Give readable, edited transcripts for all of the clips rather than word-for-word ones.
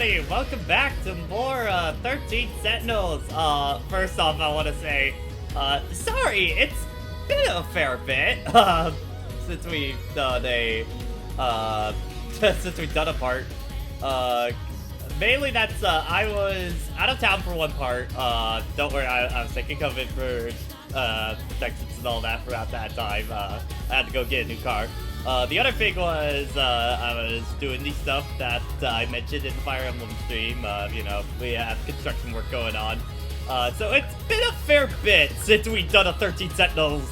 everybody! Welcome back to more 13 Sentinels. First off, I want to say, sorry, it's been a fair bit, since we've done a, part. Mainly that's, I was out of town for one part. Don't worry, I was taking COVID for, protections and all that throughout that time. I had to go get a new car. The other thing was, I was doing the stuff that I mentioned in the Fire Emblem stream. You know, we have construction work going on. So it's been a fair bit since we've done a 13 Sentinels,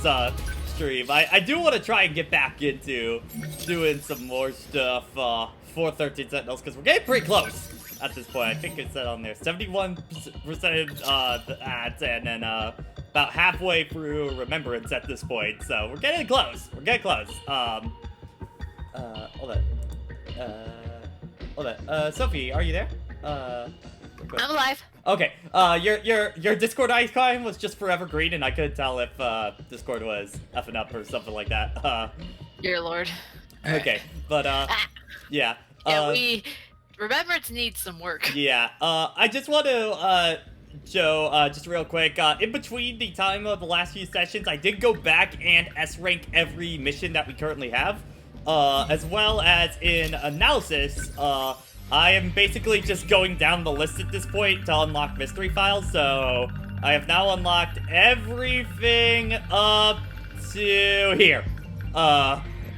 stream. I do want to try and get back into doing some more stuff, for 13 Sentinels, because we're getting pretty close at this point. I think it said on there 71%, ads, and then, about halfway through Remembrance at this point, so we're getting close. We're getting close. Hold on. Sophie, are you there? I'm alive. Okay. Your Discord icon was just forever green, and I couldn't tell if Discord was effing up or something like that. Dear Lord. Okay, but yeah. Yeah, Remembrance needs some work. Yeah. I just want to Joe, just real quick, in between the time of the last few sessions, I did go back and S-rank every mission that we currently have, as well as in analysis, I am basically just going down the list at this point to unlock mystery files, so I have now unlocked everything up to here,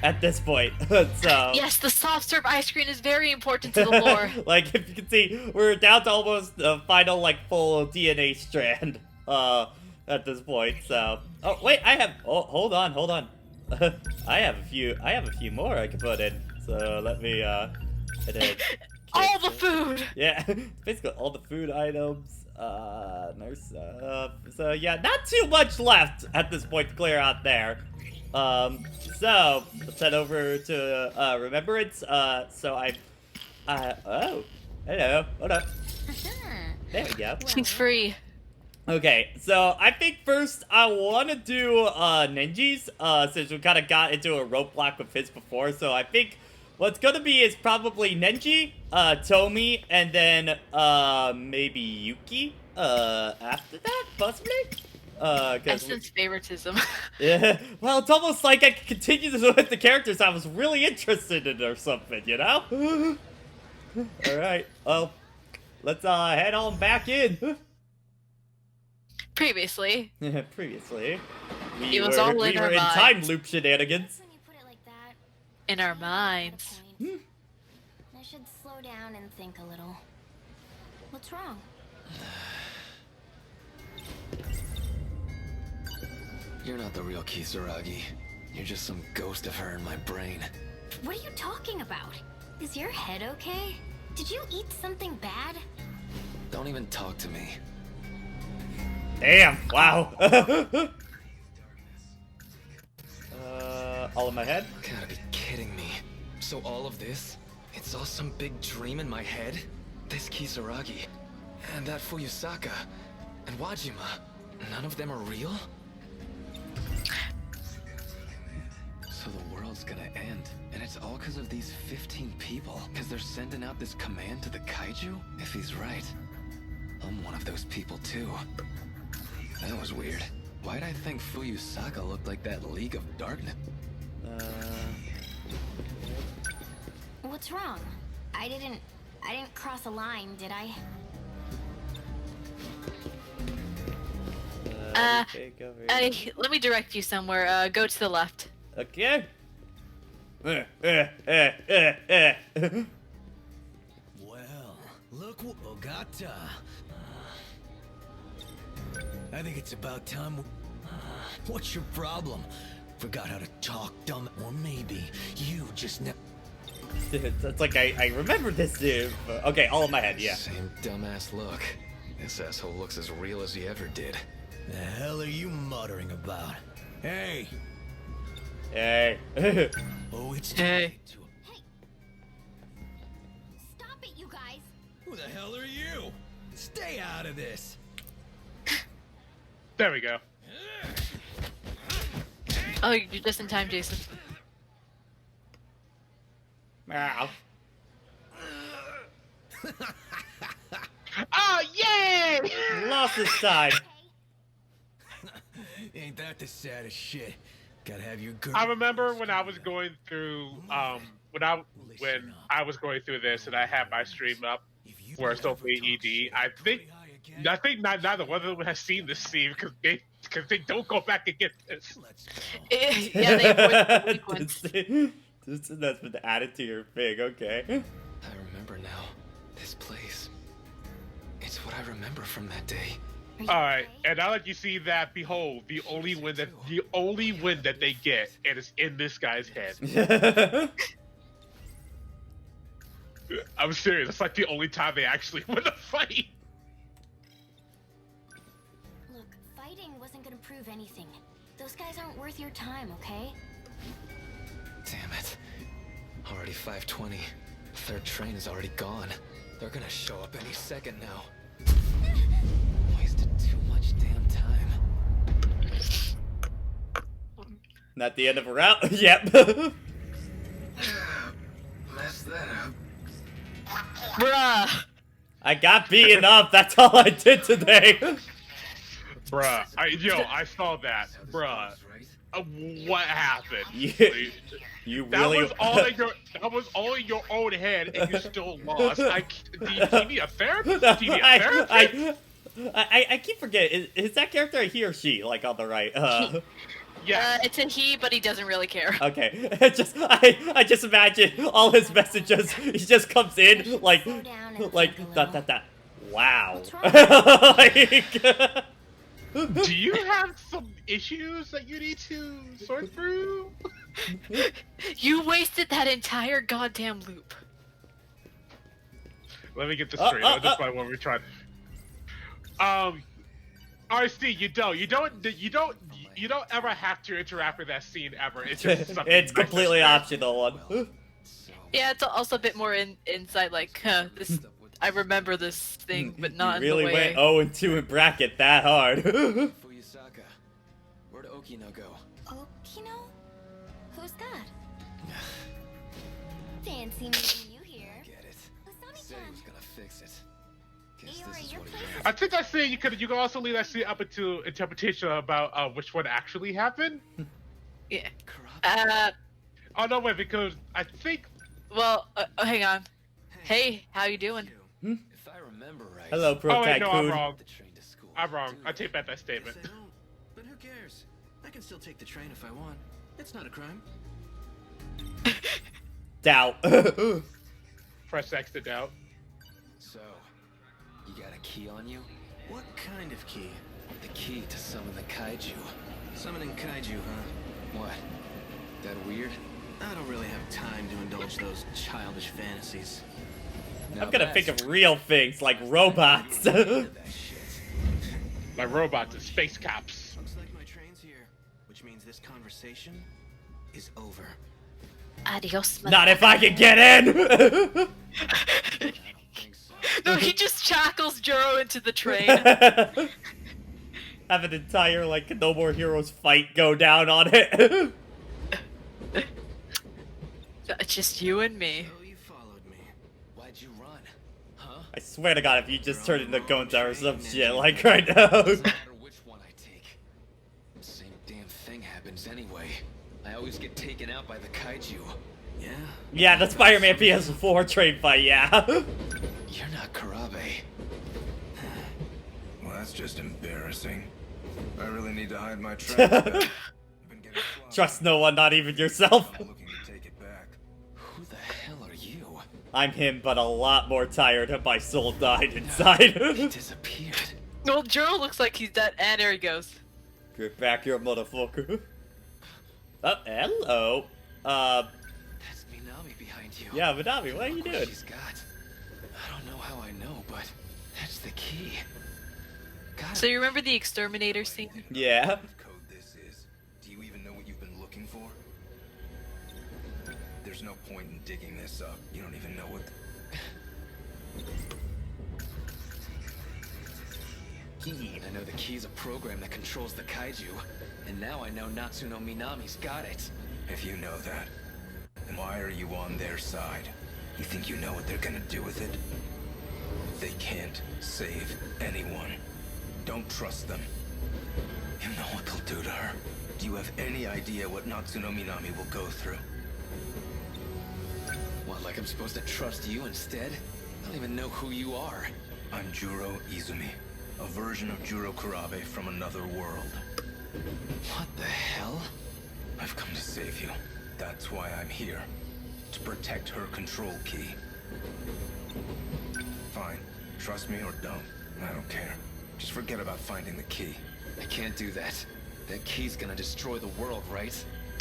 at this point, so... Yes, the soft serve ice cream is very important to the lore. Like, if you can see, we're down to almost the final, like, full DNA strand, at this point, so... Oh, wait, I have... Oh, hold on. I have a few more I can put in, so let me, all the food! Yeah, basically all the food items, nurse, so yeah, not too much left at this point to clear out there. So, let's head over to, Remembrance, so oh, hello, hold up. There we go. She's free. Okay, so I think first I want to do, Nenji's, since we kind of got into a roadblock with his before, so I think what's gonna be is probably Nenji, Tomi, and then, maybe Yuki, after that, possibly? I sense favoritism. Yeah, well, it's almost like I can continue this with the characters I was really interested in or something, you know? Alright, well, let's, head on back in. Previously. Previously. It was all in our in minds. time loop shenanigans. When you put it like that, In our minds. I should slow down and think a little. What's wrong? You're not the real Kisaragi. You're just some ghost of her in my brain. What are you talking about? Is your head okay? Did you eat something bad? Don't even talk to me. Damn, wow. All in my head? Gotta be kidding me. So all of this? It's all some big dream in my head? This Kisaragi, and that Fuyusaka, and Wajima, none of them are real? So the world's gonna end, and it's all because of these 15 people? Because they're sending out this command to the kaiju? If he's right, I'm one of those people too. That was weird. Why'd I think Fuyusaka looked like that League of Darkness? What's wrong? I didn't cross a line, did I? Take over here. Let me direct you somewhere. Go to the left. Okay. Well, look what Ogata. I think it's about time. What's your problem? Forgot how to talk, dumb? Or maybe you just It's like I remember this dude. Okay, all in my head, yeah. Same dumbass look. This asshole looks as real as he ever did. The hell are you muttering about? Hey! Hey. Oh, it's Hey. to... Stop it, you guys! Who the hell are you? Stay out of this! There we go. Oh, you're just in time, Jason. Meow. Oh, yay! Lost this time. Ain't that the saddest shit? Gotta have your girl. I remember when I was going through when I was going through this and I had my stream up where it's open ED. I think neither one of them has seen this scene because they don't go back and get this. Yeah, they avoid the weak ones. That's been added to your thing, okay. I remember now. This place. It's what I remember from that day. All right, and now that you see that, behold, the only win that they get, and it's in this guy's head. I'm serious. It's like the only time they actually win a fight. Look, fighting wasn't gonna prove anything. Those guys aren't worth your time, okay? Damn it. Already 5:20. Third train is already gone. They're gonna show up any second now. Wasted too much damn time. Not the end of a route? Yep. Mess that up. Bruh. I got beaten up, that's all I did today. Bruh, I saw that. Bruh, what happened? You That really... was all in your own head, and you still lost. Do you need a therapist? Do you need a therapist? I keep forgetting. Is that character a he or she? Like on the right? Yeah. It's a he, but he doesn't really care. Okay. I just imagine all his messages. He just comes in like that. Wow. What's wrong? Like, Do you have some issues that you need to sort through? You wasted that entire goddamn loop. Let me get this straight. This is what we're trying. RC, you don't ever have to interact with that scene ever. It's just something. it's completely optional one. Yeah, it's also a bit more insight. Like, this. I remember this thing, but not You really in the way. went 0-2 in bracket that hard. Fuyusaka. Where'd Okino go? Okino? Who's that? Fancy meeting you here. Get it. Said he was gonna fix it. Guess Eeyore, this is your what he place meant. is- I think that scene you can also leave that scene up into interpretation about which one actually happened. Yeah. Corrupt. Oh no, wait, because I think Well, hang on. Hey, how you doing? If I remember right. Hello, Pro oh wait, no, I'm Tycoon. wrong. The train to school. I'm wrong. I take back that statement. If they don't, but who cares? I can still take the train if I want. It's not a crime. Doubt. Press X to doubt. So, you got a key on you? What kind of key? The key to summon the kaiju. Summoning kaiju, huh? What? That weird? I don't really have time to indulge those childish fantasies. Now I'm gonna that's think of real things like robots. that shit. Like robots and space cops. Looks like my train's here, which means this conversation is over. Adios. Not if I can get in. I don't think so. No, he just shackles Juro into the train. Have an entire like No More Heroes fight go down on it. It's just you and me. So you followed me. Why'd you run? Huh? I swear to God, if you just turned into Gonzar or some shit like right now. Doesn't matter which one I take. Same damn thing happens anyway. I always get taken out by the kaiju. Yeah? Yeah, the Spider-Man PS4 train fight, yeah. You're not Karabe. Well, that's just embarrassing. I really need to hide my tracks. I've been getting clogged. Trust no one, not even yourself. I'm looking to take it back. Who the hell are you? I'm him, but a lot more tired and my soul died inside. He disappeared. Well, Juro looks like he's dead, and there he goes. Get back here, motherfucker. Oh, hello. That's Minami behind you. Yeah, Minami, what are you Look doing? She's got. I don't know how I know, but that's the key. Got So you remember the exterminator scene? Yeah. What code this is? Do you even know what you've been looking for? There's no point in digging this up. You don't even know what. I know the key's a program that controls the kaiju, and now I know Natsuno Minami's got it. If you know that, then why are you on their side? You think you know what they're gonna do with it? They can't save anyone. Don't trust them. You know what they'll do to her. Do you have any idea what Natsuno Minami will go through? What, like I'm supposed to trust you instead? I don't even know who you are. I'm Juro Izumi, a version of Juro Kurabe from another world. What the hell? I've come to save you. That's why I'm here. To protect her control key. Fine. Trust me or don't. I don't care. Just forget about finding the key. I can't do that. That key's gonna destroy the world, right?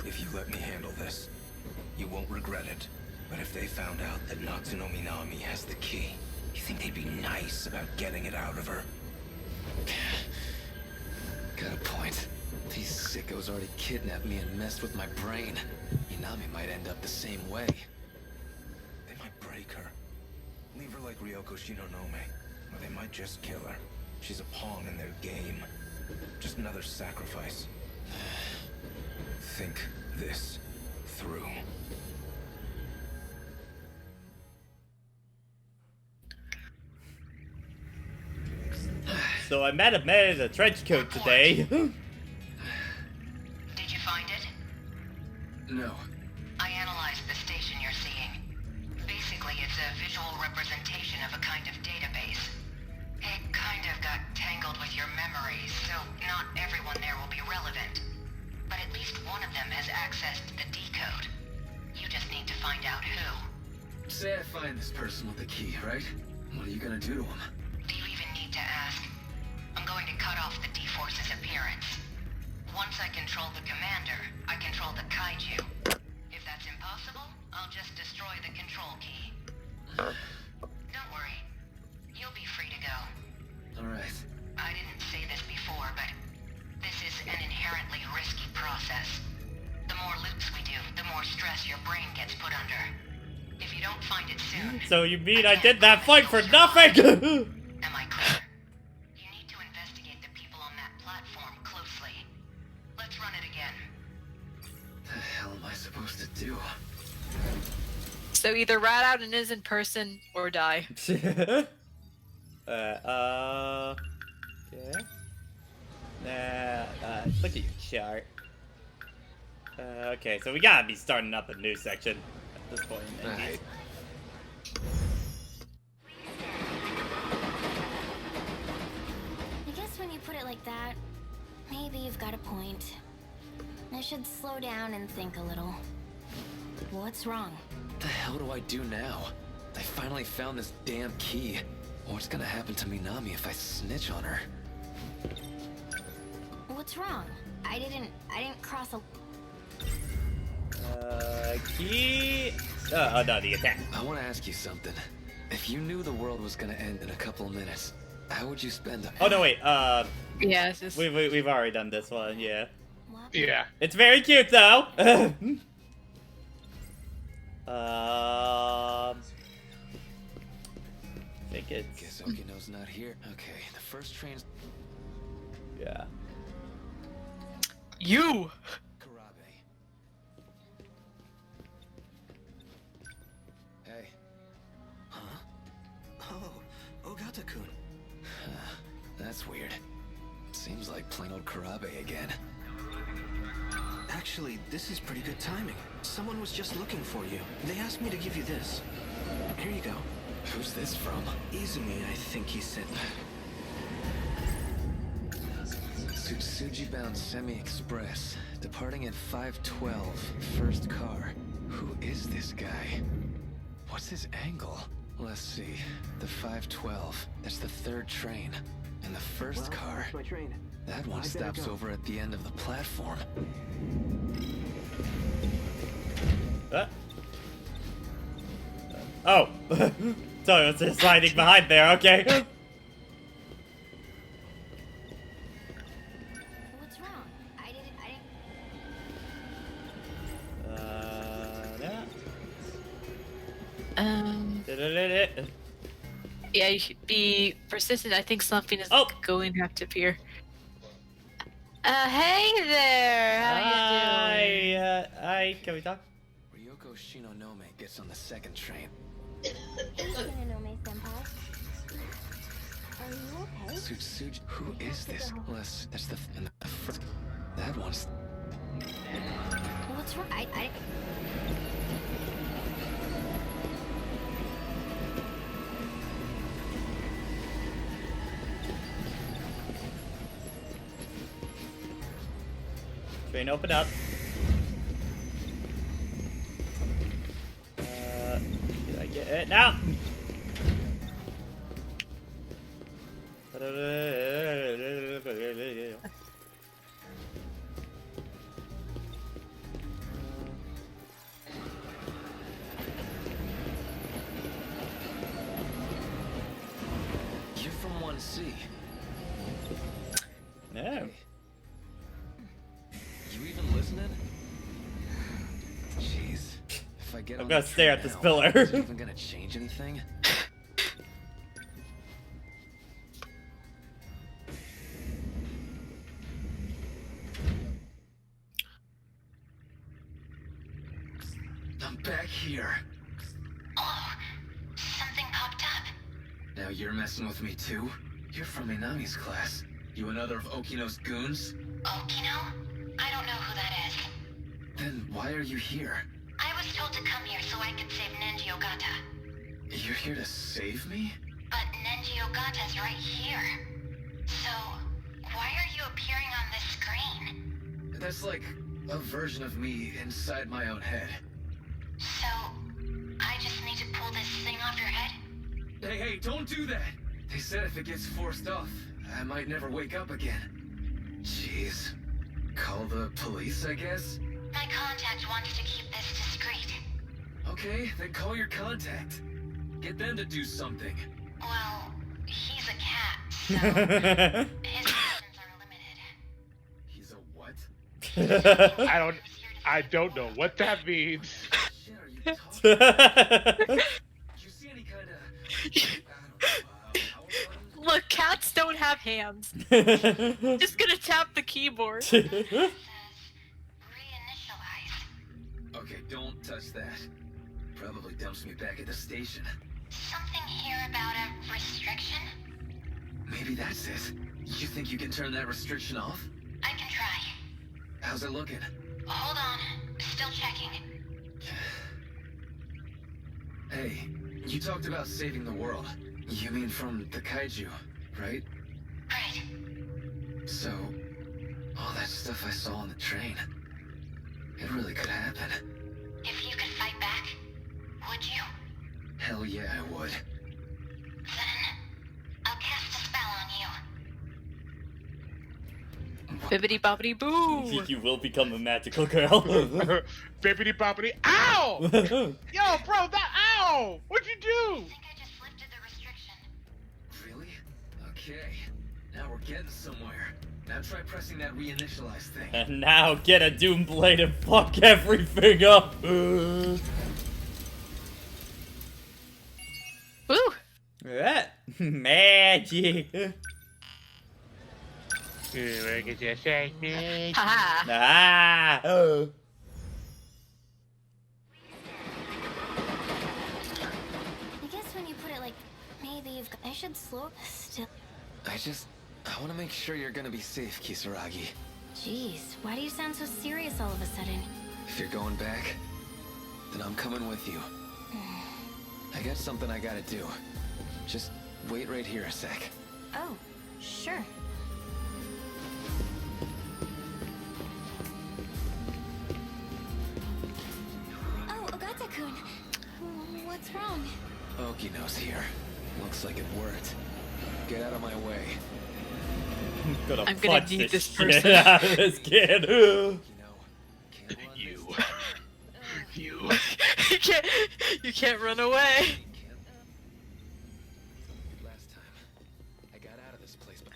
If you let me handle this, you won't regret it. But if they found out that Natsuno Minami has the key, you think they'd be nice about getting it out of her? Got a point. These sickos already kidnapped me and messed with my brain. Minami might end up the same way. They might break her. Leave her like Ryoko Shinonome. Or they might just kill her. She's a pawn in their game. Just another sacrifice. Think this through. So I met a man in a trench coat today. Did you find it? No. I analyzed the station you're seeing. Basically, it's a visual representation of a kind of database. It kind of got tangled with your memories, so not everyone there will be relevant. But at least one of them has access to the decode. You just need to find out who. Say I find this person with the key, right? What are you gonna do to him? Do you even need to ask? I'm going to cut off the D-Force's appearance. Once I control the commander, I control the kaiju. If that's impossible, I'll just destroy the control key. Don't worry. You'll be free to go. Alright. I didn't say this before, but this is an inherently risky process. The more loops we do, the more stress your brain gets put under. If you don't find it soon... So you mean I did that fight for nothing? Am I clear? You need to investigate the people on that platform closely. Let's run it again. The hell am I supposed to do? So either rat out an is in person or die. Okay. Look at your chart. Okay, so we gotta be starting up a new section at this point. Alright. I guess when you put it like that, maybe you've got a point. I should slow down and think a little. What's wrong? What the hell do I do now? I finally found this damn key. What's gonna happen to Minami if I snitch on her? What's wrong? I didn't cross a... Key. Oh no, the attack. I want to ask you something. If you knew the world was gonna end in a couple of minutes, how would you spend them? Oh no, wait. Yeah, it's just... We've already done this one. Yeah. What? Yeah. It's very cute though. I think it's Guess Okino's not here. Okay, the first train's yeah. You! Kurabe. Hey. Huh? Oh, Ogata-kun. That's weird. Seems like plain old Kurabe again. Actually, this is pretty good timing. Someone was just looking for you. They asked me to give you this. Here you go. Who's this from? Izumi, I think he sent. Tsuji-bound Semi-Express, departing at 5:12, first car. Who is this guy? What's his angle? Let's see, the 5:12, that's the third train. And the first car, My train. that one I better stops go. over at the end of the platform. Oh. So it was just sliding behind there. Okay. What's wrong? I didn't... Yeah. Yeah, you should be persistent. I think something is Oh. going to have to appear. Hey there! How you doing? Hi. Can we talk? Ryoko Shinonome gets on the second train. Shinonome-senpai. Are you okay? Suj, who is this? Well, that's the that one's. What's wrong? I Train, open up. Did I get it? Now! You're from 1C. No. You even listening? Jeez. If I get I'm on gonna the stare train at this now, pillar. is it even gonna change anything? I'm back here. Oh, something popped up. Now you're messing with me too? You're from Minami's class. You another of Okino's goons? Okino? I don't know who that is. Then why are you here? I was told to come here so I could save Nenji Ogata. You're here to save me? But Nenji Ogata's right here. So, why are you appearing on this screen? That's like a version of me inside my own head. So, I just need to pull this thing off your head? Hey, don't do that! They said if it gets forced off, I might never wake up again. Jeez. Call the police, I guess? My contact wants to keep this discreet. Okay, then call your contact. Get them to do something. Well, he's a cat, so his options are limited. He's a what? I don't know what that means. Shit, are you talking? Did you see any kind of... power button? Look, cats don't have hands. Just gonna tap the keyboard. It says reinitialize. Okay, don't touch that. Probably dumps me back at the station. Something here about a restriction? Maybe that's it. You think you can turn that restriction off? I can try. How's it looking? Hold on. Still checking. Hey, you talked about saving the world. You mean from the kaiju, right? Right. So, all that stuff I saw on the train, it really could happen. If you could fight back, would you? Hell yeah, I would. Then, I'll cast a spell on you. Bibbidi bobbidi boo. You will become a magical girl. Bippity boppity. Ow! Yo, bro, that ow! What'd you do? I think I just lifted the restriction. Really? Okay. Now we're getting somewhere. Now try pressing that reinitialize thing. And now get a Doom Blade and fuck everything up. Woo! That magic. Haha. Ah. I guess when you put it like, maybe you've got, I should slow still. I want to make sure you're gonna be safe, Kisaragi. Jeez, why do you sound so serious all of a sudden? If you're going back, then I'm coming with you. I got something I gotta do. Just wait right here a sec. Oh, sure. Oh, Ogata-kun. What's wrong? Okino's here. Looks like it worked. Get out of my way. I'm gonna punch need this shit person. out of this kid. You. You can't run away. Last time, I got out of this place, but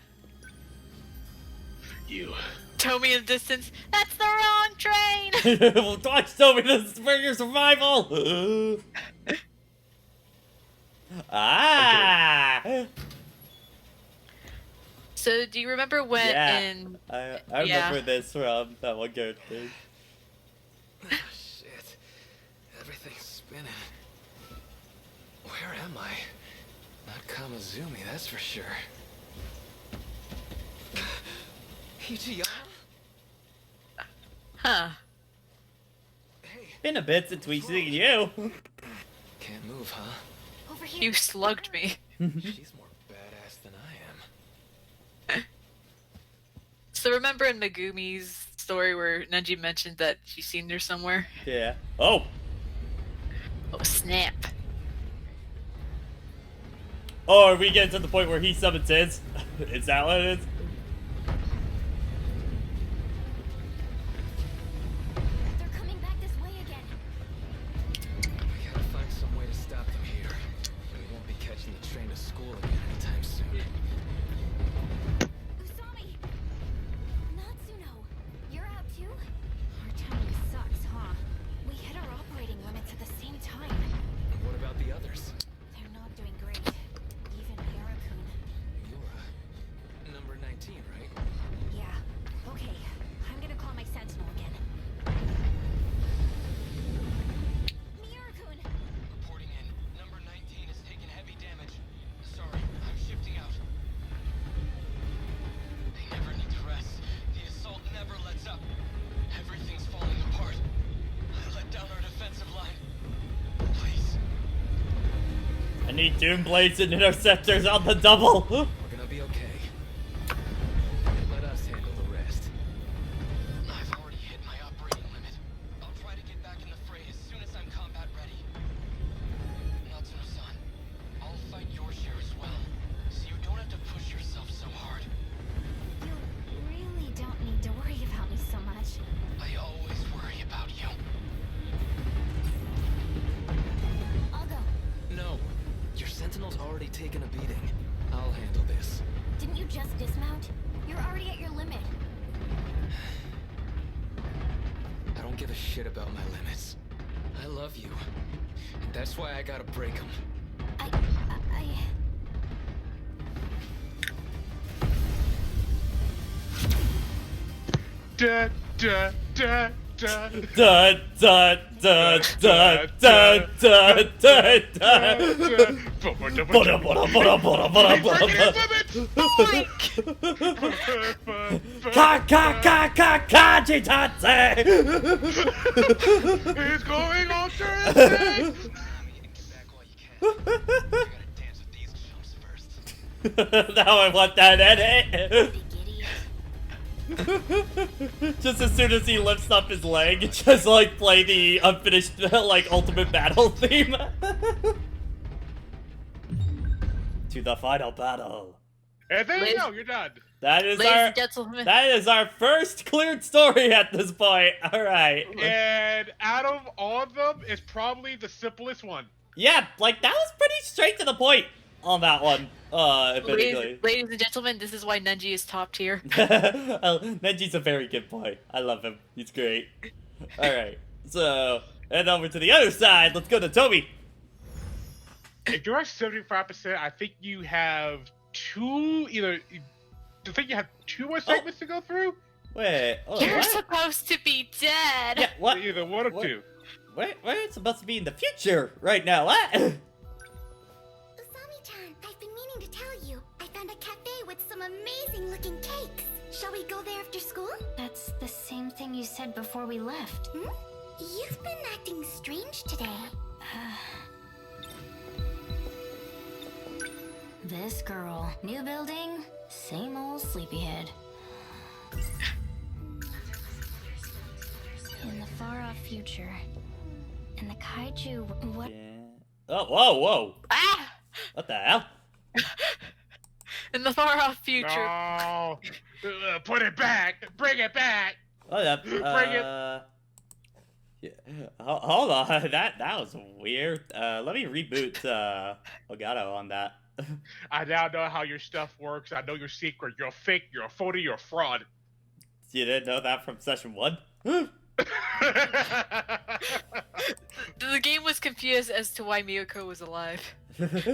You. Tomy in the distance. That's the wrong train. Well, watch Toby, this is for your survival. Ah. So, do you remember when Yeah. in I remember this from that one character. shit. Everything's spinning. Where am I? Not Kamazumi, that's for sure. PGR? Huh. Hey, Been a bit since we've seen you. can't move, huh? Over here. You slugged me. She's more badass than I am. So remember in Megumi's story where Nenji mentioned that she's seen her somewhere? Yeah. Oh. Oh, snap. Oh, are we getting to the point where he summons his? Is that what it is? They're coming back this way again. We gotta find some way to stop them here. We won't be catching the train to school again anytime soon. Usami! Natsuno! You're out too? Our timing sucks, huh? We hit our operating limits at the same time. What about the others? They're not doing great. Even Miura-kun. Yura. Number 19, right? Yeah. Okay. I'm gonna call my sentinel again. Miura-kun! Reporting in. Number 19 is taking heavy damage. Sorry, I'm shifting out. They never need to rest. The assault never lets up. Everything's falling apart. I let down our defensive line. Please. I need Doom Blades and Interceptors on the double. We're gonna be okay. Let us handle the rest. I've already hit my operating limit. I'll try to get back in the fray as soon as I'm combat ready. Natsuno-san, I'll fight your share as well, so you don't have to push yourself so hard. You really don't need to worry about me so much. I always worry about you. I'll go. No, your sentinel's already taken a beating. I'll handle this. Didn't you just dismount? You're already at your limit. I don't give a shit about my limits. I love you, and that's why I gotta break them. I... Da, da, da, da. Da da da da da da da da. Bada bada bada bada bada bada. Ka ka ka ka ka jitatse. It's going on Thursday. Get back while you can. I gotta dance with these chumps first. Now I want that edit. Big idiot. Just as soon as he lifts up his leg, just like play the unfinished like ultimate battle theme. To the final battle. And there you Ladies- go, you're done. That is Ladies our and gentlemen. that is our first cleared story at this point. All right. And out of all of them, it's probably the simplest one. Yeah, like that was pretty straight to the point on that one. Admittedly. Ladies and gentlemen, this is why Nenji is top tier. Neji's a very good boy. I love him. He's great. Alright, so, head over to the other side. Let's go to Toby. If you're at 75%, I think you have two, I think you have two more segments to go through? Wait, oh, You're what? supposed to be dead. Yeah, what? Either one or What? two. Wait, we're supposed to be in the future right now. What? Usami-chan, I've been meaning to tell you. I found a cafe with some amazing looking cakes. Shall we go there after school? That's the same thing you said before we left. Hmm? You've been acting strange today. This girl. New building, same old sleepyhead. In the far-off future. And the kaiju... What? Yeah. Oh, whoa, whoa. Ah! What the hell? In the far off future. No. Put it back. Bring it back. Oh, yeah. Bring it. Yeah. Hold on. That was weird. Let me reboot Elgato on that. I now know how your stuff works. I know your secret. You're a fake. You're a phony. You're a fraud. You didn't know that from session 1? The game was confused as to why Miyako was alive. Okay.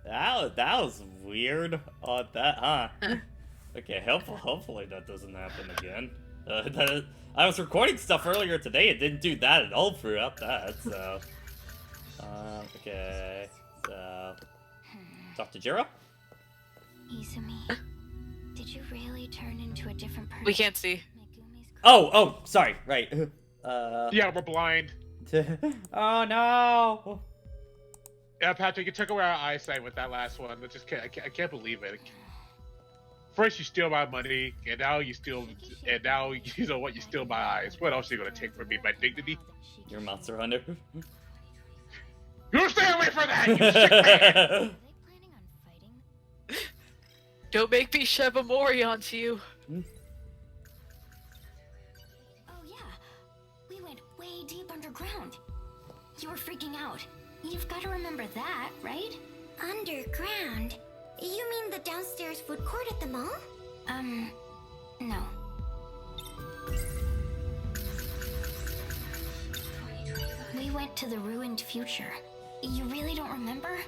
That was weird on that, huh? Okay, hopefully that doesn't happen again. I was recording stuff earlier today. It didn't do that at all throughout that, so... okay, so... Talk to Jiro? Izumi. really turn into a different person? We can't see. Megumi's Oh, sorry, right. Yeah, we're blind. Oh no! Yeah, Patrick, you took away our eyesight with that last one. I can't believe it. First you steal my money, and now you steal my eyes. What else are you gonna take from me? My dignity? You're a monster hunter. You stay away from that, you sick man! Are they planning on fighting? Don't make me shove a Mori onto you. Oh yeah, we went way deep underground. You were freaking out. You've got to remember that, right? Underground? You mean the downstairs food court at the mall? No. We went to the ruined future. You really don't remember?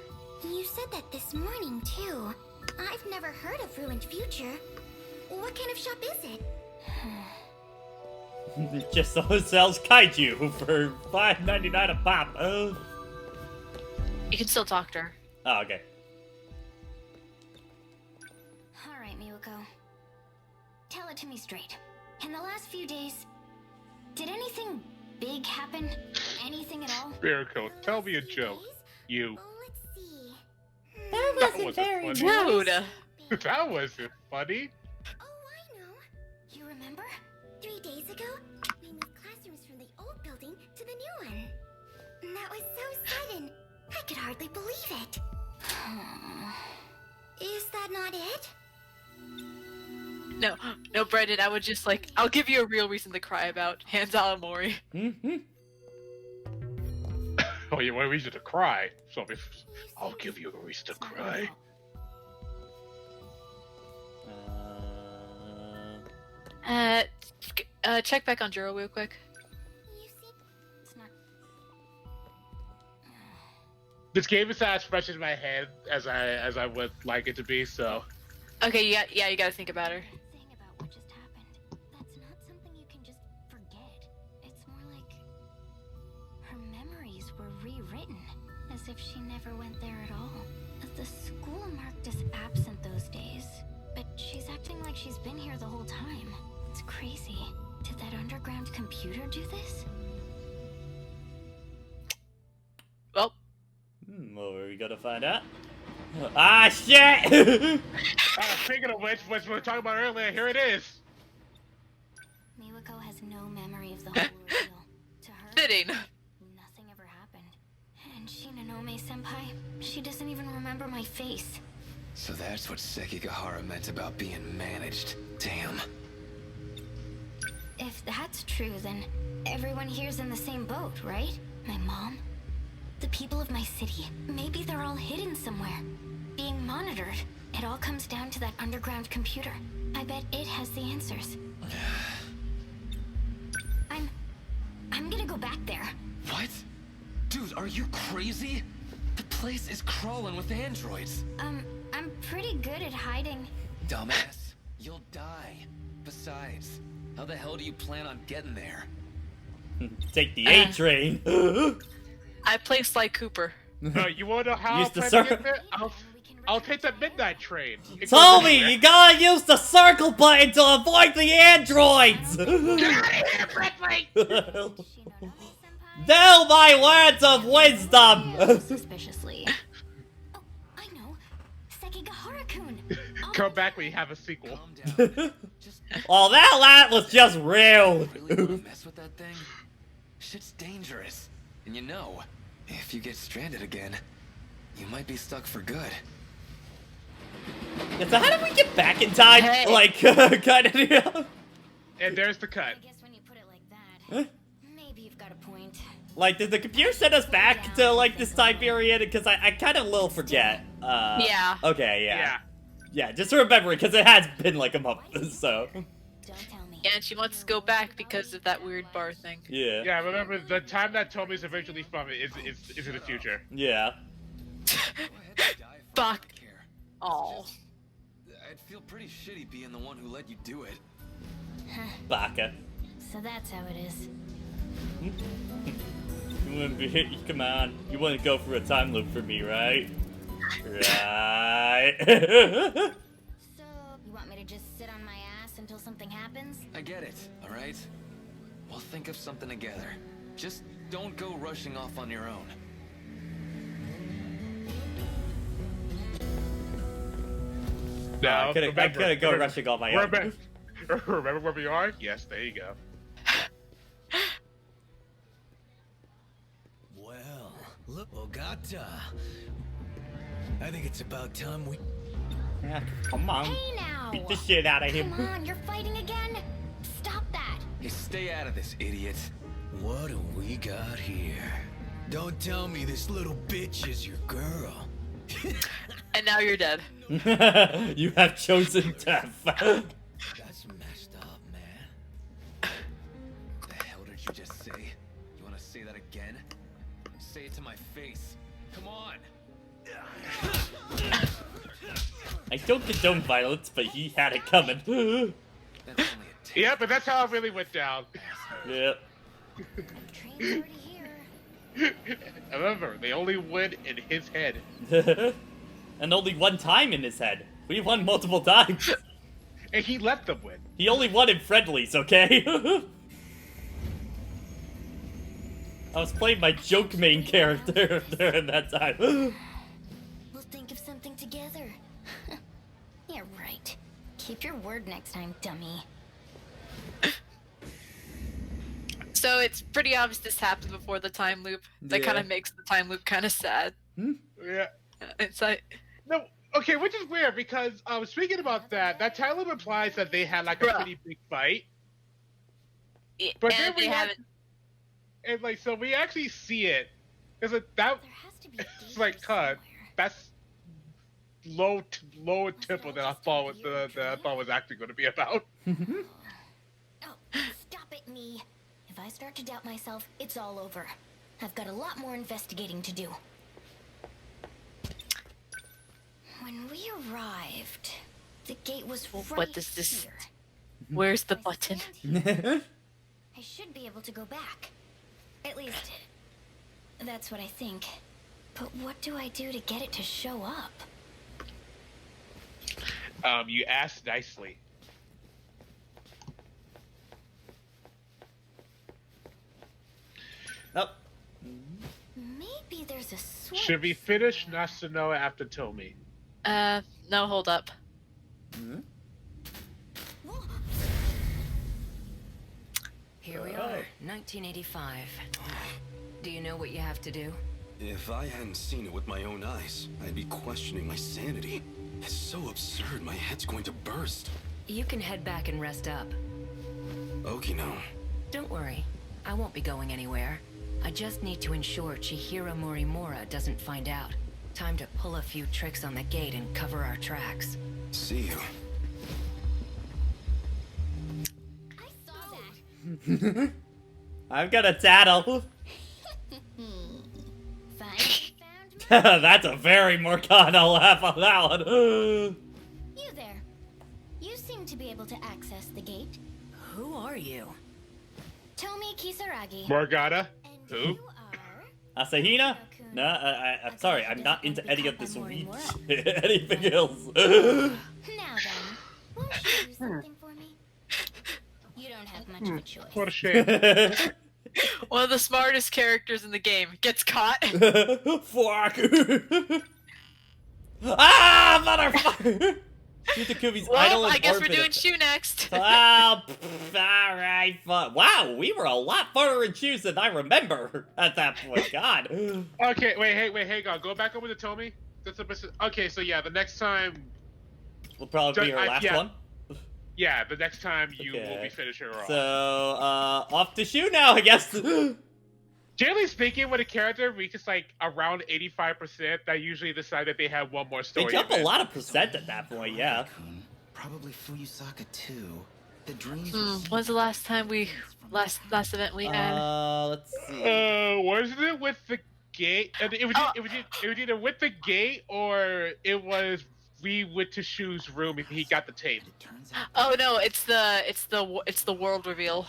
You said that this morning, too. I've never heard of ruined future. What kind of shop is it? It just sells kaiju for $5.99 a pop. You can still talk to her. Oh, okay. Alright, Miwako. Tell it to me straight. In the last few days, did anything big happen? Anything at all? Miracle, tell me a joke. You. Oh, let's see. That wasn't wasn't very funny. nice. Dude. That wasn't funny. Oh, I know. You remember? 3 days ago, we moved classrooms from the old building to the new one. That was so sudden. I could hardly believe it. Is that not it? No, Brendan, I would just I'll give you a real reason to cry about Hands Alamori. Mm-hmm. Oh, you want a reason to cry? So I'll give you a reason to cry. Check back on Juro real quick. You see, it's not. This game is as fresh in my head as I would like it to be. So. Okay, you gotta think about her. Thing about what just happened. That's not something you can just forget. It's more like her memories were rewritten, as if she never went there at all. The school marked as absent those days, but she's acting like she's been here the whole time. It's crazy. Did that underground computer do this? Well, Well, are we gonna find out? Ah, shit! Speaking of which we were talking about earlier, here it is. Miwako has no memory of the whole ordeal. To her, fitting. nothing ever happened. And Shinonome-senpai, she doesn't even remember my face. So that's what Sekigahara meant about being managed. Damn. If that's true, then everyone here's in the same boat, right? My mom, the people of my city, maybe they're all hidden somewhere, being monitored. It all comes down to that underground computer. I bet it has the answers. I'm gonna go back there. What? Dude, are you crazy? The place is crawling with androids. I'm pretty good at hiding. Dumbass, you'll die. Besides, how the hell do you plan on getting there? Take the A train. I play Sly Cooper. You want to know how Use I'm the planning to circle. get there? I'll take the midnight train. It goes Tommy, anywhere. you gotta use the circle button to avoid the androids! Get out of here, Bradley! Shinonome-senpai? Tell my words of wisdom! Suspiciously. Oh, I know. Sekigahara-kun. Come back when you have a sequel. Calm down. Just Well, that was just real. really wanna mess with that thing? Shit's dangerous. And you know, if you get stranded again, you might be stuck for good. Yeah, so how did we get back in time? Hey. Like, kind of, yeah. And there's the cut. I guess when you put it like that, maybe you've got a point. Like, did the computer send us back to, like, this time period? Because I kind of will forget. Yeah. Okay, Yeah. yeah. Yeah, just remember it, because it has been, like, a month, so. Don't tell me. Yeah, and she wants to go back because of that weird bar thing. Yeah. Yeah, remember the time that Tommy's originally from is in the future. Yeah. Go ahead and die if I Fuck. don't care. Oh. I'd feel pretty shitty being the one who let you do it. Baka. So that's how it is. You wouldn't be, come on. You wouldn't go for a time loop for me, right? Right. So, you want me to just sit on until something happens? I get it, alright? We'll think of something together. Just don't go rushing off on your own. No, I couldn't go rushing on my own. Remember where we are? Yes, there you go. Well, look, Ogata. I think it's about time we... Yeah, come on. Hey now! Beat the shit out of him. Come on, you're fighting again? Stop that! Hey, stay out of this, idiot. What do we got here? Don't tell me this little bitch is your girl. And now you're dead. You have chosen death. That's messed up, man. The hell did you just say? You wanna say that again? Say it to my face. Come on! I don't condone violence, but he had it coming. That's only a taste. Yeah, but that's how it really went down. Yep. Train's already here. Remember, they only win in his head. And only one time in his head. We won multiple times. And he let them win. He only won in friendlies, okay? I was playing my joke main character during that time. We'll think of something together. Yeah, right. Keep your word next time, dummy. So it's pretty obvious this happened before the time loop. That Yeah. kind of makes the time loop kind of sad. Yeah. It's like, No, okay, which is weird because speaking about that time loop implies that they had like a Bruh. pretty big fight. yeah, But and then we they had, haven't. and like so we actually see it. Cause that There has to be a it's gate like here cut. somewhere. That's low tempo than I thought was actually going to be about. Oh, stop it, me. If I start to doubt myself, it's all over. I've got a lot more investigating to do. When we arrived, the gate was right What is this? here. Where's the I button? stand here. I should be able to go back. At least, that's what I think. But what do I do to get it to show up? You asked nicely. Oh. Maybe there's a switch. Should we finish Nasuno after Tomi? No, hold up. Here we are, 1985. Do you know what you have to do? If I hadn't seen it with my own eyes, I'd be questioning my sanity. It's so absurd, my head's going to burst. You can head back and rest up. Okino. Don't worry, I won't be going anywhere. I just need to ensure Chihiro Morimura doesn't find out. Time to pull a few tricks on the gate and cover our tracks. See you. I saw that. I've got a tattle. Finally found me. That's a very Morgana laugh on that one. You there. You seem to be able to access the gate. Who are you? Tomi Kisaragi. Morgana? And Who? you are... Asahina? No, I'm sorry. I'm not into any of this weed Morimura. shit. Anything else. Now then, won't you do something for me? You don't have much of a choice. What a shame. One of the smartest characters in the game gets caught. Fuck. Ah, motherfucker. Yutakumi's idol Well, and I guess we're orphan doing of- Shu next. Alright, wow, we were a lot further in shoes than I remember at that point. God. Okay, wait, hang on. Go back over to Tomi. Okay, so yeah, the next time, Will probably be our last yeah. one. yeah, the next time you will Okay. be finishing her off. So, off to shoe now, I guess. Generally speaking, when a character reaches like around 85%, that usually decide that they have one more They story. jump a event. lot of percent at that point, yeah. Probably Fuyusaka too. The dreams When's the last time last event we had? Let's see. Wasn't it with the gate? It was, it was either with the gate or it was we went to Shu's room and he got the tape. Oh no, it's the world reveal.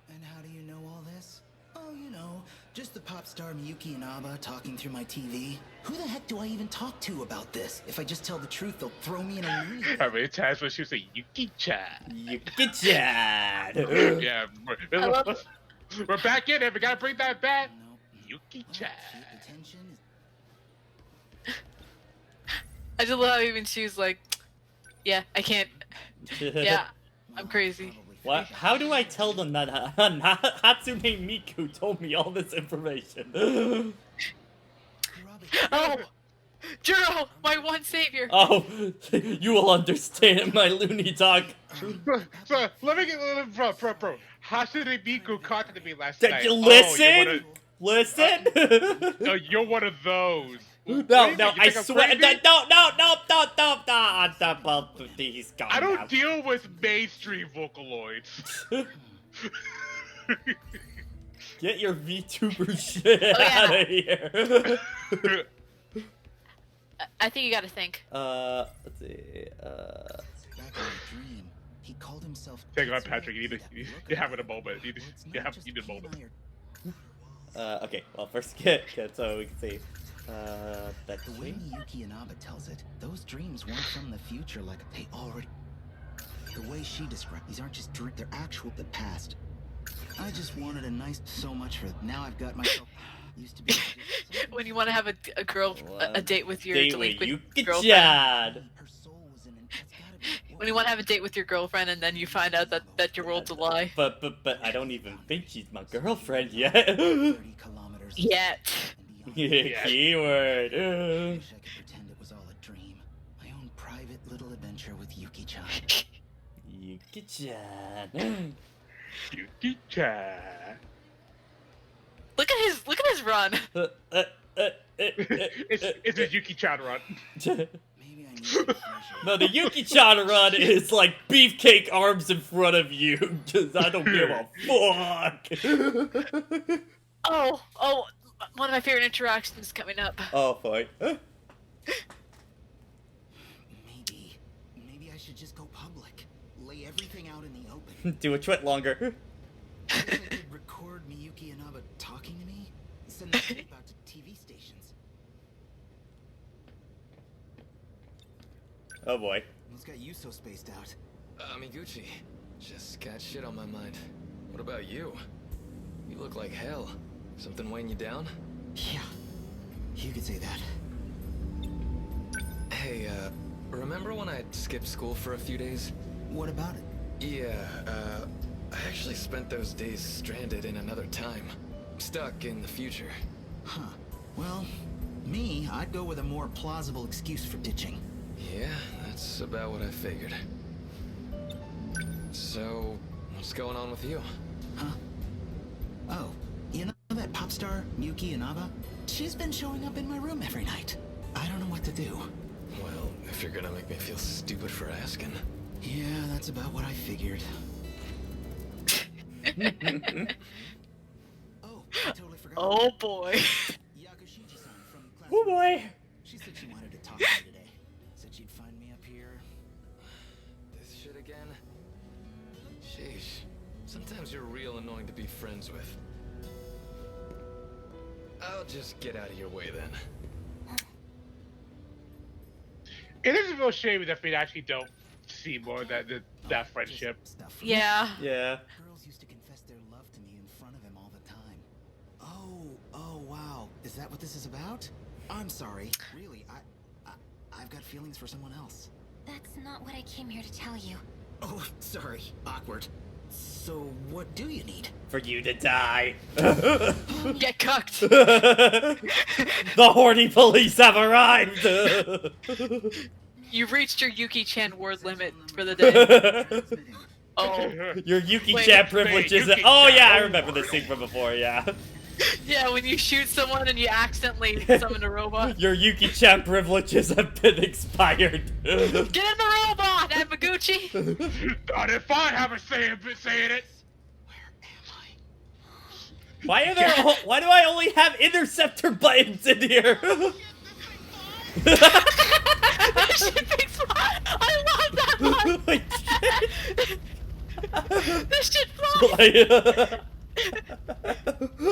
And how do you know all this? Oh, you know, just just the pop star Miyuki Inaba talking through my TV? Who the heck do I even talk to about this? If I just tell the truth, they'll throw me in a loony bin. How many times when she was say Yuki-chan? Yuki-chan. Yeah, I love we're back in it. We gotta bring that back. Yuki-chan. I just love how even she's like, yeah, I can't. Yeah, I'm crazy. What? How do I tell them that Hatsune Miku told me all this information? Oh, Juro, my one savior. Oh, you will understand, my loony dog. So let me get bro. Hatsune Miku contacted me last Did night. you Oh, listen? Listen? no, you're one of those. No, I swear. No, he's gone. I don't now. deal with mainstream Vocaloids. Get your VTuber shit yeah. out of here. I think you gotta think. Let's see. Back in a dream, he called himself. Hang on, Patrick. You have it a moment. You need a moment. Okay. Well, first get so we can see. That The way Miyuki Inaba tells it, those dreams weren't from the future like they already... The way she described, these aren't just dreams, they're actual the past. I just wanted a nice so much for now I've got myself used to be When you want to have a date with your date with delinquent girlfriend. Yuki-chan. her soul was in an it's gotta be When you want to have a date with your girlfriend and then you find out that your world's a lie. But I don't even think she's my girlfriend yet. 30 kilometers Yet. and beyond. Keyword. I wish I could pretend it was all a dream. My own private little adventure with Yuki-chan. Yuki-chan. Yuki-chan. Look at his run. It's a Yuki-chan run. Maybe I need to finish it. No, the Yuki-chan run is like beefcake arms in front of you, because I don't give a fuck. Oh, one of my favorite interactions coming up. Oh, fine. Maybe I should just go public. Lay everything out in the open. Do a twit longer. I could record Miyuki Inaba talking to me, send the tape out to TV stations. Oh boy. What's got you so spaced out? Amiguchi, just got shit on my mind. What about you? You look like hell. Something weighing you down? Yeah, you could say that. Hey, remember when I skipped school for a few days? What about it? Yeah, I actually spent those days stranded in another time. Stuck in the future. Huh. Well, me, I'd go with a more plausible excuse for ditching. Yeah, that's about what I figured. So, what's going on with you? Huh? Oh, you know that pop star, Miyuki Inaba? She's been showing up in my room every night. I don't know what to do. Well, if you're gonna make me feel stupid for asking. Yeah, that's about what I figured. Oh, I totally forgot. Oh boy. Yakushiji-san from class. Oh boy. She said she wanted to talk to me today. Said she'd find me up here. This shit again? Sheesh. Sometimes you're real annoying to be friends with. I'll just get out of your way then. It is a real shame that we actually don't see more of that friendship. Stuff for Yeah. Yeah. Girls used to confess their love to me in front of him all the time. Oh, wow. Is that what this is about? I'm sorry. Really, I've got feelings for someone else. That's not what I came here to tell you. Oh, sorry. Awkward. So, what do you need? For you to die. Get cucked. The horny police have arrived. You've reached your Yuki-chan word limit for the day. Oh. Your Yuki-chan Wait, privileges. Yuki-chan. Oh yeah, I remember this scene from before. Yeah. Yeah, when you shoot someone and you accidentally summon a robot. Your Yuki-chan privileges have been expired. Get in the robot, Amaguchi! Not if I haven't saying it. Why do I only have interceptor buttons in here? This shit makes fun. I love that one! This shit flies!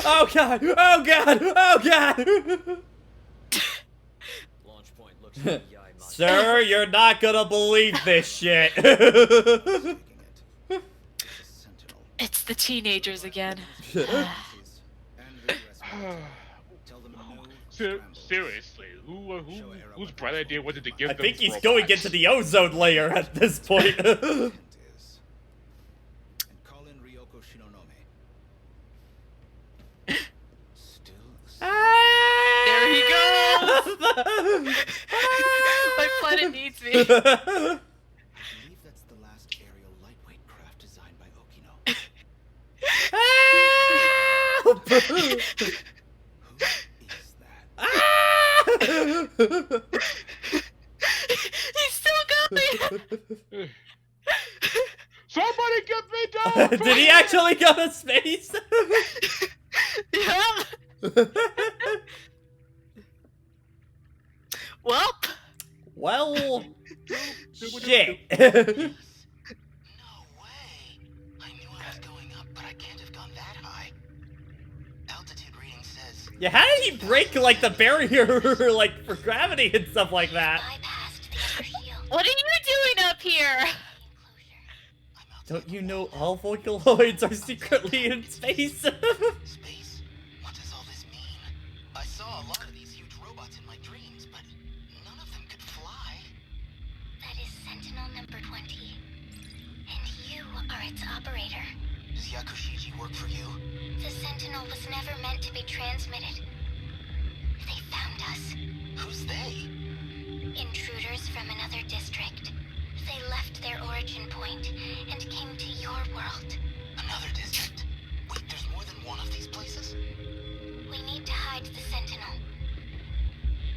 Oh Oh god! Oh god! Oh god! Launch point looks like the eye mod. Sir, you're not gonna believe this shit. It's the teenagers again. Seriously, whose bright idea was it to give I them think he's robots? going into the ozone layer at this point. And call in Ryoko Shinonome. Still There he goes! My planet needs me. I believe that's the last aerial lightweight craft designed by Okino. Who is that? He's still going! Somebody get me down! Did he actually go to space? Yeah. Welp. Well, shit. No way. I knew I was going up, but I can't have gone that high. Altitude reading says Yeah, how did he break, like, the barrier, like, for gravity and stuff like that? Bypassed the upper shield. What are you doing up here? Don't you know all Vocaloids are secretly in space? space. What does all this mean? I saw a lot of these huge robots in my dreams, but none of them could fly. That is Sentinel number 20. And you are its operator. Does Yakushiji work for you? The Sentinel was never meant to be transmitted. They found us. Who's they? Intruders from another district. They left their origin point and came to your world. Another district? Wait, there's more than one of these places? We need to hide the Sentinel.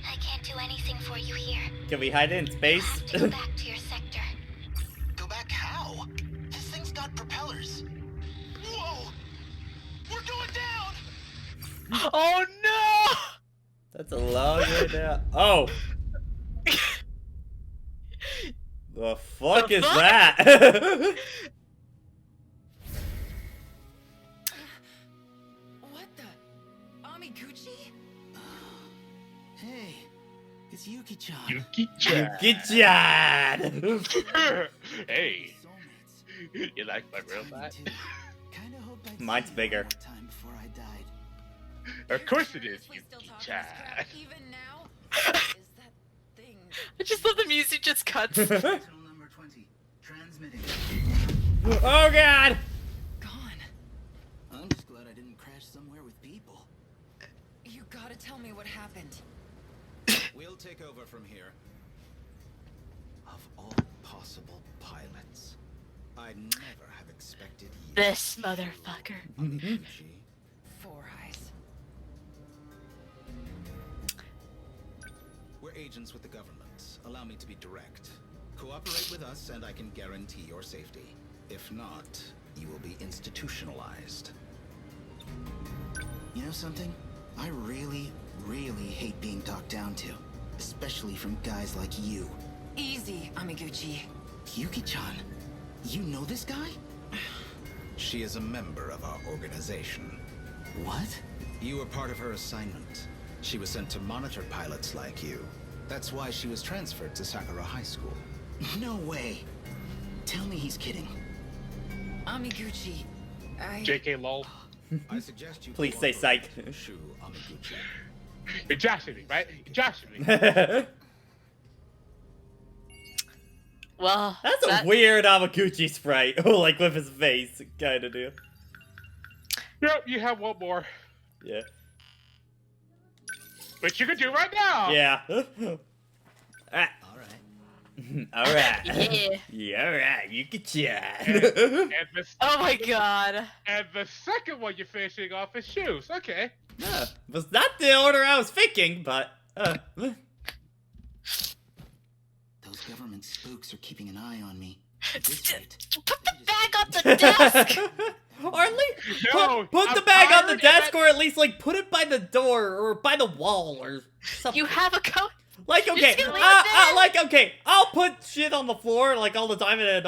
I can't do anything for you here. Can we hide it in You'll space? have to go back to your sector. Go back how? This thing's got propellers. Whoa! We're going down! Oh no! That's a long way down. Oh! The fuck The is fuck? that? What the? Amiguchi? Hey, it's Yuki-chan. Yuki-chan. Yuki-chan! Hey, Soulmates. you like my robot? Kinda hoped I'd Mine's see you bigger. one more time before I died. Of course it is, Yuki-chan. Even now? Is that thing? I just love the music just cuts. Sentinel number 20. Transmitting. Oh god! Gone. I'm just glad I didn't crash somewhere with people. You gotta tell me what happened. We'll take over from here. Of all possible pilots, I'd never have expected you. This motherfucker. Amiguchi. Four Eyes. We're agents with the government. Allow me to be direct. Cooperate with us and I can guarantee your safety. If not, you will be institutionalized. You know something? I really, really hate being talked down to. Especially from guys like you. Easy, Amiguchi. Yuki-chan, you know this guy? She is a member of our organization. What? You were part of her assignment. She was sent to monitor pilots like you. That's why she was transferred to Sakura High School. No way. Tell me he's kidding. Amiguchi. JK lol. I suggest you Please say psych. Shu Amiguchi. You're joshing me, right? You're joshing me. Well, That's a weird Amaguchi sprite. Oh, like with his face, kinda do. Yep, you have one more. Yeah. Which you can do right now. Yeah. Alright. Alright. Yeah. Yeah, alright. Yuki-chan. And the, Oh my god. and the second one you're finishing off is shoes. Okay. Was not the order I was thinking, but Those government spooks are keeping an eye on me. At this rate, Put the bag on the desk! or at least No, put the I'm bag on the tired desk, of or at least like put it by the door or by the wall or something. You have a coat. Like You're okay, just gonna leave it there? like okay, I'll put shit on the floor like all the time and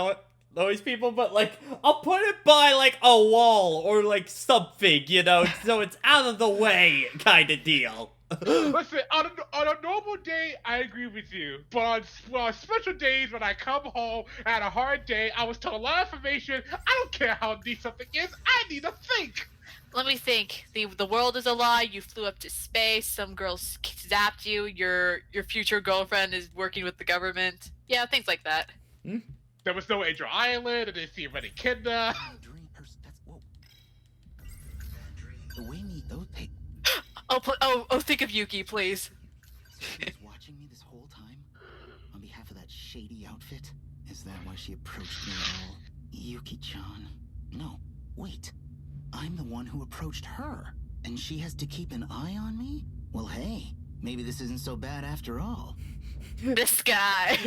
those people, but like I'll put it by like a wall or like something, you know, so it's out of the way kind of deal. Listen, on a normal day, I agree with you. But on special days when I come home and had a hard day, I was told a lot of information. I don't care how deep something is. I need to think. Let me think. The world is a lie. You flew up to space. Some girl zapped you. Your future girlfriend is working with the government. Yeah, things like that. There was no Angel Island. I didn't see Red Echidna. The way me those hey, Oh, think of Yuki, please. she was watching me this whole time on behalf of that shady outfit. Is that why she approached me at all? Yuki-chan. No, wait. I'm the one who approached her, and she has to keep an eye on me? Well, hey, maybe this isn't so bad after all. This guy.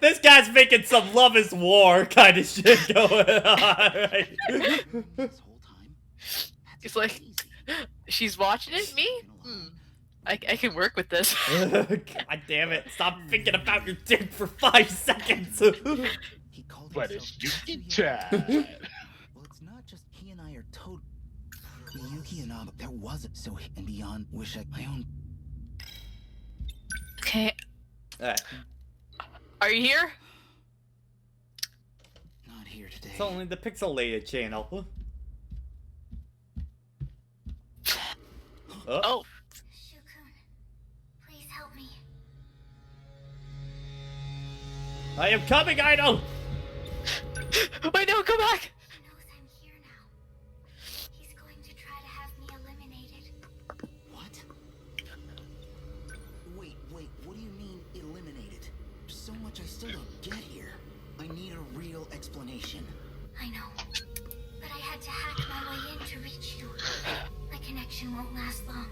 This guy's making some love is war kind of shit going on. Right? This whole time, He's like, she's watching it? Me? I can work with this. God damn it. Stop thinking about your dick for 5 seconds. he called But himself it's Yuki Yuki. Chan. Well, it's not just he and I are total. Yuki and Abba, there wasn't so and beyond. Wish I my own. Okay. Alright. Are you here? Not here today. It's only the pixelated channel. Oh. Shukun, please help me. I am coming, Idol! Wait, no, come back! He knows I'm here now. He's going to try to have me eliminated. What? Wait, what do you mean eliminated? There's so much I still don't get here. I need a real explanation. I know. But I had to hack my way in to reach you. My connection won't last long.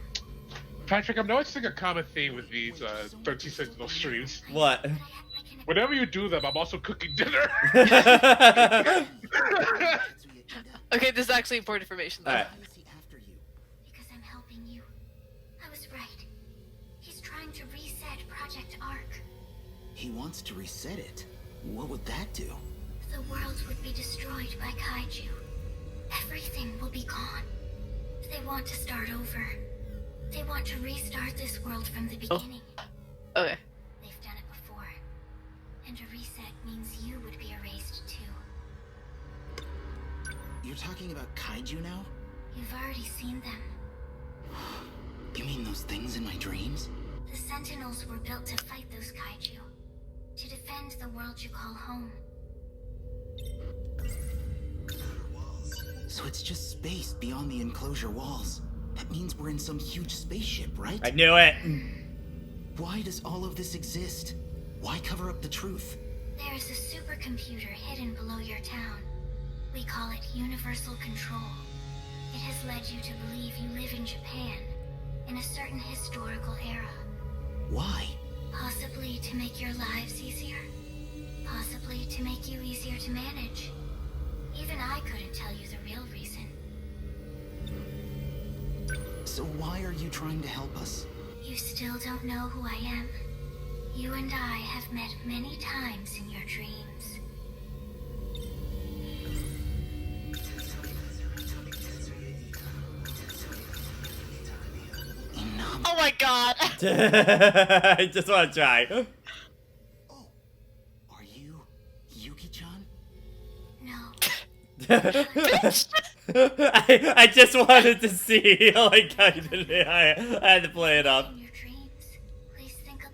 Patrick, I'm noticing a common theme with these 13 Sentinel streams. What? But I have my connection. Whenever you do them, I'm also cooking dinner. Okay, this is actually important information though. Alright. Why is he after you? Because I'm helping you. I was right. He's trying to reset Project Ark. He wants to reset it. What would that do? The world would be destroyed by kaiju. Everything will be gone. They want to start over. They want to restart this world from the beginning. Okay. They've done it before. And a reset means you would be erased too. You're talking about kaiju now? You've already seen them. You mean those things in my dreams? The Sentinels were built to fight those kaiju. To defend the world you call home. So it's just space beyond the enclosure walls. That means we're in some huge spaceship, right? I knew it. Why does all of this exist? Why cover up the truth? There is a supercomputer hidden below your town. We call it Universal Control. It has led you to believe you live in Japan, in a certain historical era. Why? Possibly to make your lives easier. Possibly to make you easier to manage. Even I couldn't tell you the real reason. So why are you trying to help us? You still don't know who I am. You and I have met many times in your dreams. Oh my god! I just want to try. Oh, are you Yuki-chan? No. I just wanted to see. Like I had to play it up. In your dreams, please think of...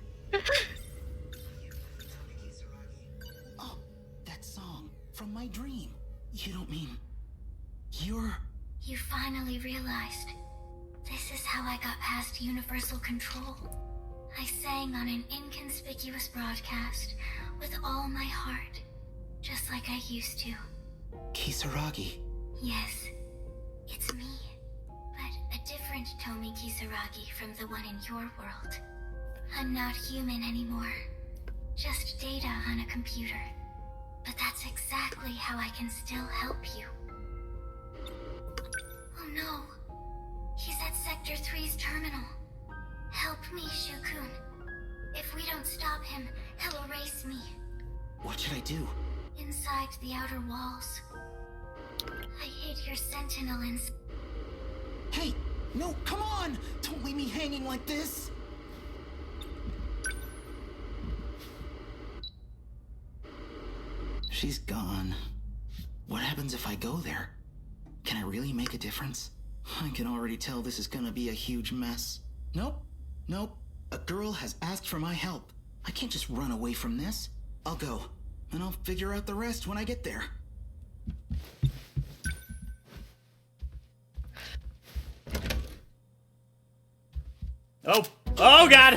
Oh, that song from my dream. You don't mean you're... You finally realized. This is how I got past Universal Control. I sang on an inconspicuous broadcast with all my heart, just like I used to. Kisaragi. Yes, it's me, but a different Tomi Kisaragi from the one in your world. I'm not human anymore, just data on a computer. But that's exactly how I can still help you. Oh no, he's at Sector 3's terminal. Help me, Shukun. If we don't stop him, he'll erase me. What should I do? inside the outer walls. I hid your sentinel in... Hey, no, come on! Don't leave me hanging like this! She's gone. What happens if I go there? Can I really make a difference? I can already tell this is gonna be a huge mess. Nope. A girl has asked for my help. I can't just run away from this. I'll go, and I'll figure out the rest when I get there. Oh God!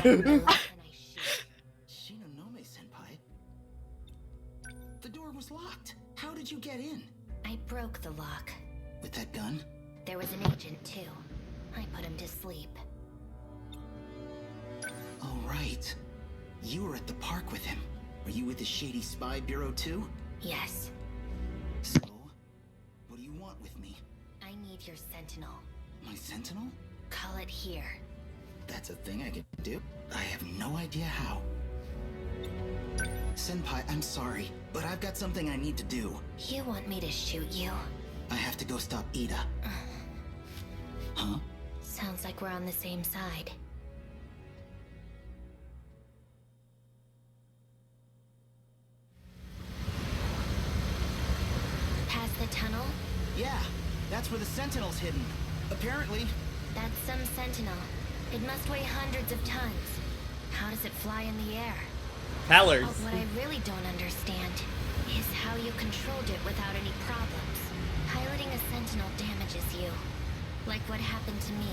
Shinonome-senpai? The door was locked. How did you get in? I broke the lock. With that gun? There was an agent, too. I put him to sleep. Oh, right. You were at the park with him. Were you with the shady spy bureau, too? Yes. So, what do you want with me? I need your sentinel. My sentinel? Call it here. That's a thing I can do. I have no idea how. Senpai, I'm sorry, but I've got something I need to do. You want me to shoot you? I have to go stop Ida. Huh? Sounds like we're on the same side. Past the tunnel? Yeah, that's where the sentinel's hidden. Apparently. That's some sentinel. It must weigh hundreds of tons. How does it fly in the air? Pellers. Oh, what I really don't understand is how you controlled it without any problems. Piloting a sentinel damages you, like what happened to me.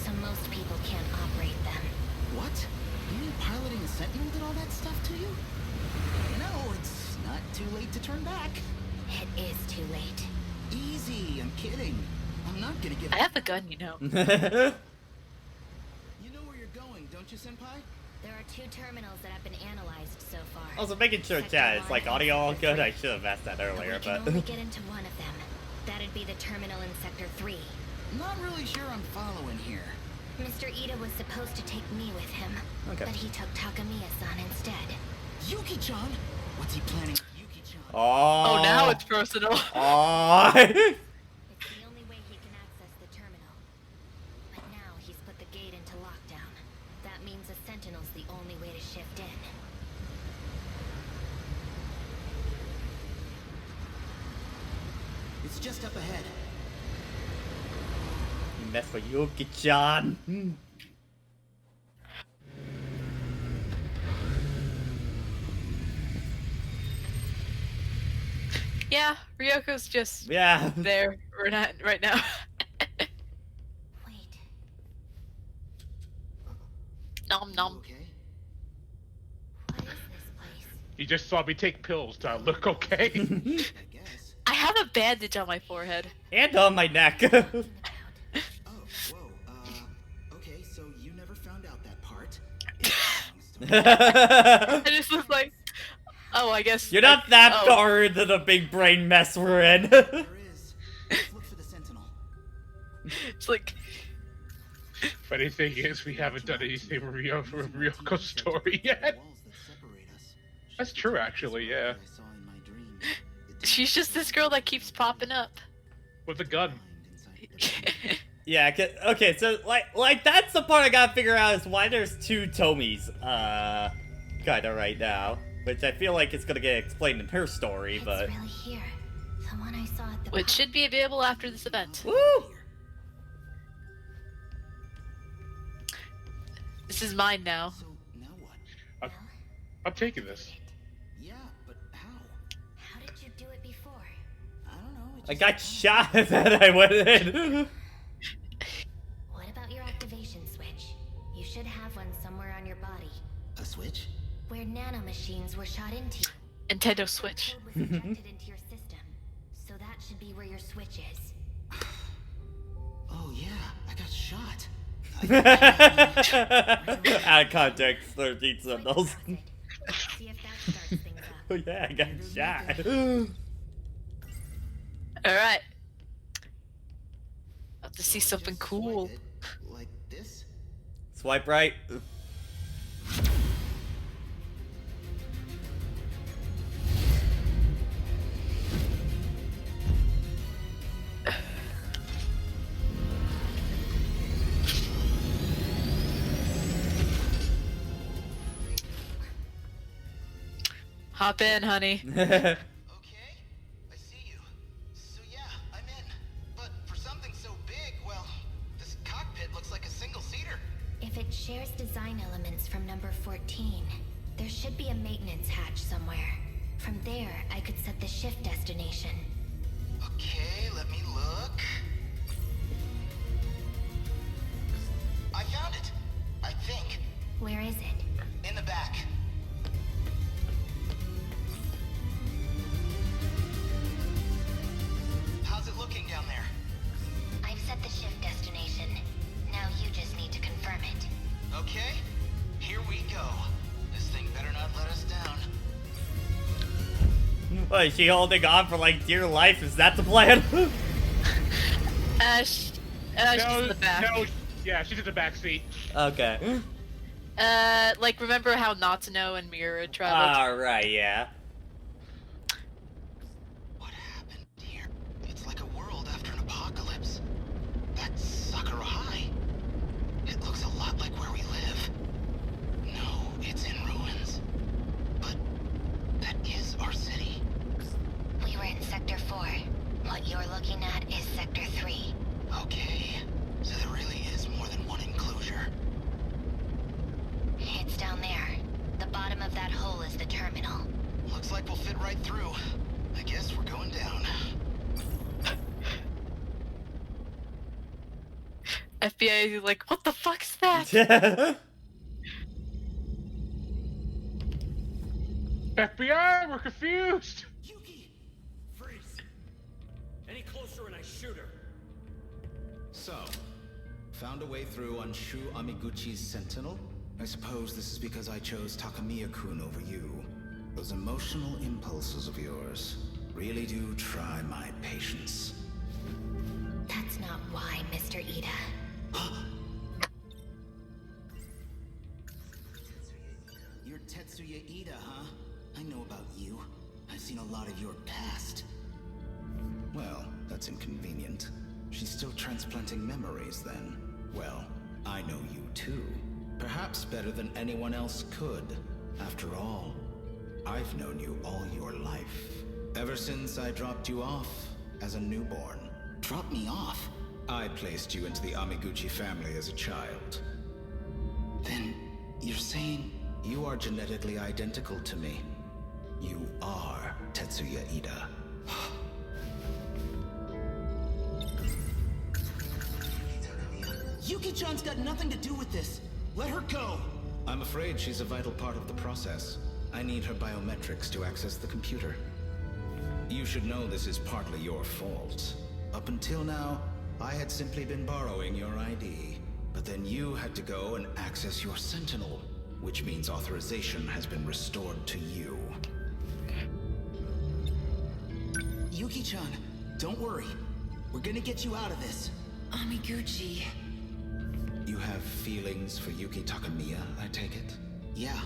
So most people can't operate them. What? You mean piloting a sentinel did all that stuff to you? No, it's not too late to turn back. It is too late. Easy, I'm kidding. I'm not gonna give I have a gun, you know. You know where you're going, don't you, Senpai? There are 2 terminals that have been analyzed so far. Also making sure chat is like audio all good. I should have asked that earlier, We can but only get into one of them. That'd be the terminal in Sector 3. Not really sure I'm following here. Mr. Ida was supposed to take me with him, Okay. but he took Takamiya-san instead. Yuki-chan? What's he planning? Yuki-chan. Oh, now it's personal. Oh. It's the only way he can access the terminal. But now he's put the gate into lockdown. That means a sentinel's the only way to shift in. It's just up ahead. Mess for Yuki-chan. Yeah, Ryoko's just Yeah. there. We're not right now. Wait. Nom nom. Okay. What is this place? You just saw me take pills to look okay. I guess. I have a bandage on my forehead. And on my neck. Oh, whoa. Okay, so you never found out that part. I just was like, oh, I guess. You're not that oh. far into the big brain mess we're in. There is. Let's look for the sentinel. It's like, Funny thing is, we haven't done anything with Ryoko's story yet. Walls that separate us. That's true, actually, yeah. I saw in my dream. she's just this girl that keeps popping up. With a gun. Yeah, okay, so like that's the part I gotta figure out is why there's 2 Tomies, kinda right now. Which I feel like it's gonna get explained in her story, It's but... really here. The one I saw at the Which should be available after this event. Woo! This is mine now. So now what? I'm taking this. Yeah, but how? How did you do it before? I don't know. It I just got shot and then I went in. What about your activation switch? You should have one somewhere on your body. A switch? Where nanomachines were shot into you. Nintendo Switch. Code was injected into your system. So that should be where your switch is. Oh yeah, I got shot. Out of context, 13 Sentinels. Swipe across it. See if that starts things up. Oh yeah, I got shot. Alright. About to see So I something just cool. swipe it like this? Swipe right. Hop in, honey. Okay, I see you. So yeah, I'm in. But for something so big, well, this cockpit looks like a single-seater. If it shares design elements from number 14, there should be a maintenance hatch somewhere. From there, I could set the shift destination. Okay, let me look. I found it. I think. Where is it? In the back. How's it looking down there? I've set the shift destination. Now you just need to confirm it. Okay, here we go. This thing better not let us down. What, is she holding on for like dear life? Is that the plan? She's in the back. No, yeah, she's in the back seat. Okay. Like, remember how Natsuno and Mira traveled? Alright, yeah. What happened here? It's like a world after an apocalypse. That's Sakura High. It looks a lot like where we live. No, it's in ruins. But that is our city. We were in Sector 4. What you're looking at is Sector 3. Okay, so there really is more than one enclosure. It's down there. The bottom of that hole is the terminal. Looks like we'll fit right through. I guess we're going down. FBI is like, what the fuck's that? FBI, we're confused. Yuki! Freeze! Any closer and I shoot her. So, found a way through on Shu Amiguchi's Sentinel? I suppose this is because I chose Takamiya-kun over you. Those emotional impulses of yours really do try my patience. That's not why, Mr. Ida. You're Tetsuya Ida, huh? I know about you. I've seen a lot of your past. Well, that's inconvenient. She's still transplanting memories then. Well, I know you too. Perhaps better than anyone else could. After all, I've known you all your life. Ever since I dropped you off as a newborn. Dropped me off? I placed you into the Amiguchi family as a child. Then, you're saying... You are genetically identical to me. You are Tetsuya Ida. Yuki-chan's got nothing to do with this. Let her go. I'm afraid she's a vital part of the process. I need her biometrics to access the computer. You should know this is partly your fault. Up until now, I had simply been borrowing your ID. But then you had to go and access your Sentinel, which means authorization has been restored to you. Yuki-chan, don't worry. We're gonna get you out of this. Amiguchi. You have feelings for Yuki Takamiya, I take it? Yeah.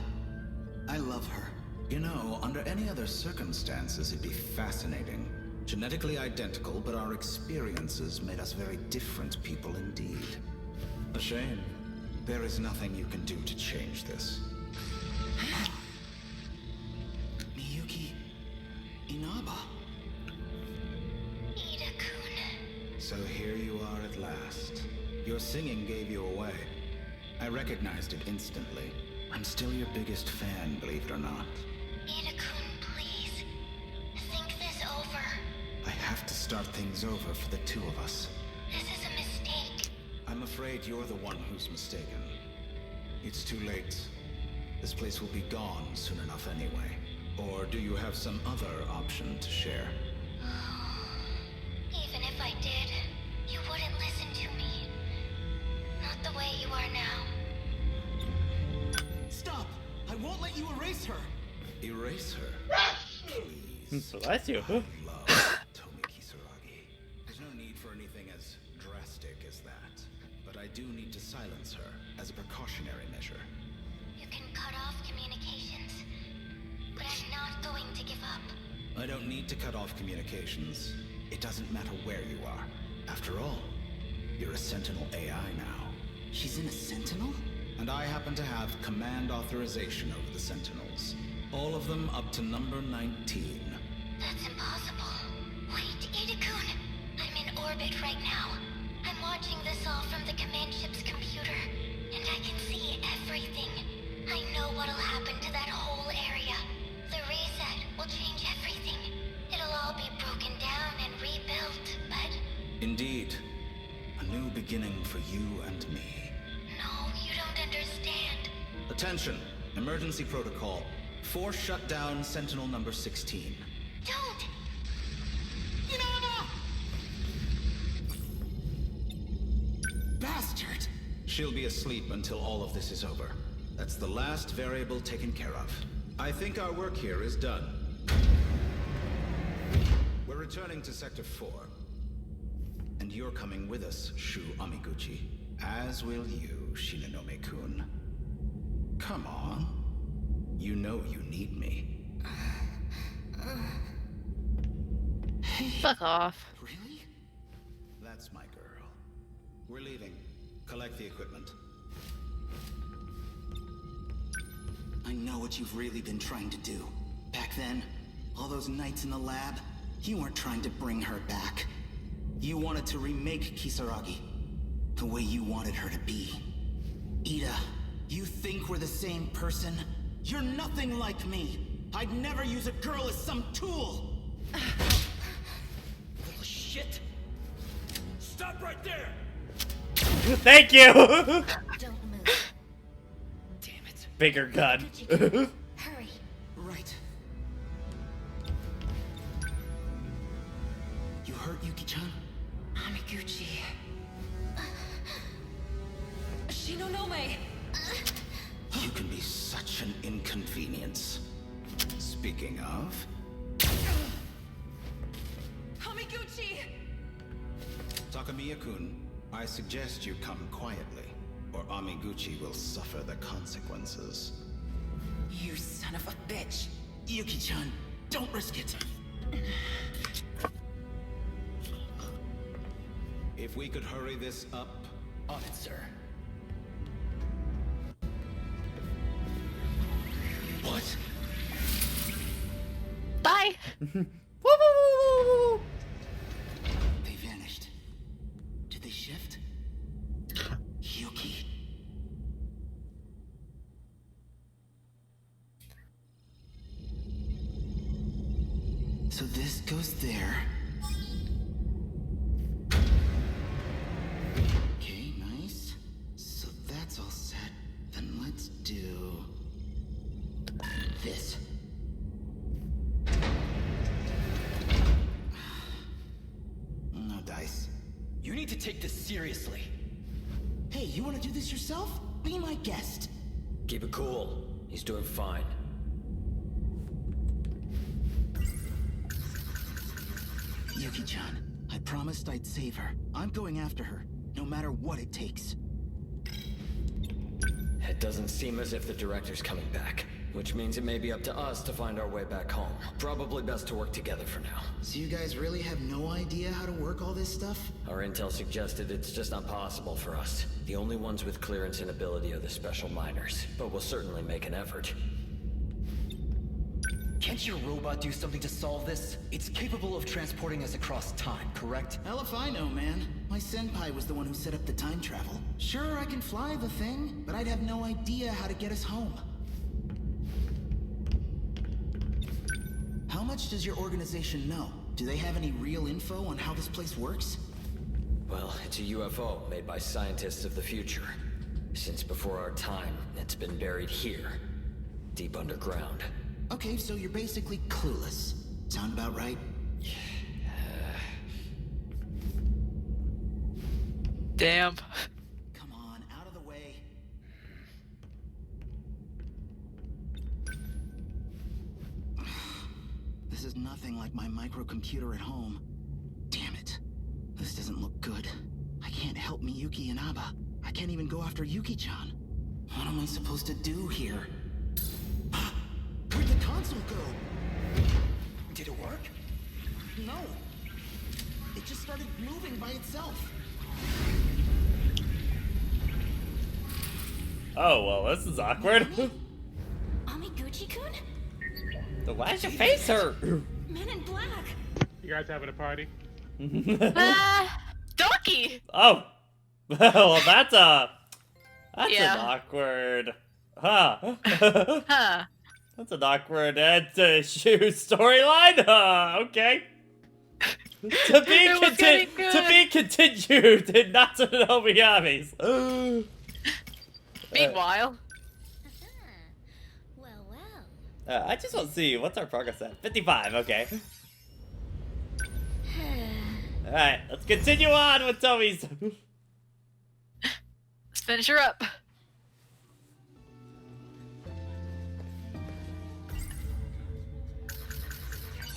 I love her. You know, under any other circumstances, it'd be fascinating. Genetically identical, but our experiences made us very different people indeed. A shame. There is nothing you can do to change this. Miyuki... Inaba... Ida-kun. So here you are at last. Your singing gave you away. I recognized it instantly. I'm still your biggest fan, believe it or not. Ida-kun, please. Think this over. I have to start things over for the two of us. This is a mistake. I'm afraid you're the one who's mistaken. It's too late. This place will be gone soon enough anyway. Or do you have some other option to share? Even if I did, you wouldn't listen to me. Not the way you are now. Stop! I won't let you erase her! Erase her? Please. Bless you. I love Tomi Kisaragi. There's no need for anything as drastic as that. But I do need to silence her as a precautionary measure. You can cut off communications, but I'm not going to give up. I don't need to cut off communications. It doesn't matter where you are. After all, you're a Sentinel AI now. She's in a Sentinel? And I happen to have command authorization over the Sentinels. All of them up to number 19. That's impossible. Wait, Ada-kun. I'm in orbit right now. I'm watching this all from the command ship's computer, and I can see everything. I know what'll happen to that whole area. The reset will change everything. It'll all be broken down and rebuilt, but... Indeed. A new beginning for you and me. No, you don't understand. Attention. Emergency protocol. Force shut down Sentinel number 16. Don't! Bastard! She'll be asleep until all of this is over. That's the last variable taken care of. I think our work here is done. We're returning to Sector 4. And you're coming with us, Shu Amiguchi. As will you, Shinonome-kun. Come on. You know you need me. Fuck off. Really? That's my girl. We're leaving. Collect the equipment. I know what you've really been trying to do. Back then, all those nights in the lab, you weren't trying to bring her back. You wanted to remake Kisaragi, the way you wanted her to be. Ida, you think we're the same person? You're nothing like me. I'd never use a girl as some tool. Little shit! Stop right there! Thank you! Don't move. Damn it. Bigger gun. Hurry. Right. You hurt Yuki-chan? Amiguchi. Shinonome! You can be such an inconvenience. Speaking of... Amiguchi! Takamiya-kun, I suggest you come quietly, or Amiguchi will suffer the consequences. You son of a bitch! Yuki-chan, don't risk it! If we could hurry this up... On it, sir. What? Bye. Woo, woo, woo, woo. They vanished. Did they shift? Yuki. So this goes there. Okay, nice. So that's all set. Then let's do... this. No dice. You need to take this seriously. Hey, you want to do this yourself? Be my guest. Keep it cool. He's doing fine. Yuki-chan, I promised I'd save her. I'm going after her, no matter what it takes. It doesn't seem as if the director's coming back, which means it may be up to us to find our way back home. Probably best to work together for now. So you guys really have no idea how to work all this stuff? Our intel suggested it's just not possible for us. The only ones with clearance and ability are the special miners, but we'll certainly make an effort. Can't your robot do something to solve this? It's capable of transporting us across time, correct? Hell if I know, man. My senpai was the one who set up the time travel. Sure, I can fly the thing, but I'd have no idea how to get us home. How much does your organization know? Do they have any real info on how this place works? Well, it's a UFO made by scientists of the future. Since before our time, it's been buried here, deep underground. Okay, so you're basically clueless. Sound about right? Damn. Come on, out of the way. This is nothing like my microcomputer at home. Damn it. This doesn't look good. I can't help Miyuki and Aba. I can't even go after Yuki-chan. What am I supposed to do here? Where'd the console go? Did it work? No. It just started moving by itself. Oh, well, this is awkward. Amiguchi-kun? Why does your face hurt? Men in black. You guys having a party? Donkey. Oh, well, that's Yeah. an awkward, huh? Huh. That's an awkward shoe storyline. Okay. To be It was getting good. to be continued in Natsuno Miyabi's. Meanwhile. Well. I just want to see what's our progress at. 55. Okay. All right, let's continue on with Tommy's. Let's finish her up.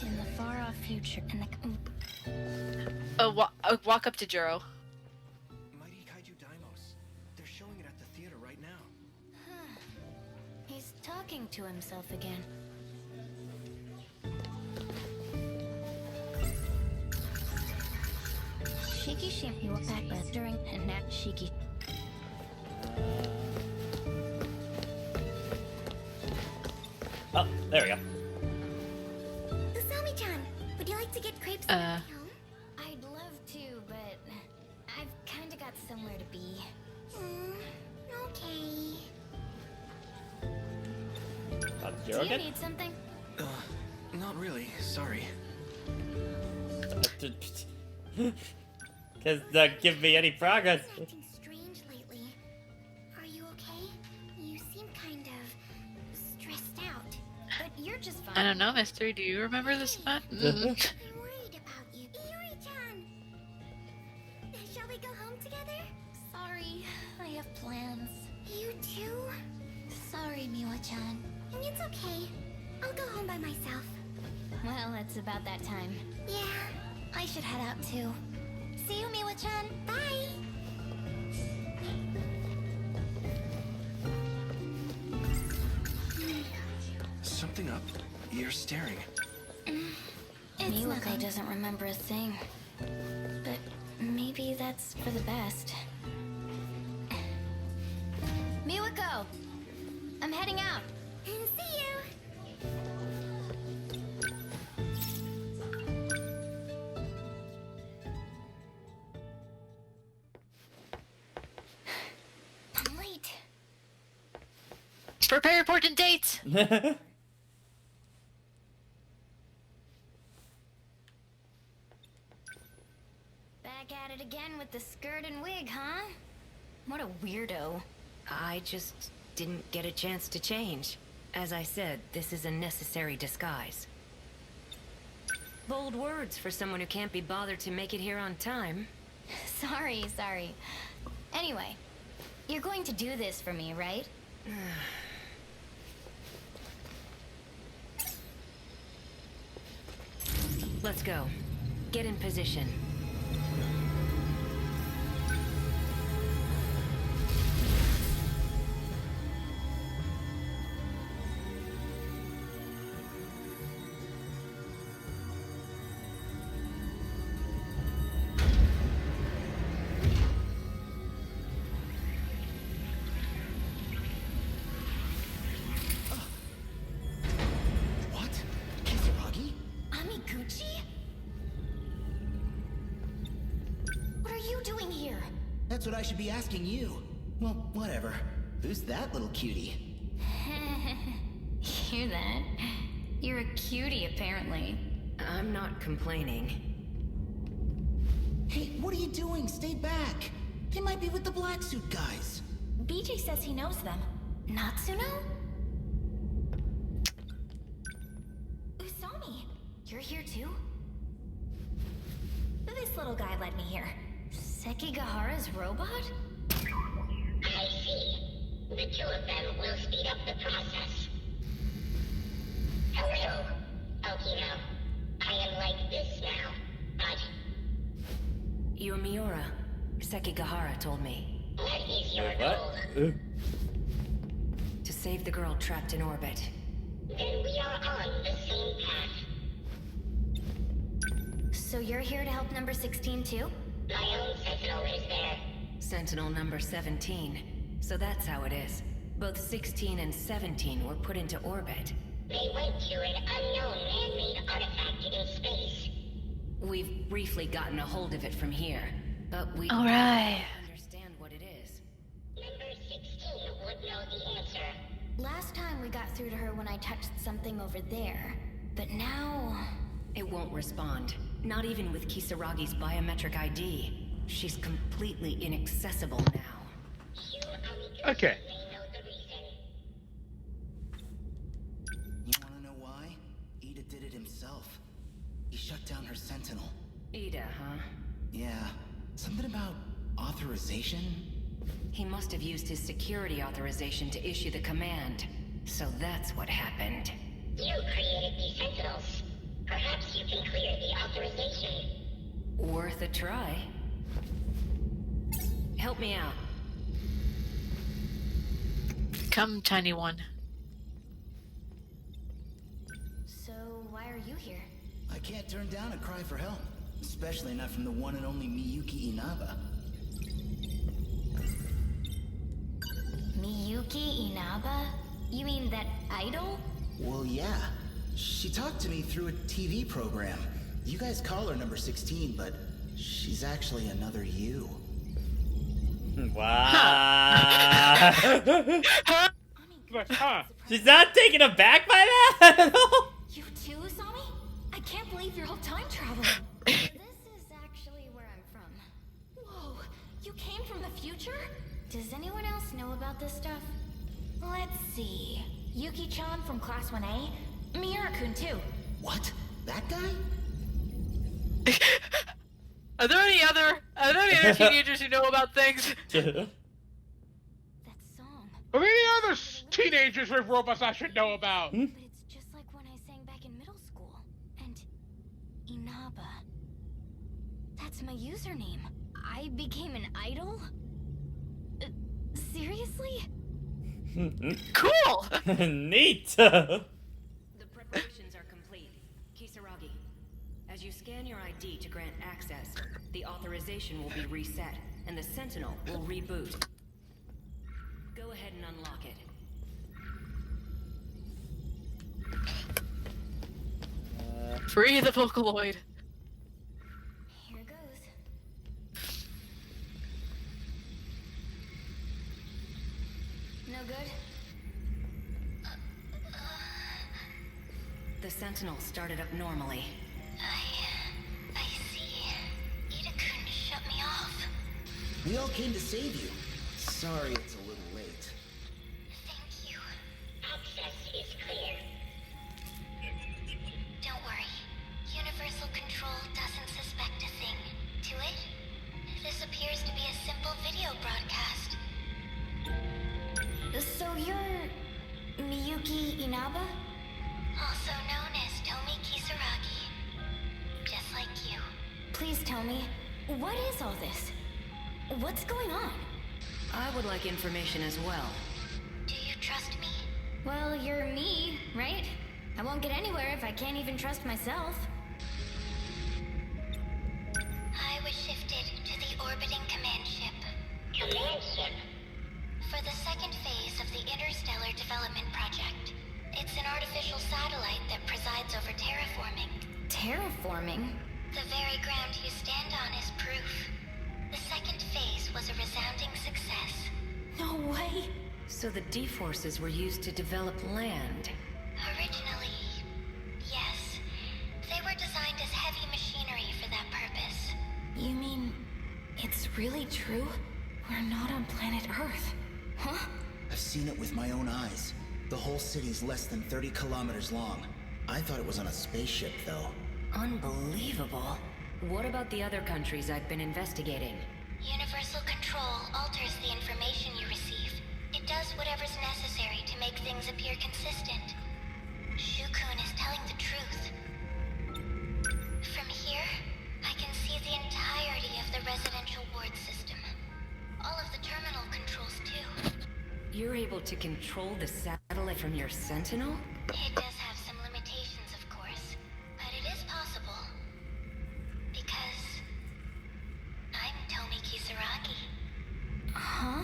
In the far off future, and Walk up to Juro. Mighty Kaiju Daimos. They're showing it at the theater right now. he's talking to himself again. Shiki Shimmy will back us during and that Shiki. Oh, there we go. Usami-chan, would you like to get crepes on your way home? I'd love to, but I've kind of got somewhere to be. Okay. That's Do Jiro you again? need something? Not really. Sorry. Because that give me any progress. You've been acting strange lately. Are you okay? You seem kind of stressed out. But you're just fine. I don't know, Mystery. Do you remember this one? I'm worried about you. Yuri-chan! Shall we go home together? Sorry, I have plans. You too? Sorry, Miwa-chan. It's okay. I'll go home by myself. Well, it's about that time. Yeah, I should head out too. See you, Miwa-chan. Bye! Something up. You're staring. Miwako doesn't remember a thing. But maybe that's for the best. Miwako! I'm heading out. See you! I'm late. Prepare important dates. Back at it again with the skirt and wig, huh? What a weirdo. I just didn't get a chance to change. As I said, this is a necessary disguise. Bold words for someone who can't be bothered to make it here on time. Sorry. Anyway, you're going to do this for me, right? Let's go. Get in position. What? Kisaragi? Amiguchi? What are you doing here? That's what I should be asking you. Well, whatever. Who's that little cutie? Hear that? You're a cutie, apparently. I'm not complaining. Hey, what are you doing? Stay back. They might be with the black suit guys. BJ says he knows them. Natsuno? Usami, you're here too? This little guy led me here. Sekigahara's robot? I see. The two of them will speed up the process. Hello, Okino. I am like this now, but You're Miura. Sekigahara told me. what is your What? goal? To save the girl trapped in orbit. Then we are on the same path. So you're here to help number 16 too? My own sentinel is there. Sentinel number 17. So that's how it is. Both 16 and 17 were put into orbit. They went to an unknown man-made artifact in space. We've briefly gotten a hold of it from here, but we All right. don't understand what it is. Number 16 would know the answer. Last time we got through to her when I touched something over there. But now... It won't respond. Not even with Kisaragi's biometric ID. She's completely inaccessible now. Okay. You wanna know why? Ida did it himself. He shut down her Sentinel. Ida, huh? Yeah. Something about authorization? He must have used his security authorization to issue the command. So that's what happened. You created these Sentinels. Perhaps you can clear the authorization. Worth a try. Help me out. Come, tiny one. So, why are you here? I can't turn down a cry for help. Especially not from the one and only Miyuki Inaba. Miyuki Inaba? You mean that idol? Well, yeah. She talked to me through a TV program. You guys call her number 16, but she's actually another you. Wow. Huh. She's not taken aback by that? You too, Usami? I can't believe you're all time traveling. This is actually where I'm from. Whoa, you came from the future? Does anyone else know about this stuff? Let's see. Yuki-chan from Class 1A? Miura-kun too. What? That guy? Are there any other teenagers who know about things? That song. Are there any other teenagers with robots I should know about? But it's just like when I sang back in middle school. And Inaba. That's my username. I became an idol? Seriously? Cool! Neat! The preparations are complete. Kisaragi, as you scan your ID to grant access, the authorization will be reset, and the Sentinel will reboot. Go ahead and unlock it. Free the Vocaloid. Here goes. No good? The Sentinel started up normally. I see. Ida couldn't shut me off. We all came to save you. Sorry it's a little late. Thank you. Access is clear. Don't worry. Universal Control doesn't suspect a thing. To it, this appears to be a simple video broadcast. So you're Miyuki Inaba? Also known as Tomi Kisaragi. Just like you. Please tell me, what is all this? What's going on? I would like information as well. Do you trust me? Well, you're me, right? I won't get anywhere if I can't even trust myself. I was shifted to the orbiting command ship. Command ship? For the second phase of the Interstellar Development Project. It's an artificial satellite that presides over terraforming. Terraforming? The very ground you stand on is proof. The second phase was a resounding success. No way! So the D-forces were used to develop land. Originally, yes. They were designed as heavy machinery for that purpose. You mean, it's really true? We're not on planet Earth. Huh? I've seen it with my own eyes. The whole city's less than 30 kilometers long. I thought it was on a spaceship, though. Unbelievable. What about the other countries I've been investigating? Universal Control alters the information you receive. It does whatever's necessary to make things appear consistent. Shukun is telling the truth. From here, I can see the entirety of the residential ward system. All of the terminal controls, too. You're able to control the satellite from your Sentinel? It does have some limitations, of course, but it is possible. Because I'm Tomi Kisaragi. Huh?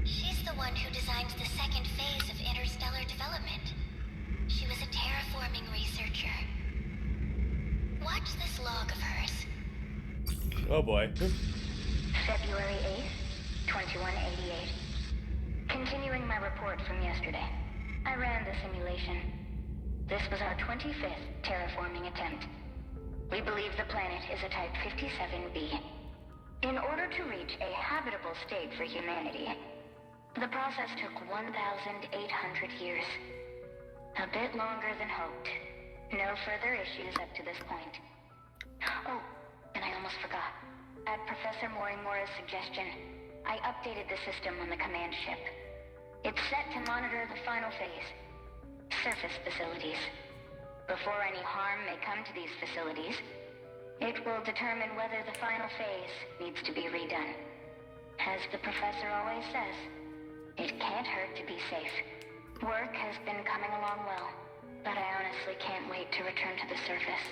She's the one who designed the second phase of interstellar development. She Oh boy. February 8th, 2188. Continuing my report from yesterday. I ran the simulation. This was our 25th terraforming attempt. We believe the planet is a Type 57b. In order to reach a habitable state for humanity, the process took 1,800 years. A bit longer than hoped. No further issues up to this point. Oh, and I almost forgot. At Professor Morimora's suggestion, I updated the system on the command ship. It's set to monitor the final phase. Surface facilities. Before any harm may come to these facilities, it will determine whether the final phase needs to be redone. As the professor always says, it can't hurt to be safe. Work has been coming along well, but I honestly can't wait to return to the surface.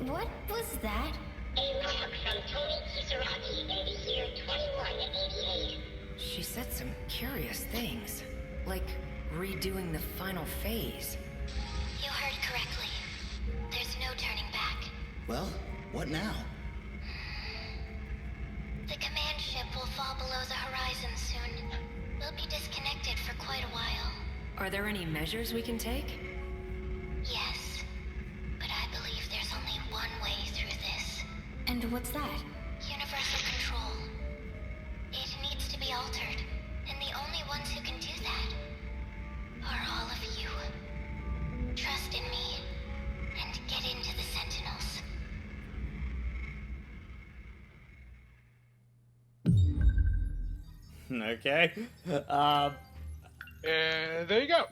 What was that? A log from Tony Kisaragi in the year 2188. She said some curious things, like redoing the final phase. You heard correctly. There's no turning back. Well, what now? The command ship will fall below the horizon soon. We'll be disconnected for quite a while. Are there any measures we can take? Yes, but I believe there's only one way through this. And what's that? Universal control. It needs to be altered, and the only ones who can do that are all of you. Trust in me, and get into the Sentinels. Okay. There you go.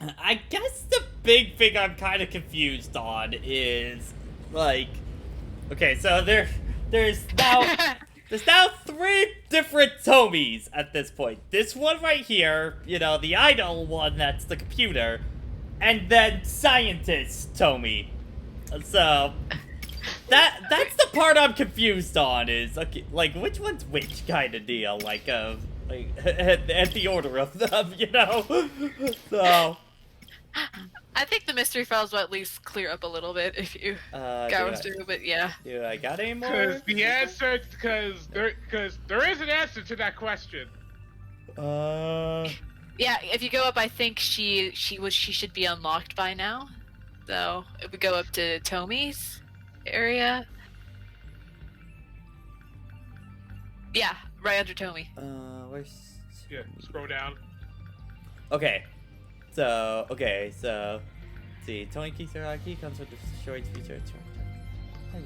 I guess the big thing I'm kind of confused on is, like, okay, so there's now 3 different Tomies at this point. This one right here, you know, the idle one that's the computer, and then Scientist Tomie. So that's the part I'm confused on, is okay, like, which one's which kind of deal, like at the order of them, you know. So I think the mystery files will at least clear up a little bit if you go through, but yeah. Do I got any more? Because the answer, because there is an answer to that question. Yeah, if you go up, I think she should be unlocked by now. So if we go up to Tomie's area, yeah, right under Tomie. Where's? Yeah, scroll down. Okay. So, see, Tony Kisaragi comes with the short feature. I'm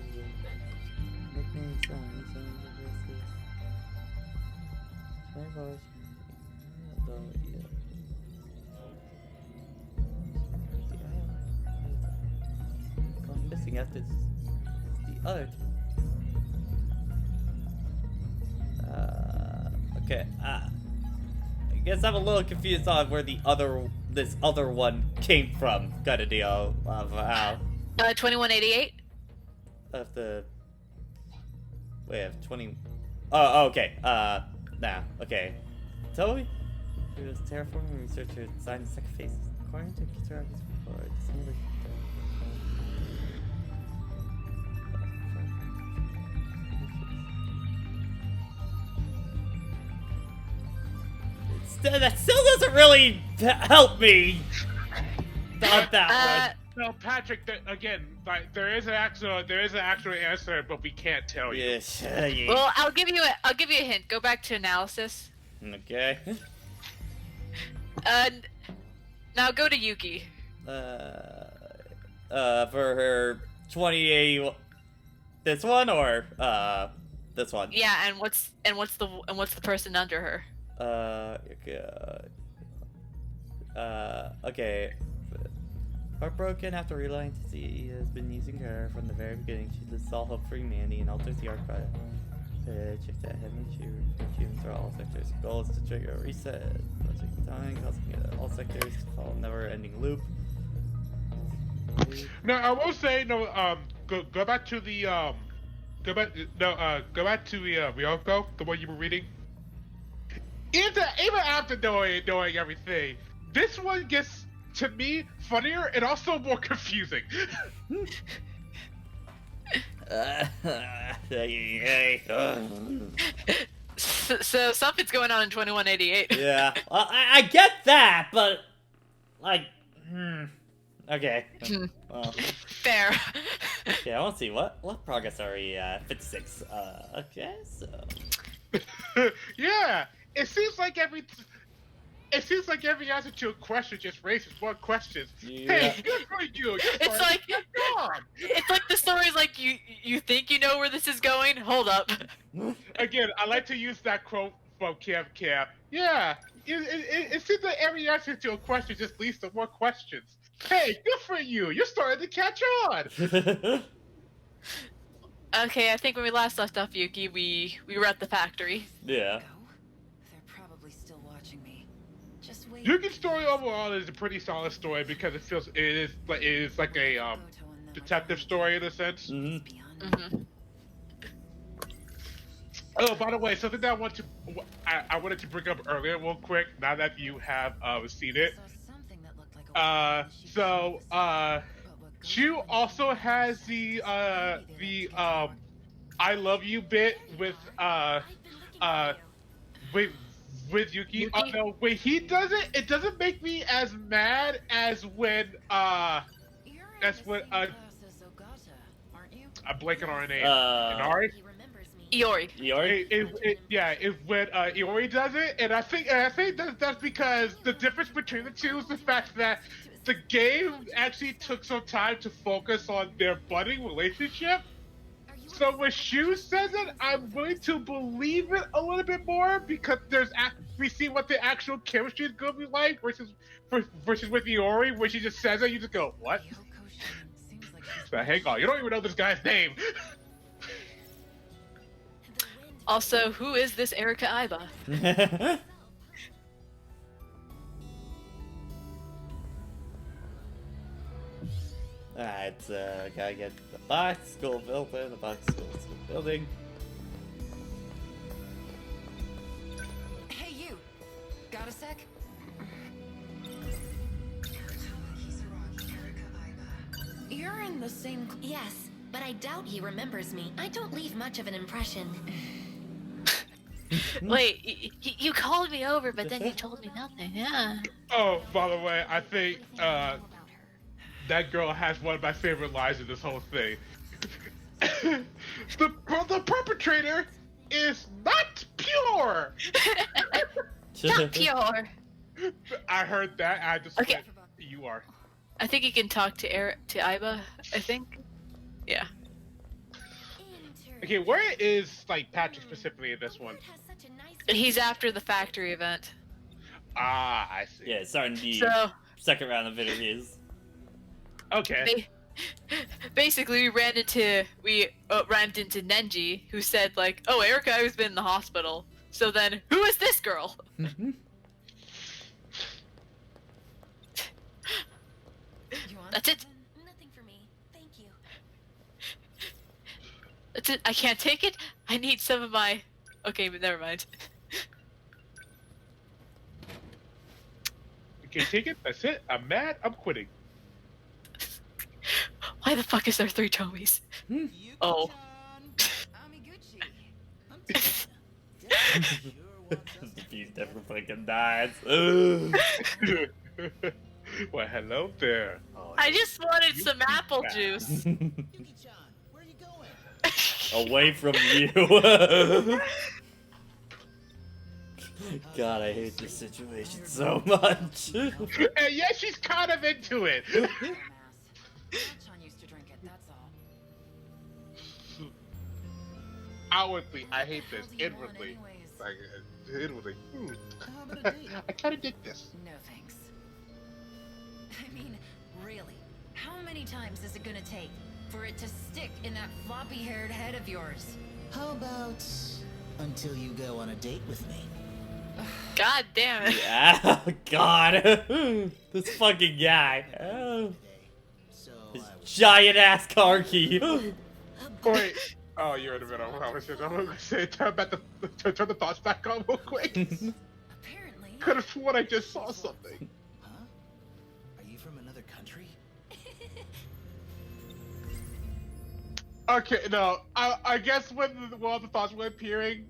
missing after the other two. Okay, I guess I'm a little confused on where this other one came from, kind of deal of how. 2188. Of the. Wait, of 20. Oh, okay. Nah, okay. Toby? He was a terraforming researcher designed the second phase. According to Kitaragi's report, similar. That still doesn't really help me on that one. No, Patrick. Again, like, there is an actual answer, but we can't tell you. Yes. Yeah. Well, I'll give you a hint. Go back to analysis. Okay. Now go to Yuki. For her 28. This one or this one? Yeah, and what's the person under her? Okay. Heartbroken after realizing he has been using her from the very beginning, she loses all hope for humanity and alters the arc by check that heaven she humans are all sectors. The goal is to trigger a reset, project time, causing all sectors to follow a never-ending loop. No, I will say no. Go back to the go back to the Ryoko, the one you were reading. Even after knowing everything, this one gets to me, funnier and also more confusing. So something's going on in 2188. Yeah, well, I get that, but like, okay. Well, Fair. okay, I want to see what progress are we at? 56. Okay, so Yeah, it seems like every answer to a question just raises more questions. Yeah. Hey, good for you. It's like the story's like you think you know where this is going. Hold up. Again, I like to use that quote from Camp Camp. Yeah, it seems like every answer to a question just leads to more questions. Hey, good for you. You're starting to catch on. Okay, I think when we last left off Yuki, we were at the factory. yeah. They're probably still watching me. Just wait. Yuki's story overall is a pretty solid story because it is like a detective story in a sense. Mm-hmm. Oh, by the way, something that I wanted to bring up earlier, real quick. Now that you have seen it, Chu also has the I love you bit with Yuki. Oh no, when he does it, it doesn't make me as mad as when I'm blanking on her name. Inari? Iori. When Iori does it, and I think that's because the difference between the two is the fact that the game actually took some time to focus on their budding relationship. So when Shu says it, I'm willing to believe it a little bit more because we see what the actual chemistry is going to be like versus with Iori, where she just says it, you just go, what? So, hang on, you don't even know this guy's name. Also, who is this Erika Iba? Alright, gotta get the box school built in, the box school building. Hey, you! Got a sec? You're in the same... Yes, but I doubt he remembers me. I don't leave much of an impression. Wait, you called me over, but then you told me nothing. Yeah. Oh, by the way, I think that girl has one of my favorite lines in this whole thing. the perpetrator is not pure. Not pure. I heard that. I just okay. Went, you are. I think you can talk to Iba. I think. Yeah. Okay, where is like Patrick specifically in this one? He's after the factory event. Ah, I see. Yeah, it's starting the second round of interviews. Okay. Basically, we ran into Nenji, who said like, "Oh, Erika has been in the hospital." So then, who is this girl? That's it. Nothing for me. Thank you. That's it. I can't take it. I need some of my. Okay, but never mind. You can't take it. That's it. I'm mad. I'm quitting. Why the fuck is there 3 Tomies? Oh. He never fucking dies. Well, hello there. Oh, I just wanted some apple juice. Away from you. God, I hate this situation so much. And yeah, she's kind of into it. Outwardly, I hate this. Inwardly, like inwardly, I kind of dig this. No thanks. I mean, really, how many times is it gonna take for it to stick in that floppy-haired head of yours? How about until you go on a date with me? God damn it. Yeah, oh, God. This fucking guy. His giant ass car key. Wait. Oh, you're in the middle. I was going to say, turn the thoughts back on real quick. Apparently. Could have sworn I just saw something. Huh? Are Okay, no. I guess when all the thoughts were appearing,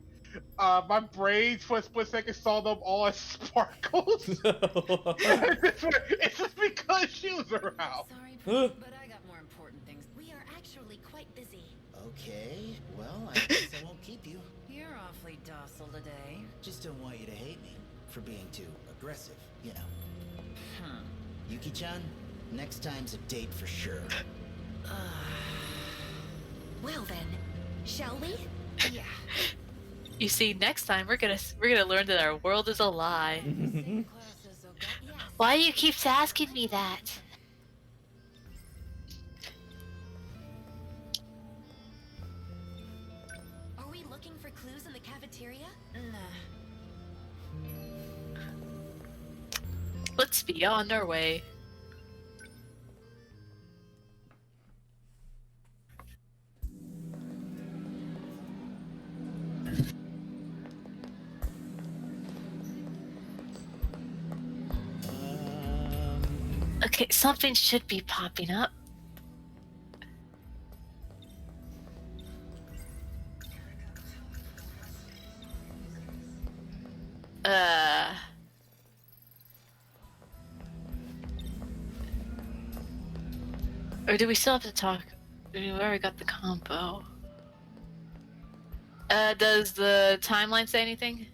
my brain for a split second saw them all as sparkles. It's just because she was around. Sorry, Prince, but I got more important things. We are actually quite busy. Okay, well, I guess I won't keep you. You're awfully docile today. Just don't want you to hate me for being too aggressive, you know. Yuki-chan, next time's a date for sure. Well then, shall we? Yeah. You see, next time we're gonna learn that our world is a lie. Why do you keep asking me that? Are we looking for clues in the cafeteria? Let's be on our way. Okay, something should be popping up. Or do we still have to talk? We already got the combo. Does the timeline say anything?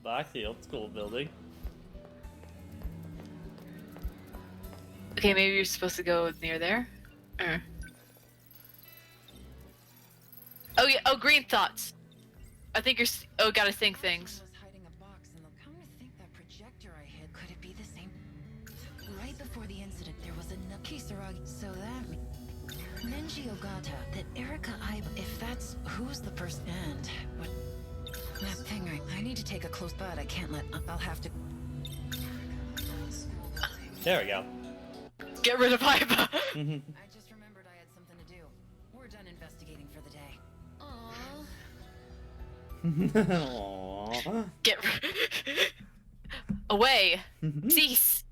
Blackfield School Building. Okay, maybe you're supposed to go near there? Oh yeah, oh, green thoughts. I think you're, oh, gotta think things. Hiding a box, and come to think that projector I hid, could it be the same? Right before the incident, there was a Kisaragi, so that Nenji Ogata, that Erika if that's who's the person, and what that thing, I need to take a close but I can't let, I'll have to. There we go. Get rid of Hypa. I just remembered I had something to do. We're done investigating for the day. Aww. Get away. Cease.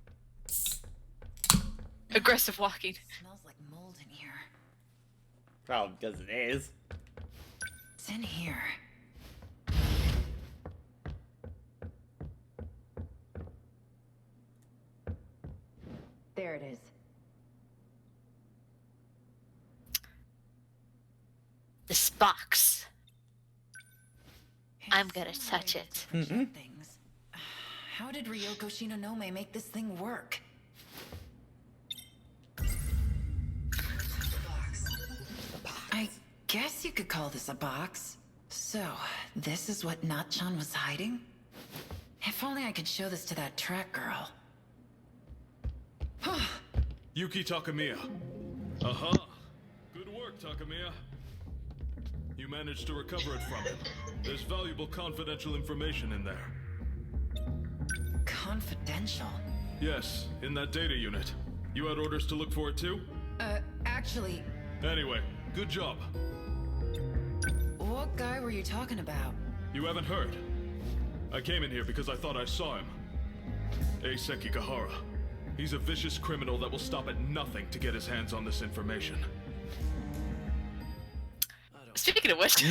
Aggressive walking. Smells like mold in here. Probably because it is. It's in here. There it is. This box. I'm gonna touch it. Things. How did Ryoko Shinonome make this thing work? I guess you could call this a box. So, this is what Natchan was hiding? If only I could show this to that track girl. Yuki Takamiya. Aha! Good work, Takamiya. You managed to recover it from him. There's valuable confidential information in there. Confidential? Yes, in that data unit. You had orders to look for it too? Actually... Anyway, good job. What guy were you talking about? You haven't heard? I came in here because I thought I saw him. Eiseki Kahara. He's a vicious criminal that will stop at nothing to get his hands on this information. Speaking of which...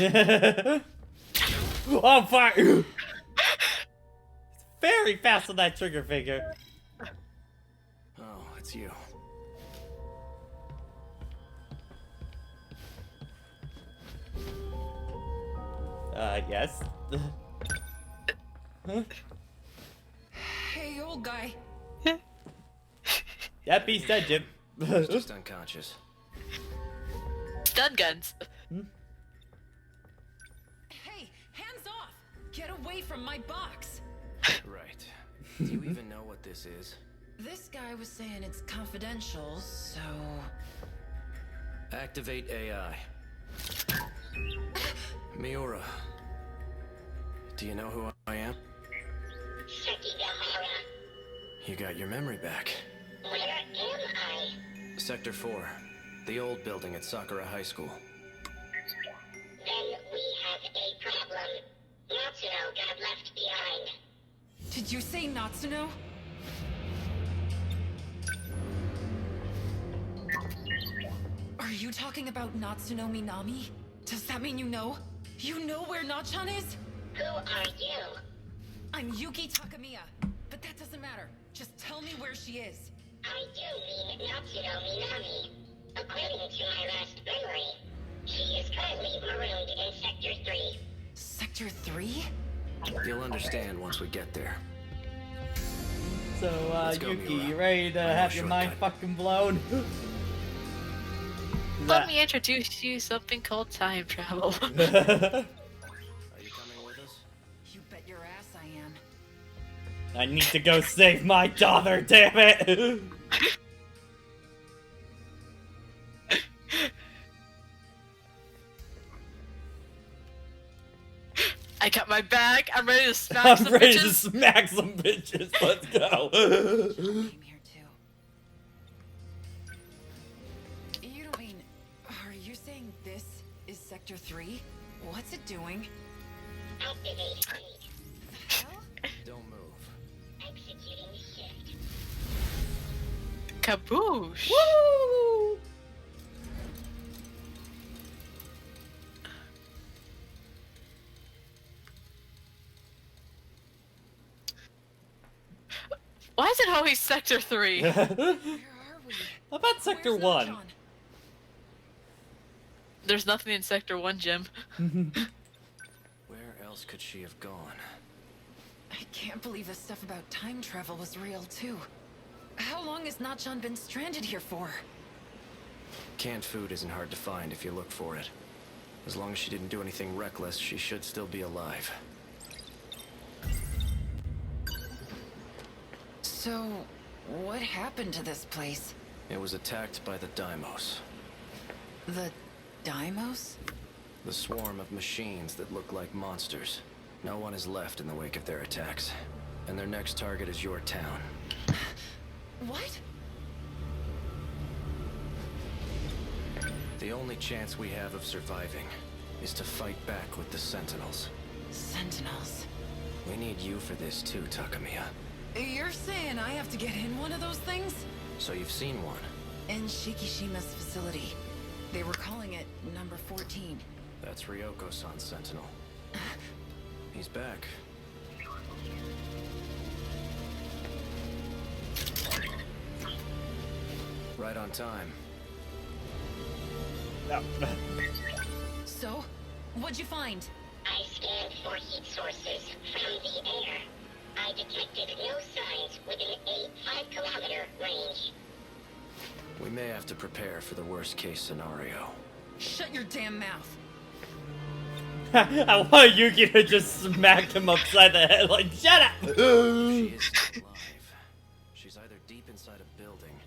Oh, fuck! It's very fast on that trigger finger. Oh, it's you. Yes. Huh? Hey, old guy. That beast dead, Jim. He's just unconscious. Stun guns. Hey, hands off! Get away from my box! Right. Do you even know what this is? This guy was saying it's confidential, so... Activate AI. Miura. Do you know who I am? You got your memory back. Where am I? Sector 4. The old building at Sakura High School. Then we have a problem. Natsuno got left behind. Did you say Natsuno? talking about Natsuno Minami? Does that mean you know? You know where Nachan is? Who are you? I'm Yuki Takamiya, but that doesn't matter. Just tell me where she is. I do mean Natsuno Minami. According to my last memory, she is currently marooned in Sector 3. Sector 3? You'll understand once we get there. So, Let's go, Yuki, Miura. you ready to I know a have your mind shortcut. fucking blown? Let me introduce you to something called time travel. Are you coming with us? You bet your ass I am. I need to go save my daughter, damn it! I got my bag. I'm ready to smack I'm some ready to bitches. smack some bitches. Let's go. Came here too. You don't mean... Are you saying this is Sector 3? What's it doing? Activate. Hell? Don't move. Executing shift. Kaboosh. Woo! Why is it always Sector 3? Where are we? How about Sector Where's 1? Nachan? There's nothing in Sector 1, Jim. Where else could she have gone? I can't believe the stuff about time travel was real too. How long has Nachan been stranded here for? Canned food isn't hard to find if you look for it. As long as she didn't do anything reckless, she should still be alive. So, what happened to this place? It was attacked by the Daimos. The Daimos? The swarm of machines that look like monsters. No one is left in the wake of their attacks. And their next target is your town. What? The only chance we have of surviving is to fight back with the Sentinels. Sentinels. We need you for this too, Takamiya. You're saying I have to get in one of those things? So you've seen one. In Shikishima's facility. They were calling it number 14. That's Ryoko-san's Sentinel. He's back. Right on time. No. So, what'd you find? I scanned for heat sources from the air. I detected no signs within a 5-kilometer range. We may have to prepare for the worst case scenario. Shut your damn mouth. I want Yuki to just smack him upside the head like, shut up! She is still alive. She's either deep inside a building,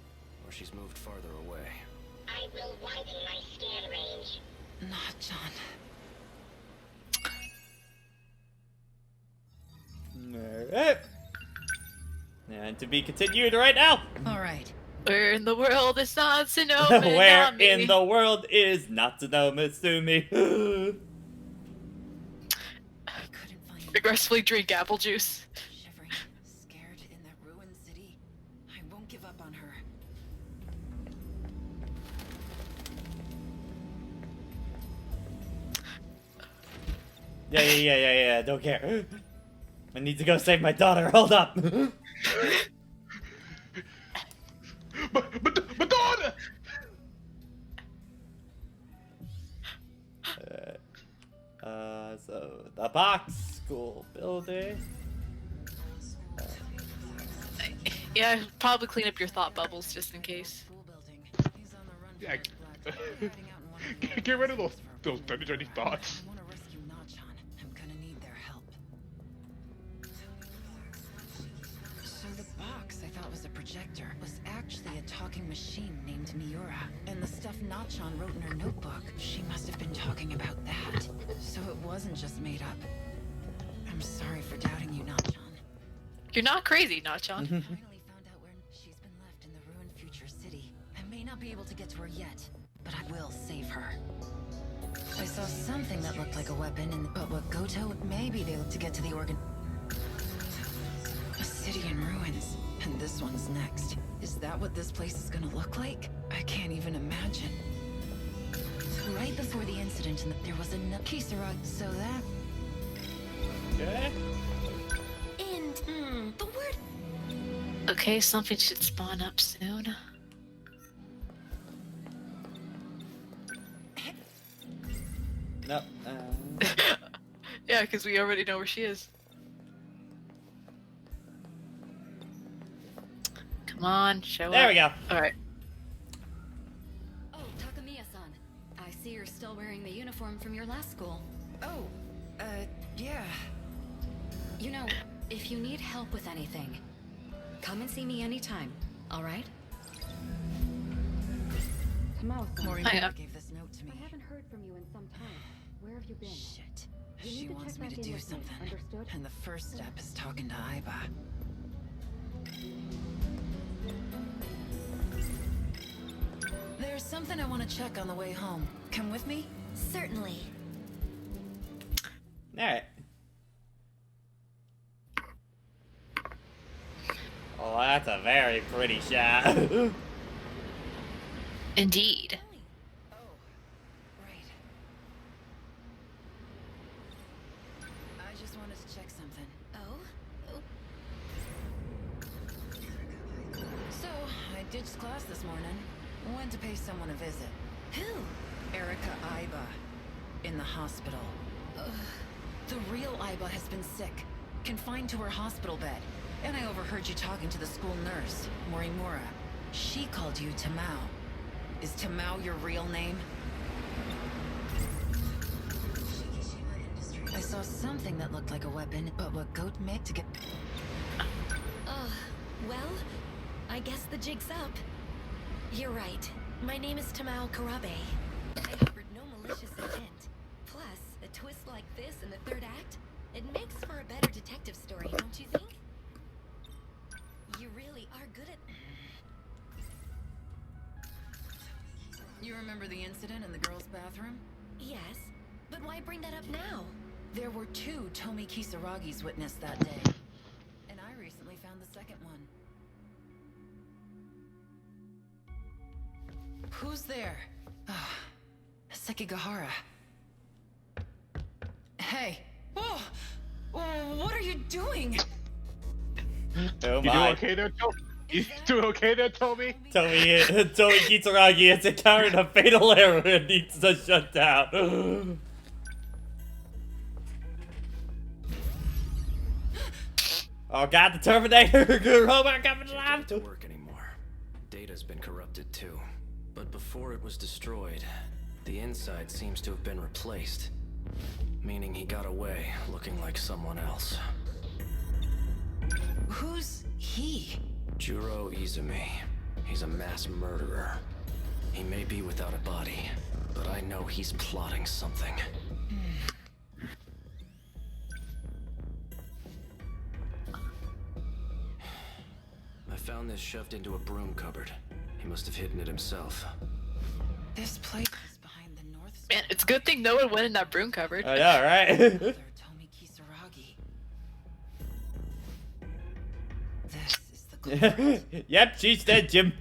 or she's moved farther away. I will widen my scan range. Not John. Alright. And to be continued right now. Alright. Where in the world is Natsuno Minami? Where in the world is Natsuno Mitsumi? I couldn't find Aggressively drink apple juice. Shivering, scared in that ruined city. I won't give up on her. Yeah, don't care. I need to go save my daughter, hold up! My daughter! So, the box school building. Yeah, probably clean up your thought bubbles just in case. School building. He's on the run from Yeah. the Bloods. Hiding out in one of the Get rid of those rooms dirty thoughts. I want to rescue Nachan. I'm gonna need their help. So the box I thought was a projector was actually a talking machine named Miura. And the stuff Nachan wrote in her notebook, she must have been talking about that. So it wasn't just made up. I'm sorry for doubting you, Nachan. You're not crazy, Nachan. Finally found out where she's been left in the ruined future city. I may not be able to get to her yet, but I will save her. I saw something that looked like a weapon, but what Goto may be able to get to the organ. A city in ruins, and this one's next. Is that what this place is gonna look like? I can't even imagine. Right before the incident, and there was a Kisara, so that... Okay. And, the word... Okay, something should spawn up soon. No. Yeah, because we already know where she is. Come on, show up. There we go. Alright. Oh, Takamiya-san. I see you're still wearing the uniform from your last school. Oh, yeah. You know, if you need help with anything, come and see me anytime, alright? Morimura gave this note to me. I haven't heard from you in some time. Where have you been? Shit. You need She to wants check me back to in do with me, something. understood? And the first step is talking to Aiba. There's something I want to check on the way home. Come with me? Certainly. Alright. Oh, that's a very pretty shot. Indeed. I just wanted to check something. Oh? So, I ditched class this morning. Went to pay someone a visit. Who? Erika Aiba. In the hospital. The real Aiba has been sick. Confined to her hospital bed. And I overheard you talking to the school nurse, Morimura. She called you Tamao. Is Tamao your real name? I saw something that looked like a weapon, but what goat made to get... Well, I guess the jig's up. You're right. My name is Tamao Karabe. I harbored no malicious intent. Plus, a twist like this in the third act, it makes for a better detective story, don't you think? You really are good at... You remember the incident in the girls' bathroom? Yes, but why bring that up now? There were 2 Tomi Kisaragis witnessed that day. And I recently found the second one. Who's there? Sekigahara. Hey! Oh! What are you doing? Oh You doing my. okay there, Toby? You doing okay there, Toby? Tomi Kitsuragi has encountered a fatal error and needs to shut down. Oh god, the Terminator robot coming alive! Doesn't work anymore. Data's been corrupted too. But before it was destroyed, the inside seems to have been replaced. Meaning he got away looking like someone else. Who's he? Juro Izumi. He's a mass murderer. He may be without a body, but I know he's plotting something. I found this shoved into a broom cupboard. He must have hidden it himself. This place is behind the north... Man, it's a good thing no one went in that broom cupboard. Oh yeah, right? Tomi Kisaragi. This is the culprit. Yep, she's dead, Jim.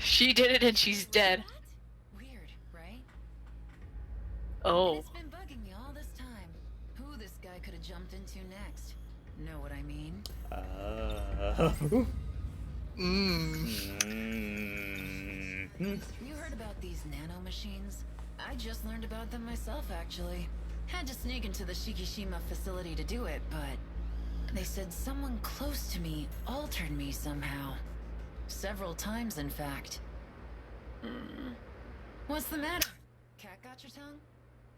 She did it and she's dead. Weird, right? Oh. It's been bugging me all this time. Who this guy could have jumped into next. Know what I mean? You heard about these nano machines? I just learned about them myself, actually. Had to sneak into the Shikishima facility to do it, but they said someone close to me altered me somehow. Several times, in fact. What's the matter? Cat got your tongue?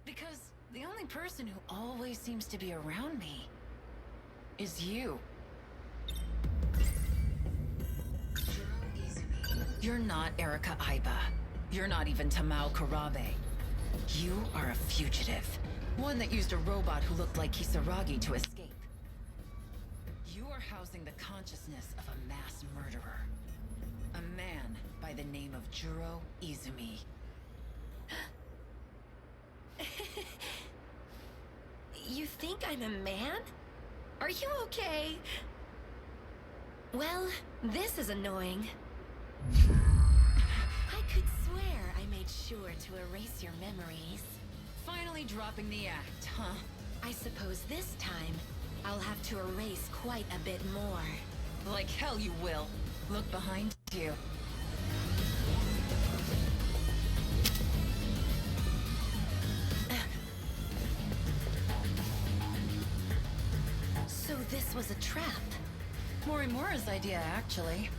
Because the only person who always seems to be around me is you. You're not Erika Aiba. You're not even Tamao Karabe. You are a fugitive. One that used a robot who looked like Kisaragi to escape. You are housing the consciousness of a mass murderer. A man by the name of Juro Izumi. You think I'm a man? Are you okay? Well, this is annoying. I could swear I made made sure to erase your memories. Finally dropping the act, huh? I suppose this time, I'll have to erase quite a bit more. Like hell you will. Look behind you. So this was a trap. Morimura's idea, actually.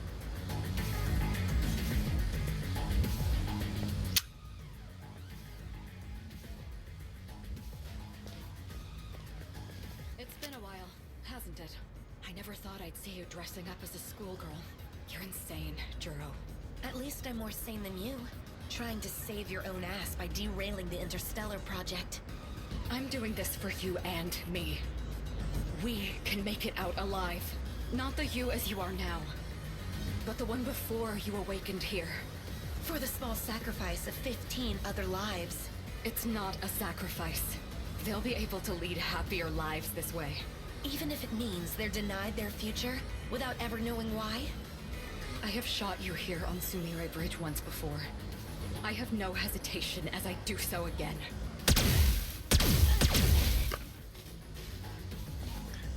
It's been a while, hasn't it? I never thought I'd see you dressing up as a schoolgirl. You're insane, Juro. At least I'm more sane than you. Trying to save your own ass by derailing the Interstellar project. I'm doing this for you and me. We can make it out alive. Not the you as you are now, but the one before you awakened here. For the small sacrifice of 15 other lives. It's not a sacrifice. They'll be able to lead happier lives this way. Even if it means they're denied their future without ever knowing why? I have shot you here on Sumire Bridge once before. I have no hesitation as I do so again.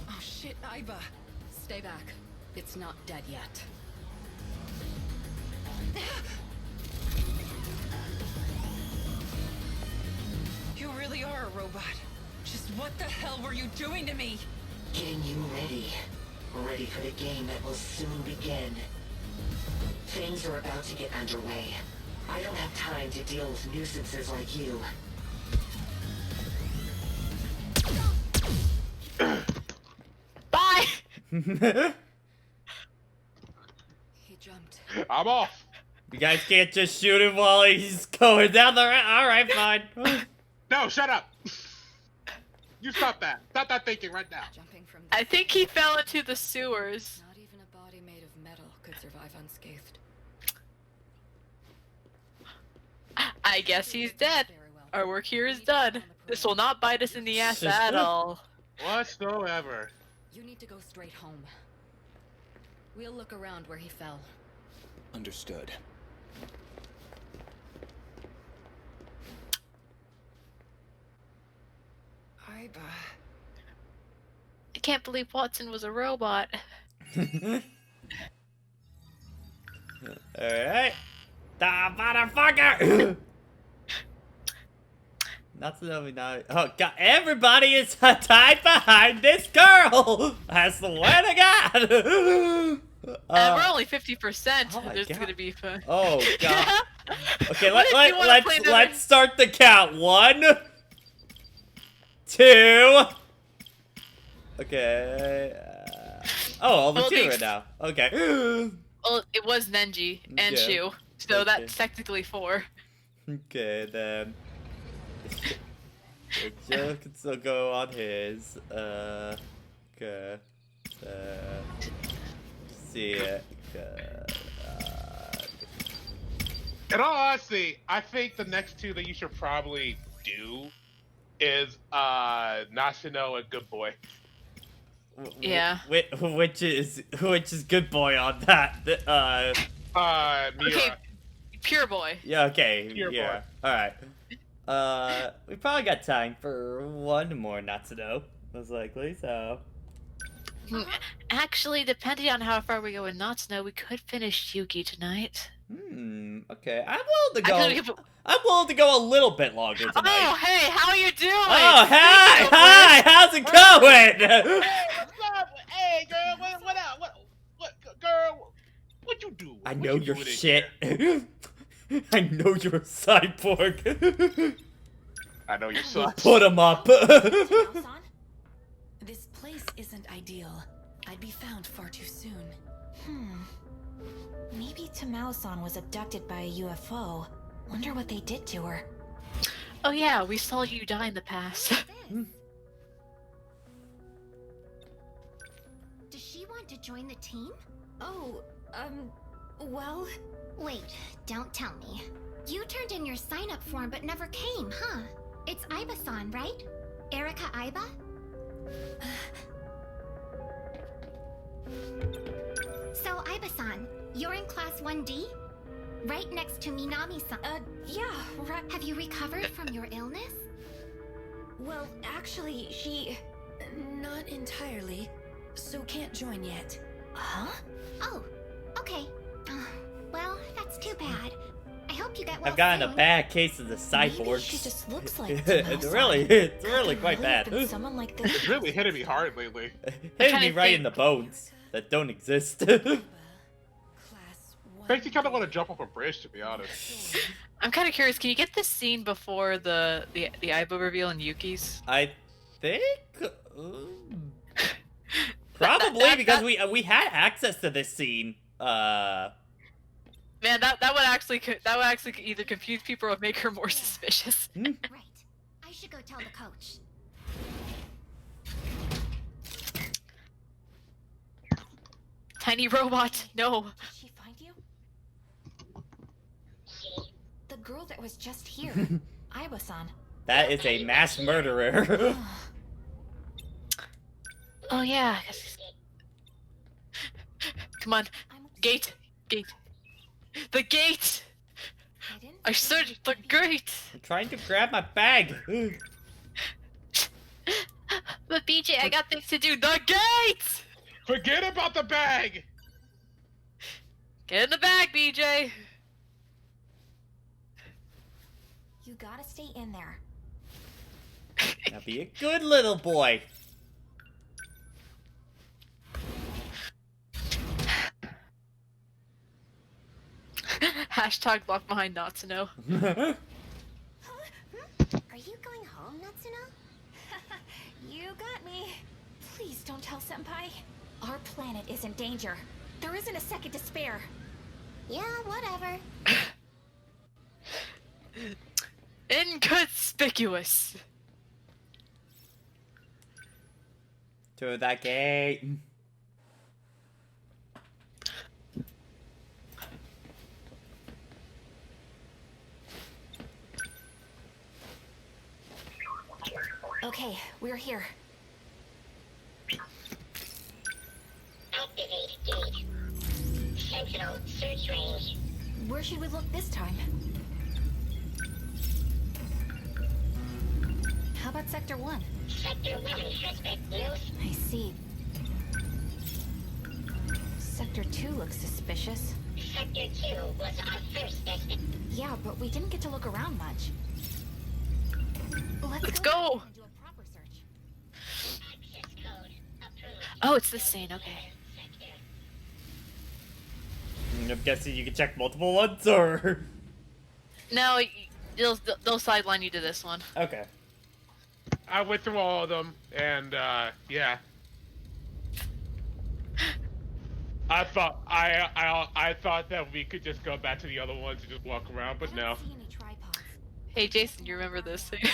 Oh shit, Aiba. Stay back. It's not dead yet. You really are a robot. Just what the hell were you doing to me? Getting you ready. Ready for the game that will soon begin. Things are about to get underway. I don't have time to deal with nuisances like you. Bye! He jumped. I'm off. You guys can't just shoot him while he's going down the alright, fine. No, shut up. You stop that. Stop that thinking right now. I think he fell into the sewers. Not even a body made of metal could survive unscathed. I guess he's dead. Our work here is done. This will not bite us in the ass at all. Whatsoever. You need to go straight home. We'll look around where he fell. Understood. Aiba. I can't believe Watson was a robot. Alright. The motherfucker! Not to know me now. Oh god, everybody is tied behind this girl! I swear to god! And we're only 50%. oh my There's God. gonna be fun. Oh god. Okay, What if you wanna play another- let's start the count. 1, 2. Okay. Oh, only Well, 2 the- right now. Okay. Well, it was Nenji and Yeah. Shu, so Okay. that's technically 4. Okay, then. The joke can still go on his. Okay. See it. In all honesty, I think the next two that you should probably do is Nashino and Good Boy. Yeah. Which is good boy on that? Miura. Okay, Pure Boy. Yeah. Okay. Pure yeah. All right. We probably got time for one more Natsuno, most likely. So. Actually, depending on how far we go in Natsuno, we could finish Yugi tonight. Okay. I'm willing to go. I could've- I'm willing to go a little bit longer tonight. Oh, hey, how are you doing? Oh, hi, how's it going? Hey, what's up? Hey, girl, what up? What, girl? What you do? I What know you your doing in shit. here? I know you're a cyborg. I know your son. Put him up. This place isn't ideal. I'd be found far too soon. Maybe Tamao-san was abducted by a UFO. Wonder what they did to her. Oh yeah, we saw you die in the past. Does she want to join the team? Oh, well... Wait, don't tell me. You turned in your sign-up form but never came, huh? It's Aiba-san, right? Erika Aiba? So, Aiba-san, you're in Class 1D? Right next to Minami-san. Yeah, right. Have you recovered from your illness? Well, actually, she... Not entirely. So can't join yet. Huh? Oh, okay. Well, that's too bad. I hope you get well I've gotten soon. a bad case of the Maybe cyborgs. she just looks like it's really quite bad. Been someone like this. It's really hitting me hard lately. Hitting me right in the bones that don't exist. Makes you kind of want to jump off a bridge, to be honest. I'm kind of curious. Can you get this scene before the Aibo reveal in Yuki's? I think probably because we had access to this scene. Man, that would actually either confuse people or make her more suspicious. Right. I should go tell the coach. Tiny robot, no. Did she find you? The girl that was just here. Aibo-san. That is a mass murderer. Oh yeah. Come on, gate. The gate! I searched the gate! I'm trying to grab my bag. But BJ, I got things to do. The gate! Forget about the bag! Get in the bag, BJ! You gotta stay in there. Now be a good little boy. Hashtag block behind not to know. Are you going home, Natsuno? You got me. Please don't tell Senpai. Our planet is in danger. There isn't a second to spare. Yeah, whatever. Inconspicuous. To that gate. Okay, we're here. Activate gate. Sentinel search range. Where should we look this time? How about Sector 1? Sector 1 suspect news. I see. Sector 2 looks suspicious. Sector 2 was our first destination. Yeah, but we didn't get to look around much. Let's go! And do a proper search. Access code approved. Oh, it's this scene, okay. Sector. I'm guessing you can check multiple ones, or... No, they'll sideline you to this one. Okay. I went through all of them, and yeah. I thought that we could just go back to the other ones and just walk around, but no. See any tripods. Hey, Jason, you remember this scene?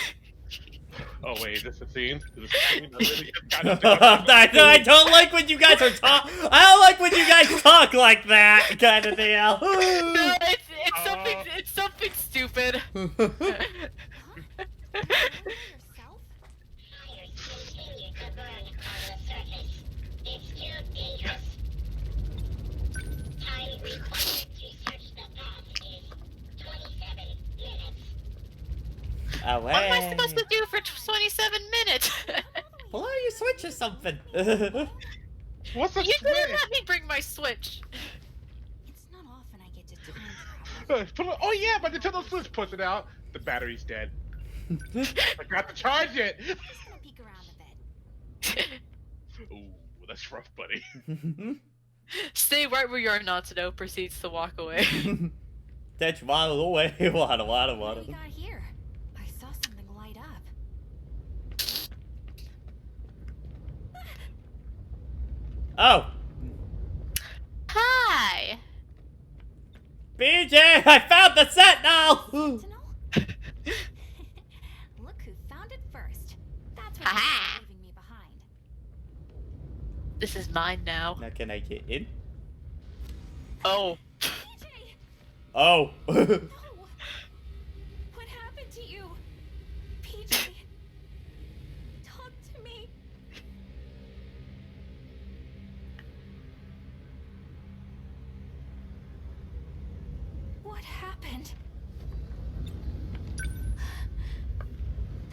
Oh wait, is this a scene? Is this a scene? I don't like when you guys are talk. I don't like when you guys talk like that kind of deal. No, it's something stupid. Fires continue to burn on the surface. It's too dangerous. Time required to search the path is 27 minutes. Away. What am I supposed to do for 27 minutes? Pull out your switch or something. What's the You switch? didn't let me bring my Switch. It's not often I get to time travel. Oh yeah, but Nintendo Switch puts it out. The battery's dead. I forgot to charge it. I'm just gonna peek around a bit. Ooh, that's rough, buddy. Stay right where you are, Natsuno proceeds to walk away. That's waddle away. Waddle. What do you got here? I saw something light up. Oh. Hi! BJ, I found the Sentinel! Sentinel? Look who found it first. That's what Aha! you're leaving me behind. This is mine now. Now can I get in? Oh. PJ! Oh. No! What happened to you? PJ! Talk to me. What happened?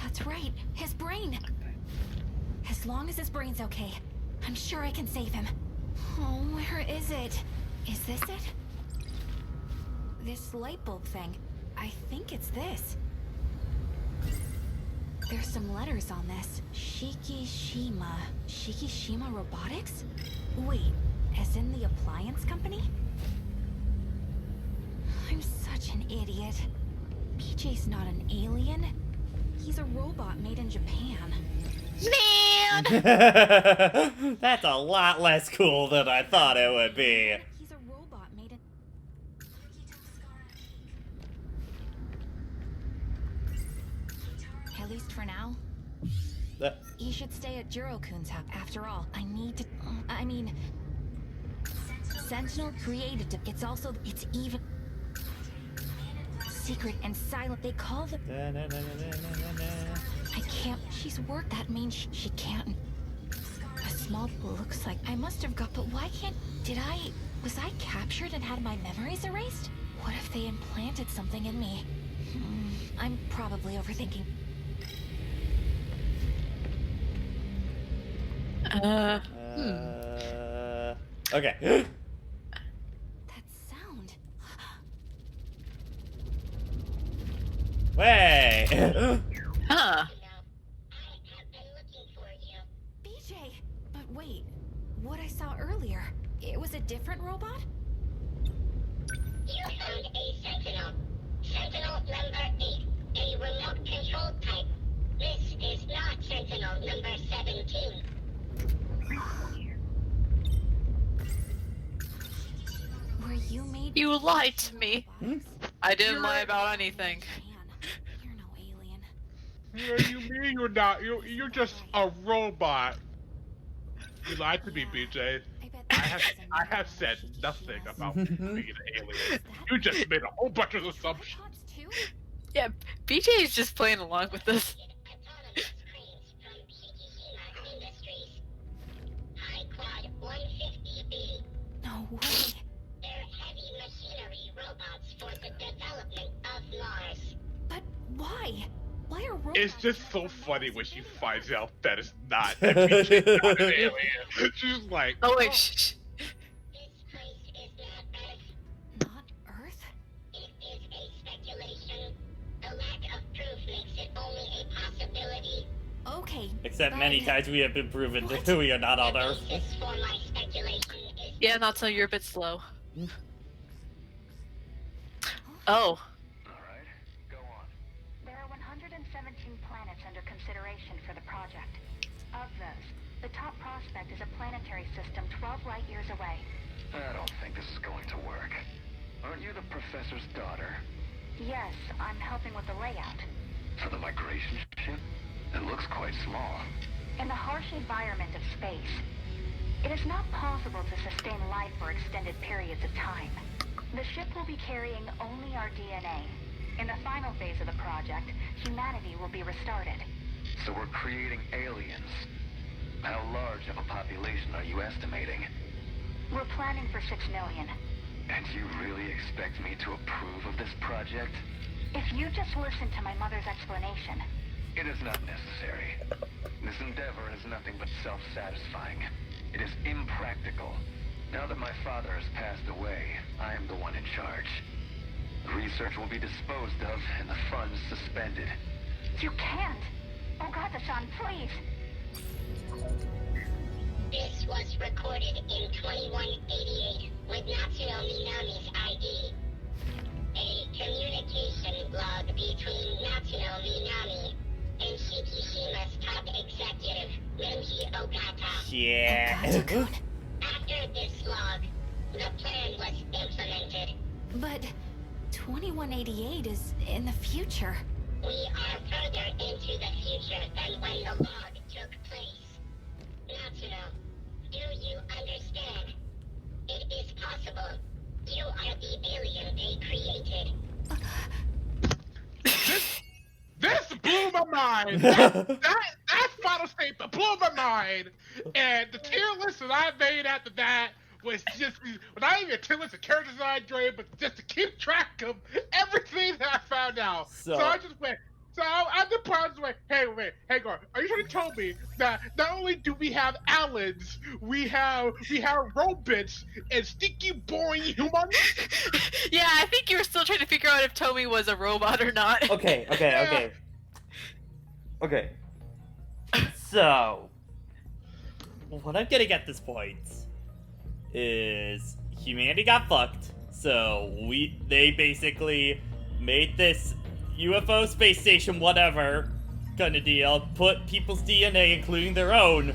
That's right, his brain. As long as his brain's okay, I'm sure I can save him. Oh, where is it? Is this it? This light bulb thing. I think it's this. There's some letters on this. Shikishima. Shikishima Robotics? Wait, as in the appliance company? I'm such an idiot. PJ's not an alien. He's a robot made in Japan. Man! That's a lot less cool than I thought it would be. He's a robot made in... At least for now. You should stay at Jiro-kun's house. After all, I need to... I mean... Sentinel created to... It's also... It's even... Secret and silent. They call the... I can't... She's worked. That means she can't... A small... Looks like... I must have got... But why can't... Did I... Was I captured and had my memories erased? What if they implanted something in me? I'm probably overthinking. Okay. That sound. Way. Huh. BJ! But wait, what I saw earlier, it was a different robot? You found a Sentinel. Sentinel number 8, a remote control type. This is not Sentinel number 17. Were you made... You lied to me. I didn't lie about anything. You're no alien. What do you mean you're not? You're just a robot. You lied to me, BJ. I have said nothing about being an alien. You just made a whole bunch of assumptions. Yeah, BJ is just playing along with this. No way. They're heavy machinery robots for the development of Mars. But why? Why are robots... It's just so funny when she finds out that it's not, that BJ's not an alien. She's like, oh wait, shh. This place is not Earth. Not Earth? It is a speculation. The lack of proof makes it only a possibility. Okay. Except many fine. times we have been proven that we are not on The Earth. basis for my speculation is Yeah, not till you're a bit slow. Oh. There are 117 planets under consideration for the project. Of those, the top prospect is a planetary system 12 light years away. I don't think this is going to work. Aren't you the professor's daughter? Yes, I'm helping with the layout. For the migration ship? It looks quite small. In the harsh environment of space, it is not possible to sustain life for extended periods of time. The ship will be carrying only our DNA. In the final phase of the project, humanity will be restarted. So we're creating aliens. How large of a population are you estimating? We're planning for 6 million. And you really expect me to approve of this project? If you just listen to my mother's explanation. It is not necessary. This endeavor is nothing but self-satisfying. It is impractical. Now that my father has passed away, I am the one in charge. The research will be disposed of and the funds suspended. You can't! Ogata-san, please! This was recorded in 2188 with Natsuno Minami's ID. A communication log between Natsuno Minami and Shikishima's top executive, Renji Ogata. Yeah. After this log, the plan was implemented. But 2188 is in the future. We are further into the future than when the log took place. Natsuno, do you understand? It is possible. You are the alien they created. this blew my mind. That final statement blew my mind. And the tier list that I made after that was just not even tell us the character design droid, but just to keep track of everything that I found out. So I just went. So at the part, I was like, hey, wait, hang on. Are you trying to tell me that not only do we have Allens, we have robots and stinky, boring humans? Yeah, I think you were still trying to figure out if Tomy was a robot or not. Okay. So, what I'm getting at this point is humanity got fucked. So they basically made this UFO space station, whatever kind of deal, put people's DNA, including their own,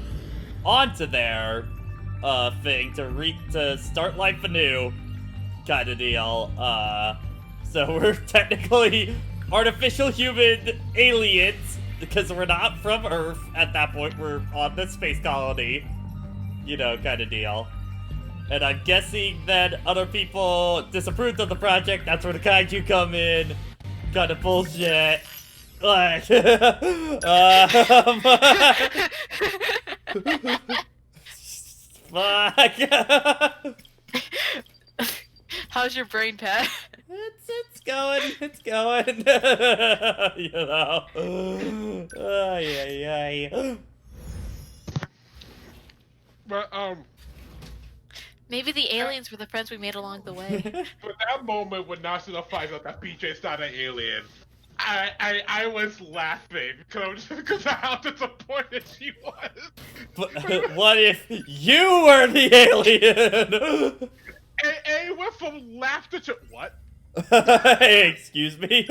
onto their thing to start life anew, kind of deal. So we're technically artificial human aliens because we're not from Earth at that point. We're on the space colony, kind of deal. And I'm guessing that other people disapproved of the project. That's where the kaiju come in. Kind of bullshit. Like, fuck. How's your brain, Pat? It's going. Yeah. But maybe the aliens were the friends we made along the way. But that moment when Natsuno finds out that BJ's not an alien, I was laughing because of how disappointed she was. But what if you were the alien? And it went from laughter to what? Hey, excuse me.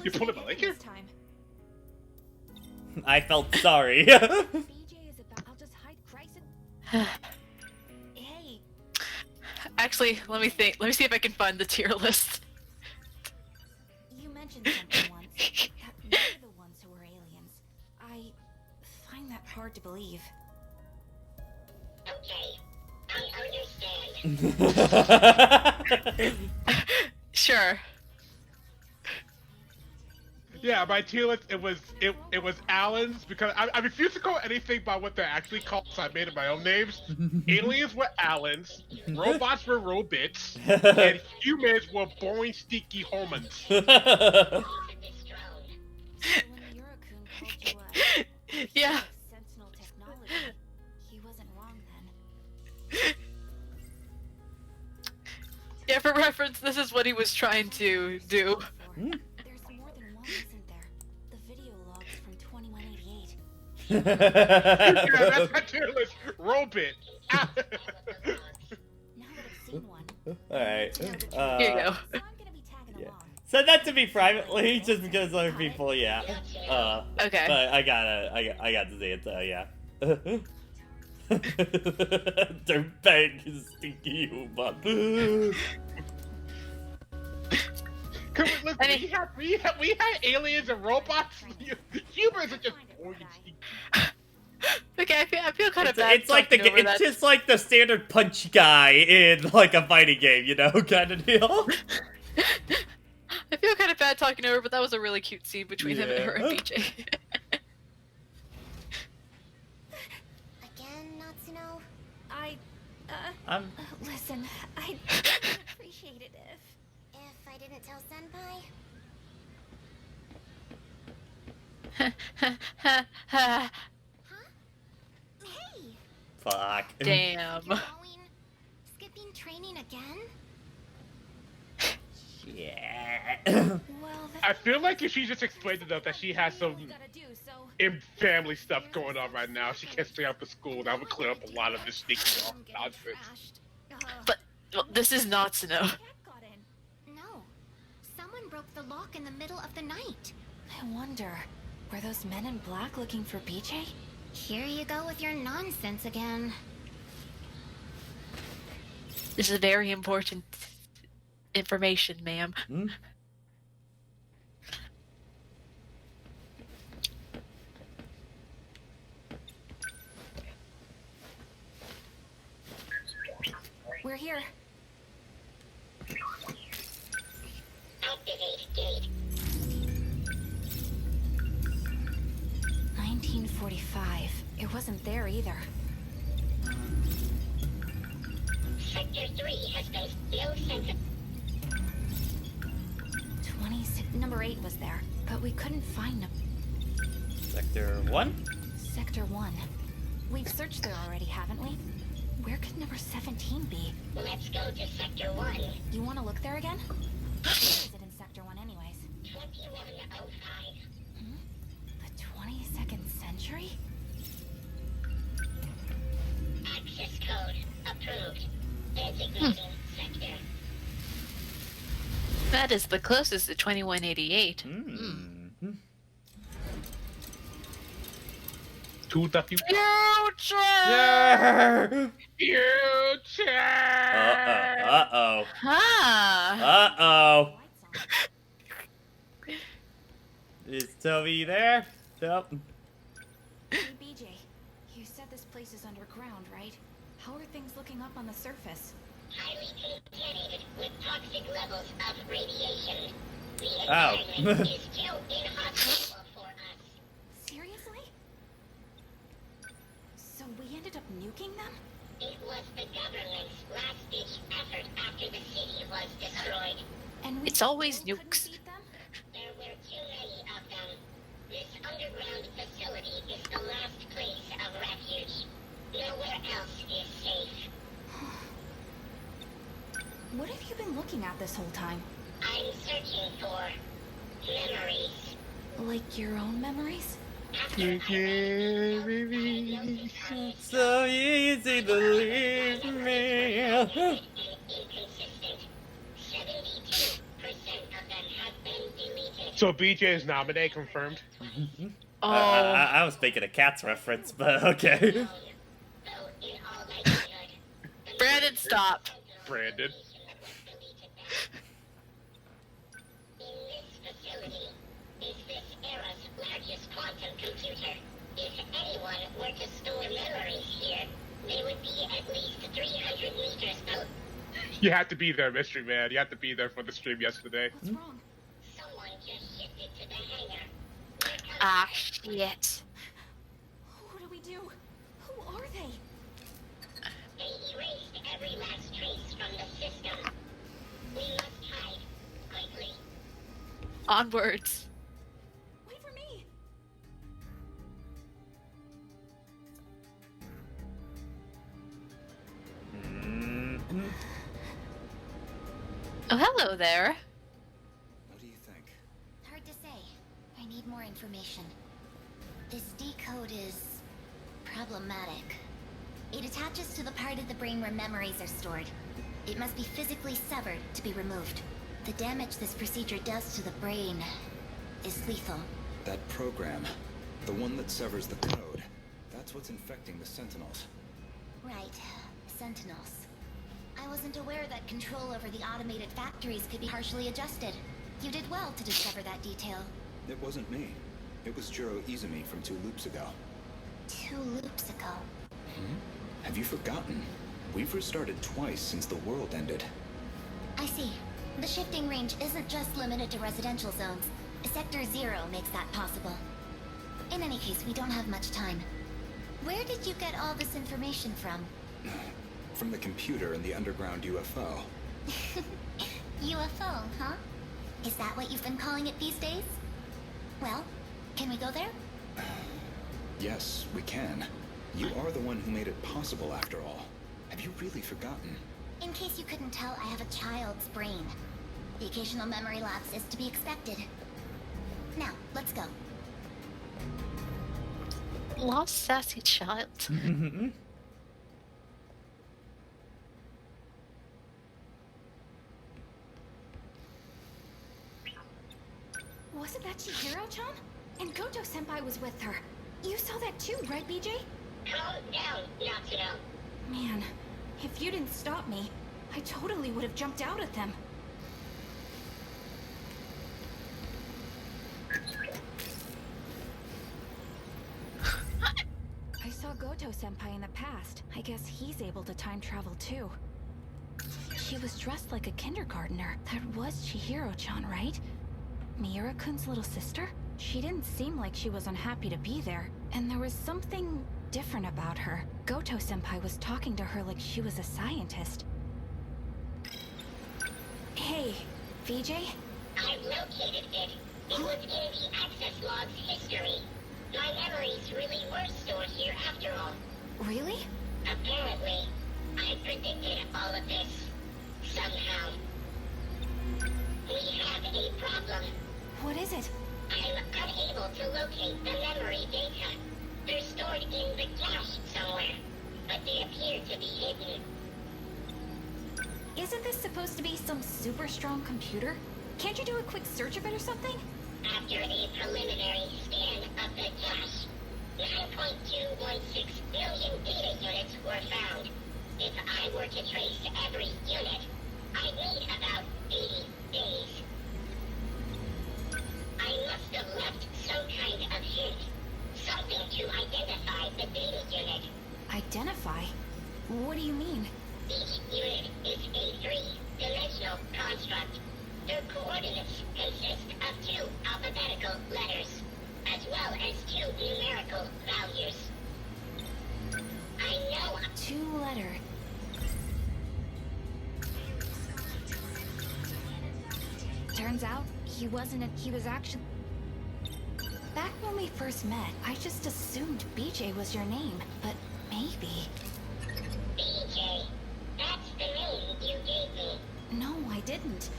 You pulled him a here? I felt sorry. Actually, let me think. Let me see if I can find the tier list. You mentioned something once. That we're the ones who were aliens. I find that hard to believe. Okay, I understand. Sure. Yeah, my tier list, it was Allen's, because I refuse to call anything by what they're actually called, so I made up my own names. Aliens were Allen's, robots were Robits, and humans were boring, stinky humans. Yeah. Sentinel technology. He wasn't wrong then. Yeah, for reference, this is what he was trying to do. There's more than one, isn't there? The video logs from 2188. Yeah, that's my tier list. Robit. Now that I've seen one, Alright. Here you go. so I'm gonna be tagging along. Send that to me privately, just because other people, yeah. Okay. But I got to see it, so yeah. Don't bang his stinky human. We had aliens and robots. Humans are just boring. Okay, I feel kind of bad. It's just like the standard punch guy in like a fighting game, kind of deal. I feel kind of bad talking over, but that was a really cute scene between him and her and BJ. Again, Natsuno? Listen, I'd appreciate it if I didn't tell Senpai. Huh? Hey! Fuck. Damn. Skipping training again? Yeah. I feel like if she just explained enough that she has some family stuff going on right now, she can't stay out the school. That would clear up a lot of this sneaky nonsense. But this is Natsuno. No. Someone broke the lock in the middle of the night. I wonder, were those men in black looking for BJ? Here you go with your nonsense again. This is very important information, ma'am. We're here. Activate gate. 1945. It wasn't there either. Sector 3 has been no sense. 26. Number 8 was there, but we couldn't find them. Sector 1? Sector 1. We've searched there already, haven't we? Where could number 17 be? Let's go to Sector 1. You want to look there again? Where is it in Sector 1 anyways? 2105. The 22nd century? Access code approved. Designating sector. That is the closest to 2188. To the future. Future! Future! Uh-oh. Huh. Uh-oh. Is Toby there? Yep. Hey, BJ. You said this place is underground, right? How are things looking up on the surface? Highly contaminated with toxic levels of radiation. The Ow. environment is still inhospitable for us. Seriously? So we ended up nuking them? It was the government's last-ditch effort after the city was destroyed. And we It's always still couldn't nukes. beat them? There were too many of them. This underground facility is the last place of refuge. Nowhere else is safe. What have you been looking at this whole time? I'm searching for memories. Like your own memories? So easy to leave me. Inconsistent. 72% of them have been deleted. So BJ's nominee confirmed. Oh. I was making a Cats reference, but okay. Though in all likelihood, Brandon, stop. Brandon. in this facility is this era's largest quantum computer. If anyone were to store memories here, they would be at least 300 meters out. You have to be there, Mystery Man. You have to be there for the stream yesterday. What's wrong? Someone just shifted to the hangar. Ah, shit. What do we do? Who are they? They erased every last trace from the system. We must hide quickly. Onwards. Wait for me! Oh, hello there. What do you think? Hard to say. I need more information. This decode is problematic. It attaches to the part of the brain where memories are stored. It must be physically severed to be removed. The damage this procedure does to the brain is lethal. That program, the one that severs the code, that's what's infecting the Sentinels. Right. Sentinels. I wasn't aware that control over the automated factories could be partially adjusted. You did well to discover that detail. It wasn't me. It was Jiro Izumi from 2 loops ago. 2 loops ago. Have you forgotten? We've restarted twice since the world ended. I see. The shifting range isn't just limited to residential zones. Sector 0 makes that possible. In any case, we don't have much time. Where did you get all this information from? From the computer in the underground UFO. UFO, huh? Is that what you've been calling it these days? Well, can we go there? Yes, we can. You are the one who made it possible after all. Have you really forgotten? In case you couldn't tell, I have a child's brain. The occasional memory lapse is to be expected. Now, let's go. Lost sassy child. Wasn't that Chihiro-chan? And Goto-senpai was with her. You saw that too, right, BJ? Calm down, Natsuno. Man, if you didn't stop me, I totally would have jumped out at them. I saw Goto-senpai in the past. I guess he's able to time travel too. She was dressed like a kindergartner. That was Chihiro-chan, right? Miura-kun's little sister? She didn't seem like she was unhappy to be there. And there was something different about her. Goto-senpai was talking to her like she was a scientist. Hey, VJ? I've located it. It was in the access log's history. My memories really were stored here after all. Really? Apparently, I predicted all of this. Somehow. We have a problem. What is it? I'm unable to locate the memory data. They're stored in the cache somewhere, but they appear to be hidden. Isn't this supposed to be some super strong computer? Can't you do a quick search of it or something? After a preliminary scan of the cache, 9.216 billion data units were found. If I were to trace every unit, I'd need about 80 days. I must have left some kind of hint. Something to identify the data unit. Identify? What do you mean? Each unit is a three-dimensional construct. Their coordinates consist of two alphabetical letters, as well as two numerical values. I know... Two-letter. Turns out, he was actually... Back when we first met, I just assumed BJ was your name, but maybe... BJ, that's the name you gave me. No, I didn't.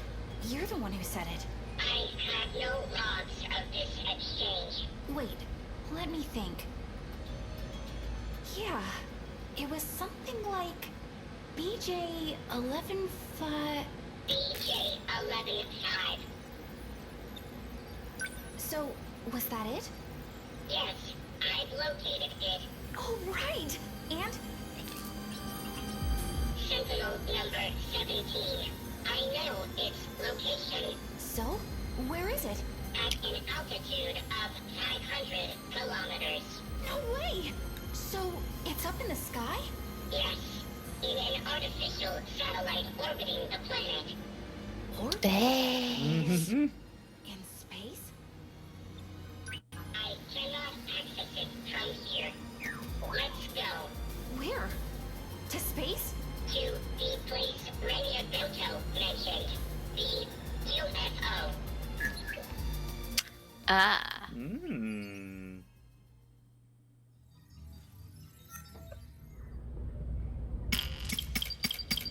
You're the one who said it. I have no logs of this exchange. Wait, let me think. Yeah, it was something like BJ 11-5... BJ 11-5. So, was that it? Yes, I've located it. Oh, right! And? Sentinel number 17. I know its location. So? Where is it? At an altitude of 500 kilometers. No way! So, it's up in the sky? Yes, in an artificial satellite orbiting the planet. Space? In space? I cannot access it from here. Let's go. Where? To space? To the place Renia Goto mentioned. The UFO. Ah.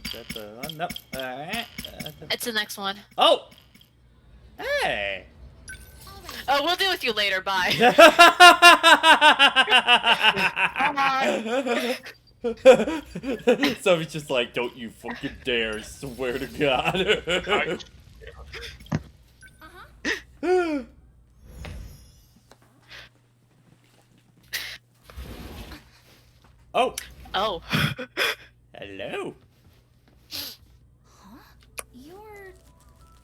Is that the one? Nope. Alright. It's the next one. Oh! Hey! Oh, we'll deal with you later. Bye. So he's just like, don't you fucking dare, swear to God. Oh. Oh. Hello. Huh? You're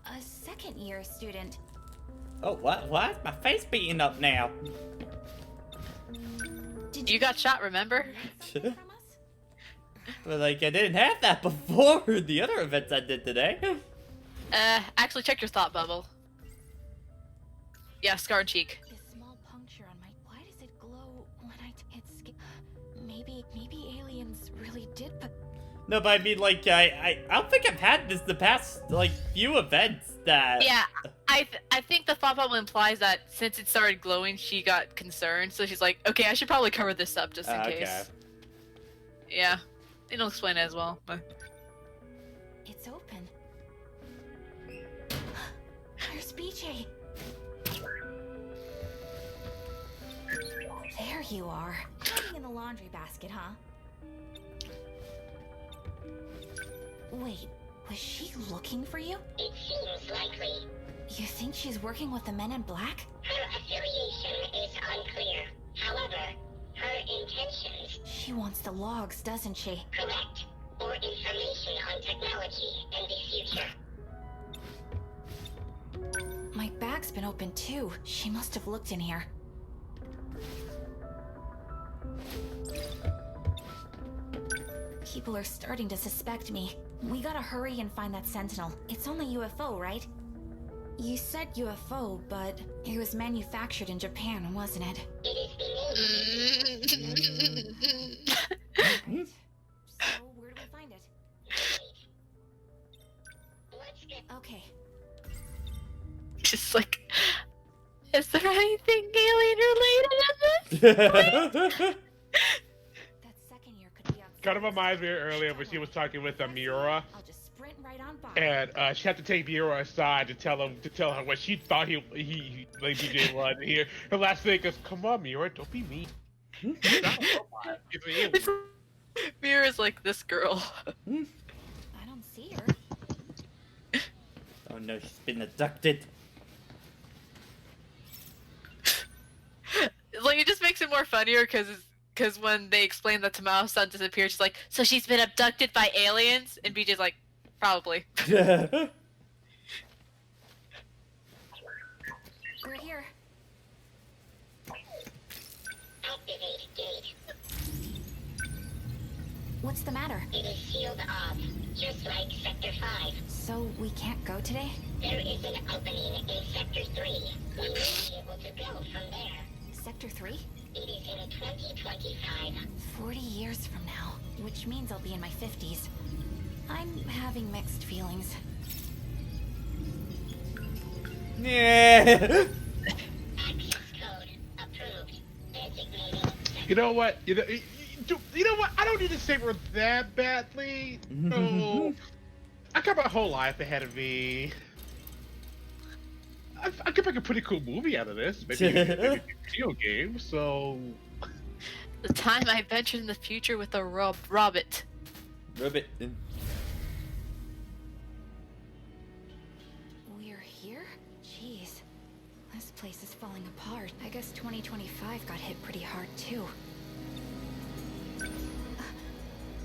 a second-year student. Oh, what? What? My face beating up now. You got shot, remember? But like, I didn't have that before the other events I did today. Actually check your thought bubble. Yeah, scar cheek. This small puncture on my... Why does it glow when it's... Maybe aliens really did put... No, but I mean, like, I don't think I've had this the past, like, few events that... Yeah, I think the thought bubble implies that since it started glowing, she got concerned. So she's like, okay, I should probably cover this up just in case. Yeah, they don't explain it as well. But... It's open. There's BJ. There you are. Hiding in the laundry basket, huh? Wait, was she looking for you? It seems likely. You think she's working with the men in black? Her affiliation is unclear. However, her intentions... She wants the logs, doesn't she? Correct. Or information on technology in the future. My bag's been open too. She must have looked in here. People are starting to suspect me. We gotta hurry and find that Sentinel. It's only UFO, right? You said UFO, but it was manufactured in Japan, wasn't it? So, where do we find it? Let's get... Just like, is there anything alien related in this? Kind of reminds me earlier when she was talking with Miura, and she had to take Miura aside to tell her what she thought he like BJ was. And here, her last thing is, "Come on, Miura, don't be mean." It's not a robot, it's an alien. Miura's like this girl. I don't see her. Oh no, she's been abducted. Like, it just makes it more funnier because when they explain that Tamao-san disappeared, she's like, so she's been abducted by aliens? And BJ's like, probably. We're here. Activate gate. What's the matter? It is sealed off, just like Sector 5. So we can't go today? There is an opening in Sector 3. We may be able to go from there. Sector 3? It is in 2025. 40 years from now, which means I'll be in my 50s. I'm having mixed feelings. Yeah. Access code approved. Designated. You know what? You know what? I don't need to savor that badly. No, I got my whole life ahead of me. I could make a pretty cool movie out of this. Maybe a video game. So The time I ventured in the future with a Robit. Robit. We're here? Jeez. This place is falling apart. I guess 2025 got hit pretty hard, too.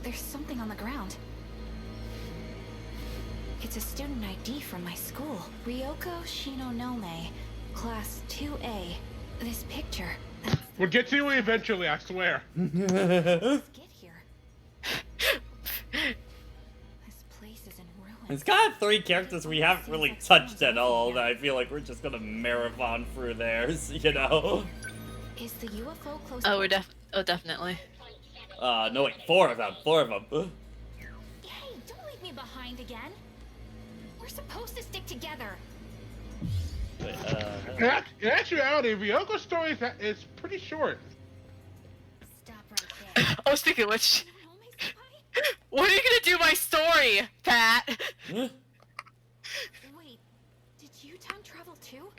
There's something on the ground. It's a student ID from my school. Ryoko Shinonome, Class 2A. This picture. we'll get to you eventually. I swear. Let's get here. This place is in ruins. It's got 3 characters we haven't really touched at all, that I feel like we're just gonna marathon through theirs, you know? Is the UFO close? Oh, definitely. No wait, 4 of them. Hey, don't leave me behind again. We're supposed to stick together. Wait, In actuality, Ryoko's story is pretty short. Stop right there. I was thinking, what are you gonna do my story, Pat? Wait, did you time travel too?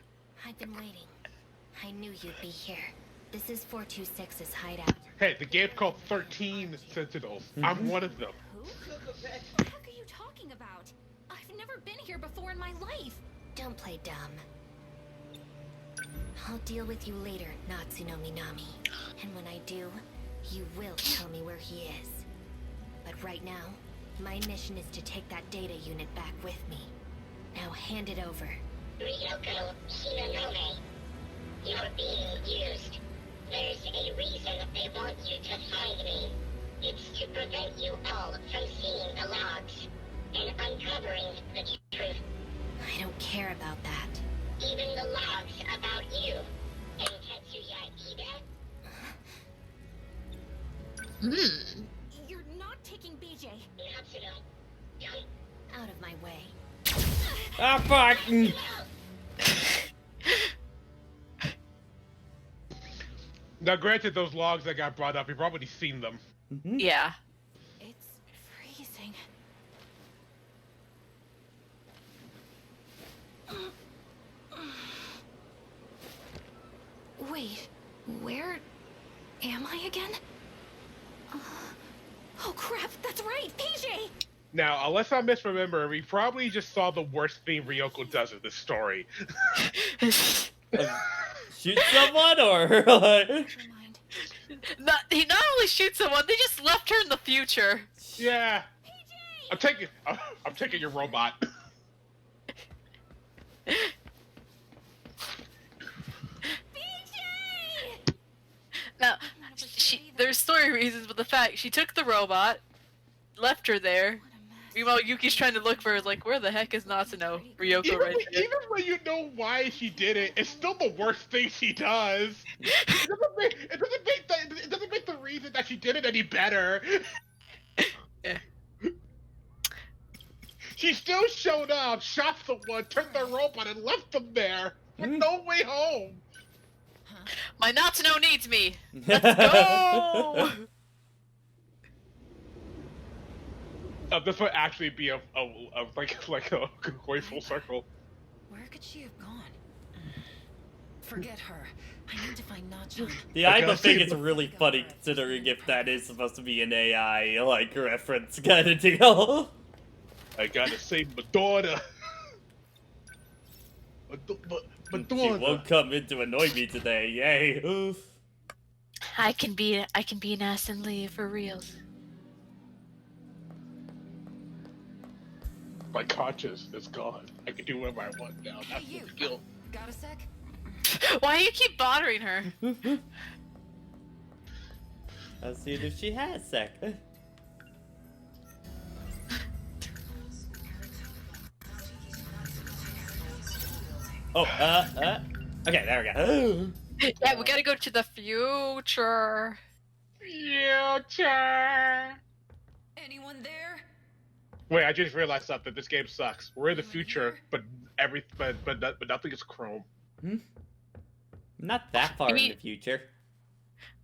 I've been waiting. I knew you'd be here. This is 426's hideout. Hey, the game's called 13 Sentinels. I'm one of them. Who? What the heck are you talking about? I've never been here before in my life. Don't play dumb. I'll deal with you later, Natsuno Minami. And when I do, you will tell me where he is. But right now, my mission is to take that data unit back with me. Now hand it over. Ryoko Shinonome. You're being used. There's a reason they want you to find me. It's to prevent you all from seeing the logs and uncovering the truth. I don't care about that. Even the logs about you and Tetsuya Ida. You're not taking BJ. Natsuno, don't. Out of my way. Ah, fuck! Now, granted, those logs that got brought up, you've already seen them. Yeah. It's freezing. Wait, where am I again? Oh crap, that's right, PJ! Now, unless I misremember, we probably just saw the worst thing Ryoko does in this story. Shoot someone, or like... He not only shoots someone, they just left her in the future. Yeah. I'm taking your robot. Now, there's story reasons, but the fact she took the robot, left her there. Meanwhile, Yuki's trying to look for her, like, where the heck is Natsuno? Ryoko Even when you know why she did it, it's still the worst thing she does. It doesn't make the reason that she did it any better. Yeah. She still showed up, shot someone, turned the robot, and left them there with no way home. My Natsuno needs me. Let's go. This would actually be a going full circle. Where could she have gone? Forget her. I need to find Nachan. The I don't think it's really funny considering if that is supposed to be an AI like reference kind of deal. I gotta save my daughter. My daughter. She won't come in to annoy me today. Yay! I can be an ass and leave for reals. My conscience is gone. I can do whatever I want now. That's the skill. Got a sec? Why do you keep bothering her? I'll see if she has sec. Oh, okay, there we go. Yeah, we gotta go to the future. Future. Anyone there? Wait, I just realized something. This game sucks. We're in the future, but nothing is Chrome. Not that far in the future.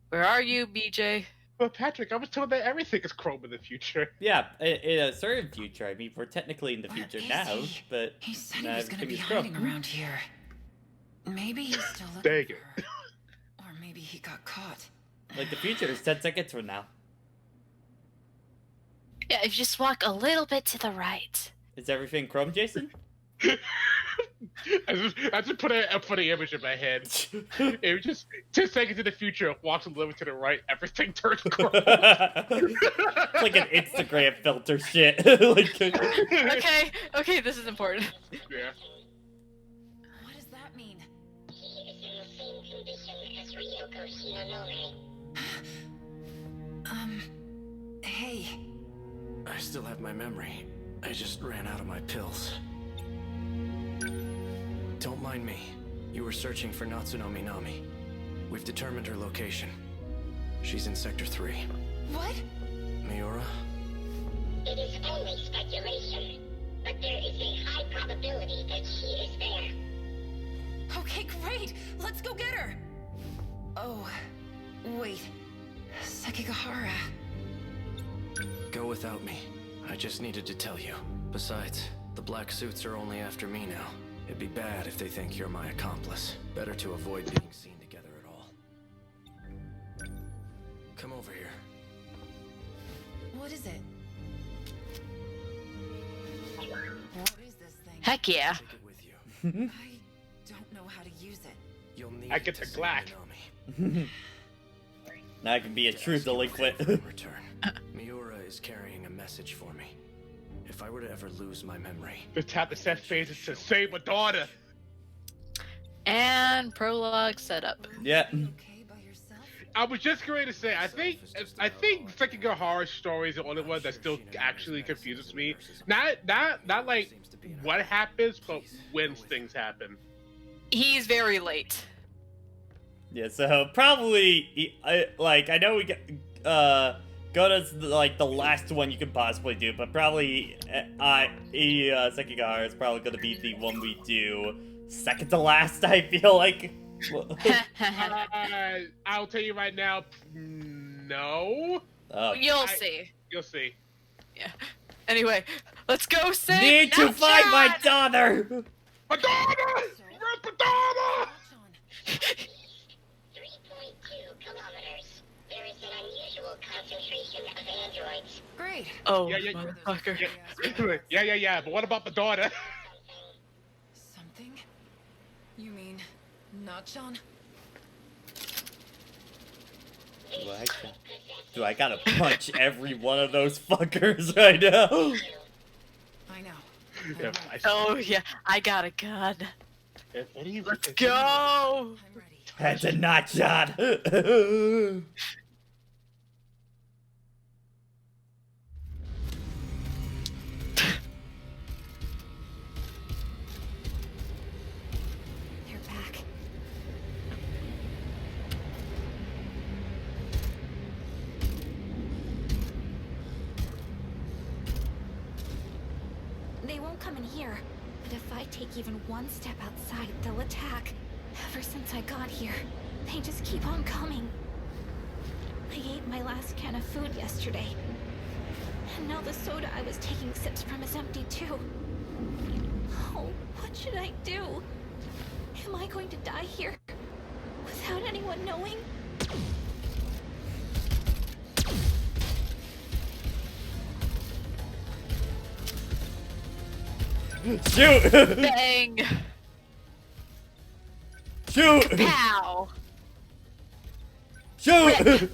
Where are you, BJ? Well, Patrick, I was told that everything is Chrome in the future. Yeah, in a certain future. I mean, we're technically in the future now, but he said he was gonna be hiding around here. Maybe he's still looking Dang for it. her. Or maybe he got caught. Like, the future is 10 seconds from now. Yeah, if you just walk a little bit to the right. Is everything Chrome, Jason? I just put a funny image in my head. It was just 10 seconds in the future, walks a little bit to the right, everything turns Chrome. It's like an Instagram filter shit. Okay, this is important. Yeah. What does that mean? He is in the same condition as Ryoko Hinonori. Hey. I still have my memory. I just ran out of my pills. Don't mind me. You were searching for Natsuno Minami. We've determined her location. She's in Sector 3. What? Miura? It is only speculation, but there is a high probability that she is there. Okay, great! Let's go get her! Oh, wait. Sekigahara. Go without me. I just needed to tell you. Besides, the black suits are only after me now. It'd be bad if they think you're my accomplice. Better to avoid being seen together at all. Come over here. What is it? What is this thing? Heck yeah. Take it with you. I don't know how to use it. You'll need I get it to the glack. save Minami. Now I can be a true delinquent. Return. Miura is carrying a message for me. If I were to ever lose my memory, Just have to set phases to save my daughter. And prologue setup. Yeah. Okay by yourself? I was just going to say, I think Sekigahara's story is the only one that still actually confuses me. Not like what happens, but when things happen. He's very late. Yeah, so probably, I know we get, Goda's like the last one you can possibly do, but probably, Sekigahara is probably gonna be the one we do second to last, I feel like. I'll tell you right now, no. You'll see. You'll see. Yeah. Anyway, let's go save Need to find my daughter! My daughter! Where's my daughter? 3.2 kilometers. There is an unusual concentration of androids. Great. Oh, Yeah. motherfucker. Yeah. But what about the daughter? Something? You mean Nachan? Do I gotta punch every one of those fuckers right now? I know. Yeah, Oh yeah, I got a gun. Let's go. I'm ready. That's a not shot. You're back. They won't come in here. But if I take even one step outside, they'll attack. Ever since I got here, they just keep on coming. I ate my last can of food yesterday. And now the soda I was taking sips from is empty too. Oh, what should I do? Am I going to die here? Without anyone knowing? Shoot! Bang! Shoot! Pow! Shoot!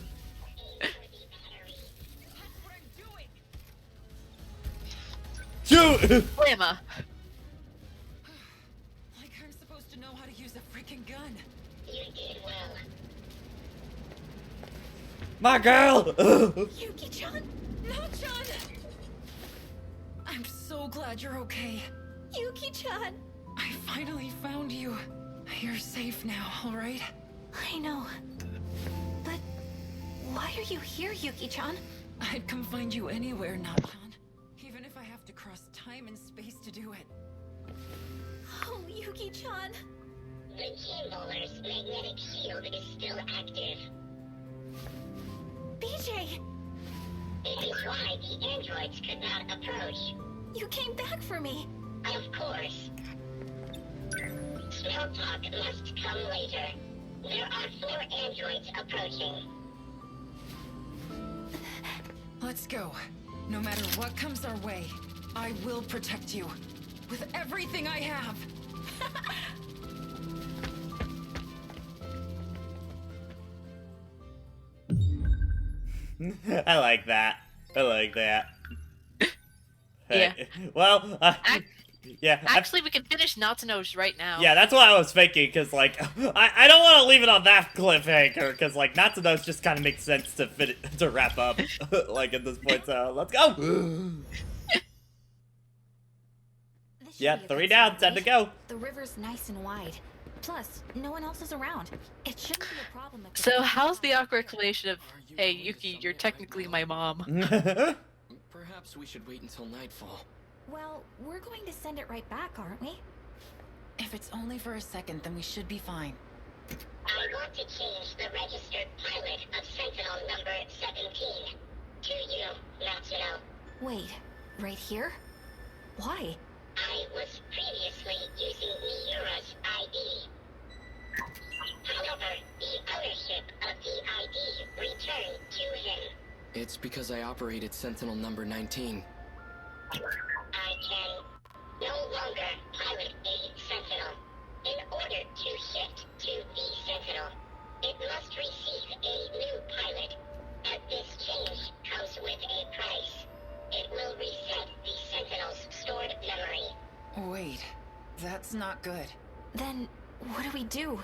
Shoot! Blamma. Like I'm supposed to know how to use a freaking gun. You did well. My girl! Yuki-chan! No-chan! I'm so glad you're okay. Yuki-chan! I finally found you. You're safe now, alright? I know. But why are you here, Yuki-chan? I'd come find you anywhere, Na-chan. Even if I have to cross time and space to do it. Oh, Yuki-chan. The Keymolar's magnetic shield is still active. BJ! It is why the androids could not approach. You came back for me. Of course. Small talk must come later. There are 4 androids approaching. Let's go. No matter what comes our way, I will protect you. With everything I have. I like that. I like that. Yeah. Well, yeah. Actually, we can finish Natsuno's right now. Yeah, that's what I was thinking, because, like, I don't want to leave it on that cliffhanger, because, like, Natsuno's just kind of makes sense to wrap up, like, at this point, so let's go! Yeah, 3 down, 10 to go. The river's nice and wide. Plus, no one else is around. It shouldn't be a problem. So, how's the awkward collation of, hey, Yuki, you're technically my mom? Perhaps we should wait until nightfall. Well, we're going to send it right back, aren't we? If it's only for a second, then we should be fine. I want to change the registered pilot of Sentinel number 17 to you, Natsuno. Wait, right here? Why? I was previously using Miura's ID. However, the ownership of the ID returned to him. It's because I operated Sentinel number 19. I can no longer pilot a Sentinel. In order to shift to the Sentinel, it must receive a new pilot. And this change comes with a price. It will reset the Sentinel's stored memory. Wait, that's not good. Then, what do we do?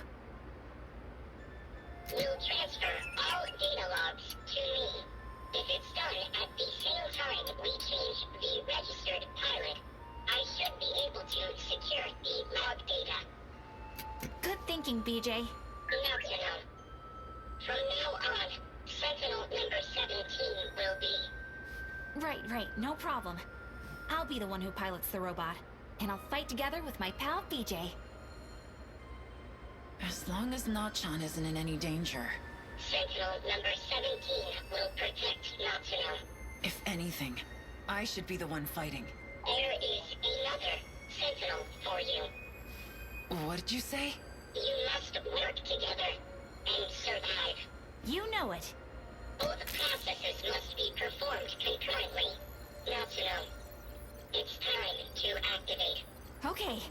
We'll transfer all data logs to me. If it's done at the same time we change the registered pilot, I should be able to secure the log data. Good thinking, BJ. Natsuno. From now on, Sentinel number 17 will be... Right, no problem. I'll be the one who pilots the robot, and I'll fight together with my pal BJ. As long as Na-chan isn't in any danger. Sentinel number 17 will protect Natsuno. If anything, I should be the one fighting. There is another Sentinel for you. What did you say? You must work together and survive. You know it. Both processes must be performed concurrently. Natsuno, it's time to activate. Okay.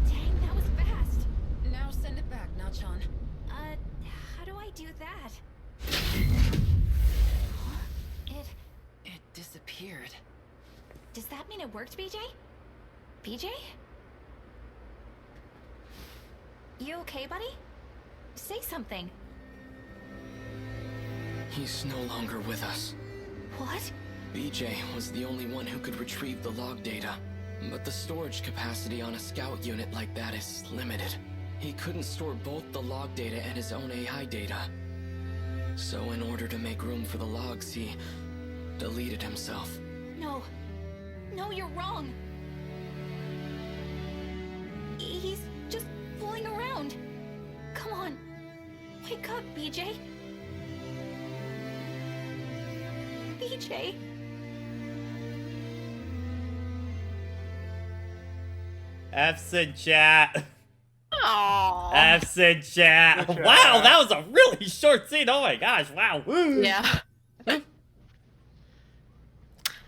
Dang, that was fast. Now send it back, Na-chan. How do I do that? It disappeared. Does that mean it worked, BJ? BJ? You okay, buddy? Say something. He's no longer with us. What? BJ was the only one who could retrieve the log data. But the storage capacity on a scout unit like that is limited. He couldn't store both the log data and his own AI data. So in order to make room for the logs, he deleted himself. No. No, you're wrong. He's just fooling around. Come on. Wake up, BJ. BJ. F's in chat. Aww. F's in chat. Wow, that was a really short scene. Oh my gosh, wow. Woo. Yeah.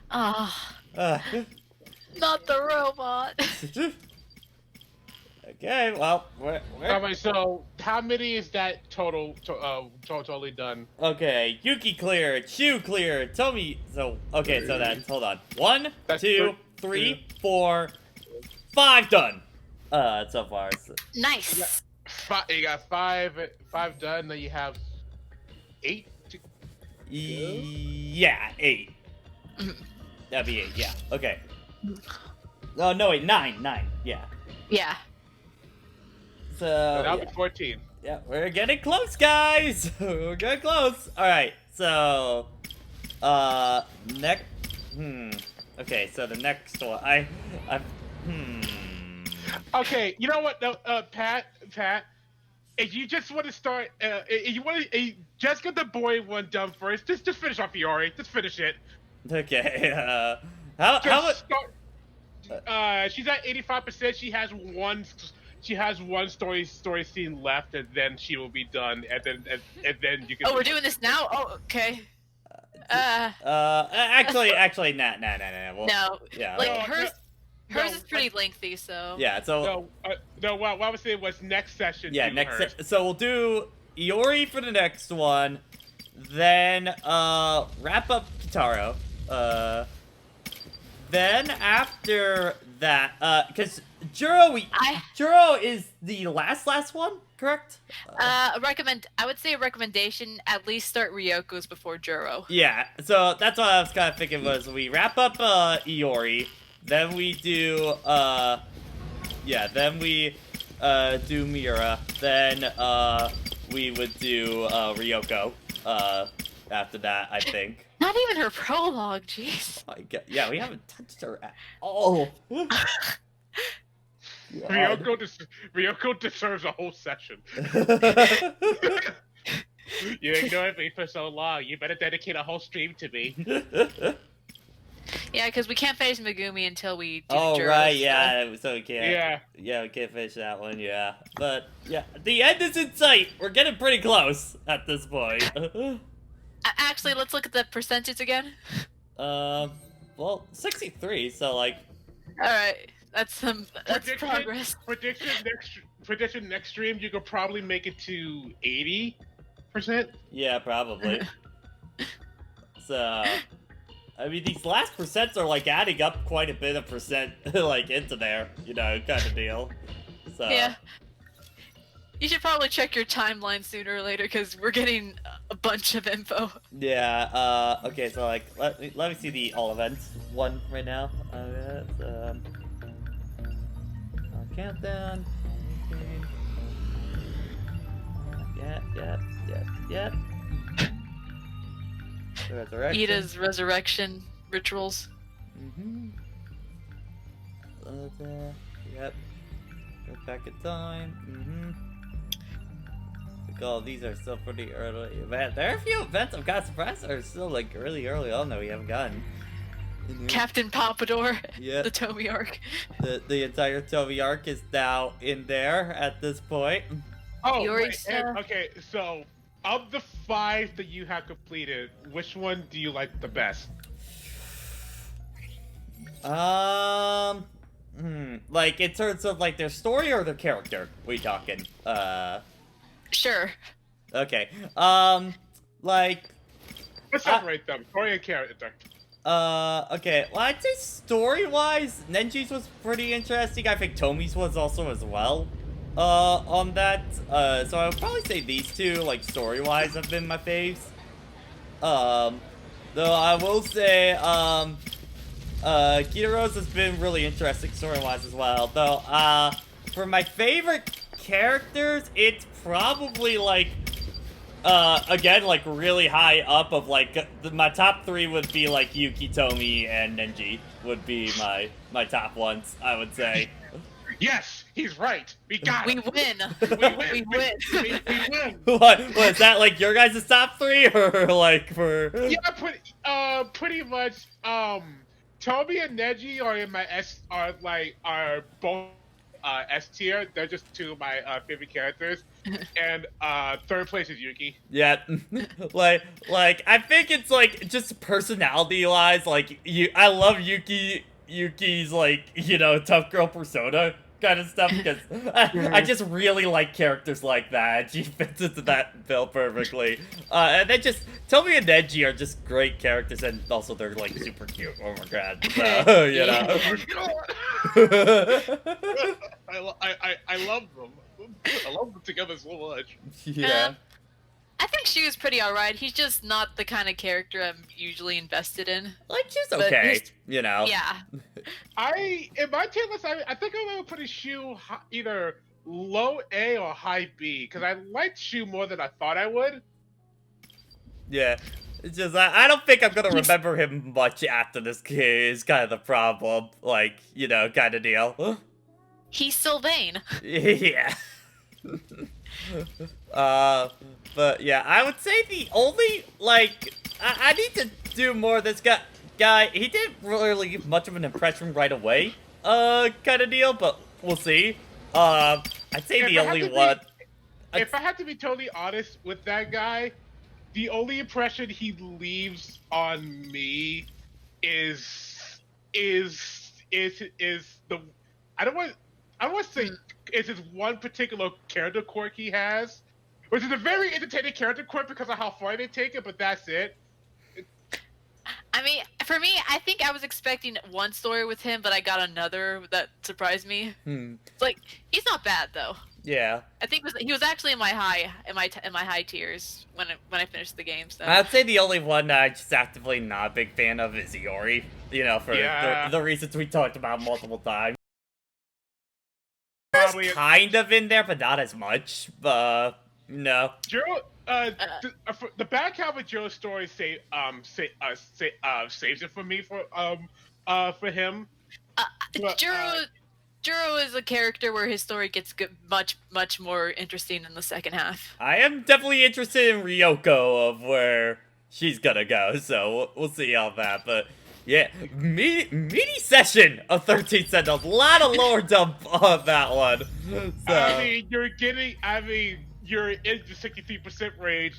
Ah. Not the robot. Okay, well, we're... Alright, so how many is that totally done? Okay, Yuki clear, Chu clear, Tomi... So, okay, so that's... Hold on. 1, 2, 3, 4, 5 done! So far. So. Nice! You got five done, then you have 8 to go? Yeah, 8. That'd be 8, yeah. Okay. Oh, no, wait, 9, yeah. Yeah. So, that'll be 14. Yeah, we're getting close, guys! We're getting close! Alright, so... next... Okay, so the next one, Okay, you know what, no, Pat, if you just want to start, if you want to, just get the boy one done first, just finish off Iori, just finish it. Okay, how much... She's at 85%, she has one story scene left, and then she will be done, and then you can... Oh, we're doing this now? Oh, okay. Actually, nah. Well, no, yeah. Like, hers is pretty lengthy, so... Yeah, so... No, what I was saying was next session. Yeah, so we'll do Iori for the next one, then, wrap up Kitaro, then after that, because Juro is the last one, correct? I would say a recommendation, at least start Ryoko's before Juro. Yeah, so that's what I was kind of thinking was we wrap up Iori, then we do do Miura, then we would do Ryoko after that, I think. Not even her prologue, jeez. Yeah, we haven't touched her at all. Ryoko deserves a whole session. You ignored me for so long. You better dedicate a whole stream to me. Yeah, because we can't finish Megumi until we do Oh, Juro, right, yeah, so we can't. Yeah, we can't finish that one, yeah. But, yeah, the end is in sight. We're getting pretty close at this point. Actually, let's look at the percentage again. Well, 63, so, like... Alright, that's progress. Prediction next stream, you could probably make it to 80%? Yeah, probably. So... I mean, these last percents are, like, adding up quite a bit of percent, like, into there, you know, kind of deal. So... Yeah. You should probably check your timeline sooner or later, because we're getting a bunch of info. Yeah, okay, so, like, let me see the all events one right now. Countdown. Yep. Resurrection. Ida's resurrection rituals. Yep. Go back in time. Oh, these are still pretty early events. There are a few events I'm kind of surprised are still like really early on that we haven't gotten. Captain Pompadour, yeah. The Tomy arc. The entire Tomy arc is now in there at this point. Oh, okay, so of the 5 that you have completed, which one do you like the best? Like in terms of like their story or their character, we talking? Sure. Okay. Like. Let's separate them, story and character. Okay. Well, I'd say story-wise, Nenji's was pretty interesting. I think Tomi's was also as well. On that. So I would probably say these two, like story-wise, have been my faves. Though I will say, Kita Rose has been really interesting story-wise as well. Though, for my favorite characters, it's probably like, again, like really high up of like, my top 3 would be like Yuki, Tomi, and Nenji would be my top ones, I would say. Yes, he's right. We got it. We win. We win. We win. What is that, like your guys' top 3 or like for? Yeah, pretty much. Toby and Neji are in my are both S tier. They're just 2 of my favorite characters. And 3rd place is Yuki. Yeah, like I think it's like just personality-wise, like I love Yuki's like, you know, tough girl persona kind of stuff, because I just really like characters like that. She fits into that bill perfectly. And then just Toby and Neji are just great characters, and also they're like super cute. Oh my god, so, you know. I love them. I love them together so much. Yeah. I think she was pretty alright. He's just not the kind of character I'm usually invested in. Like, she's okay, you know. Yeah. In my tier list, I think I'm gonna put a Shu either low A or high B, because I liked Shu more than I thought I would. Yeah. It's just, I don't think I'm gonna remember him much after this is kind of the problem. Like, you know, kind of deal. He's Sylvain. Yeah. But yeah, I would say the only, like, I need to do more of this guy. He didn't really leave much of an impression right away, kind of deal, but we'll see. I'd say the only one. If I have to be totally honest with that guy, the only impression he leaves on me is the, I don't want to say it's his one particular character quirk he has, which is a very entertaining character quirk because of how far they take it, but that's it. I mean, for me, I think I was expecting one story with him, but I got another that surprised me. It's like, he's not bad though. Yeah. I think he was actually in my high tiers when I finished the game. So I'd say the only one that I'm just actively not a big fan of is Iori. You know, for the reasons we talked about multiple times. Probably kind of in there, but not as much. No. Jiro, the back half of Jiro's story saves it for me for him. Jiro is a character where his story gets much more interesting in the second half. I am definitely interested in Ryoko of where she's gonna go, so we'll see on that. But yeah, meaty session of 13 Sentinels. A lot of lore dump on that one. So. I mean, you're in the 63% range.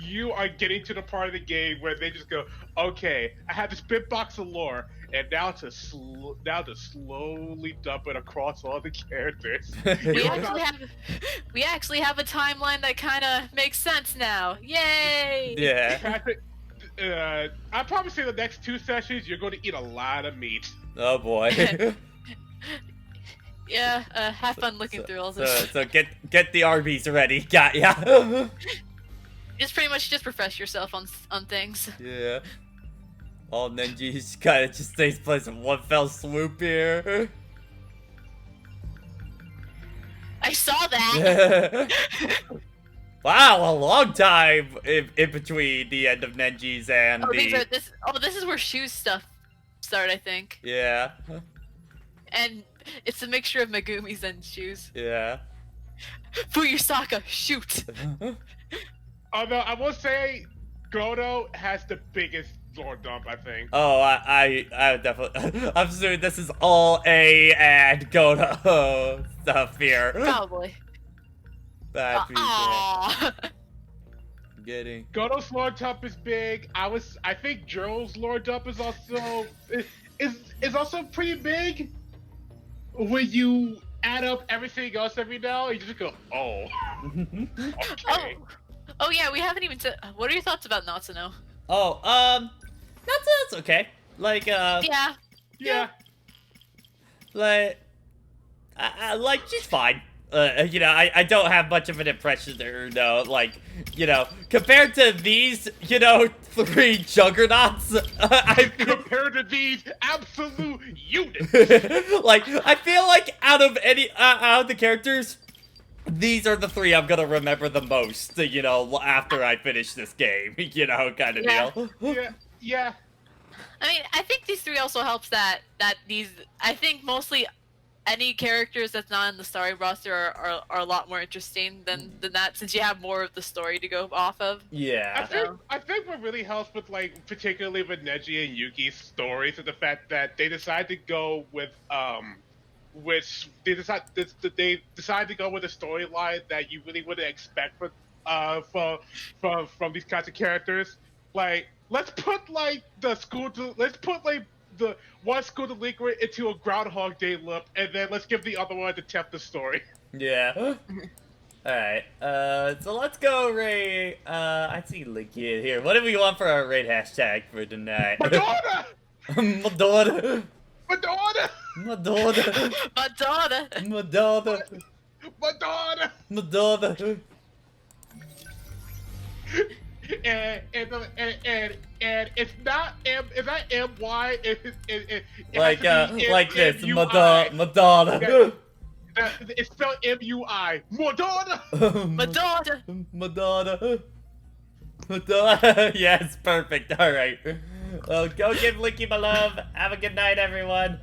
You are getting to the part of the game where they just go, okay, I have this big box of lore, and now to slowly dump it across all the characters. We actually have a timeline that kind of makes sense now. Yay! Yeah. I'd probably say the next 2 sessions you're going to eat a lot of meat. Oh boy. Yeah, have fun looking through all this. So get the RBs ready. Got ya. Just pretty much just refresh yourself on things. Yeah. All Nenji's kind of just takes place in one fell swoop here. I saw that. Wow, a long time in between the end of Nenji's and this is where Shu's stuff start, I think. Yeah. And it's a mixture of Megumi's and Shu's. Yeah. Fuyusaka, shoot! Although I will say, Goto has the biggest lore dump, I think. Oh, I definitely. I'm assuming this is all A and Goto stuff here. Probably. That'd be getting. Goto's lore dump is big. I think Jiro's lore dump is also pretty big. When you add up everything else every now, you just go, oh. Okay. Oh yeah, we haven't even said. What are your thoughts about Natsuno? Oh, Natsuno's okay. Like, Yeah. Like, like she's fine. You know, I don't have much of an impression there, no. Like, you know, compared to these, you know, 3 juggernauts, compared to these absolute units. Like, I feel like out of the characters, these are the 3 I'm gonna remember the most, you know, after I finish this game, you know, kind of deal. Yeah. I mean, I think these 3 also helps that these, I think mostly any characters that's not in the story roster are a lot more interesting than that, since you have more of the story to go off of. Yeah. I think what really helps with, like, particularly with Neji and Yuki's stories is the fact that they decide to go with they decide to go with a storyline that you really wouldn't expect from these kinds of characters. Like, let's put like the one school delinquent into a Groundhog Day loop, and then let's give the other one to tell the story. Yeah. Alright, so let's go raid, I see Linky in here. What do we want for our raid hashtag for tonight? Madonna! Madonna! Madonna! Madonna! Madonna! Madonna! Madonna! Madonna! And it's not M-Y, like this, Madonna. It's spelled M-U-I. Madonna! Madonna! Madonna. Madonna. Yes, perfect. Alright. Well, go give Linky my love. Have a good night, everyone.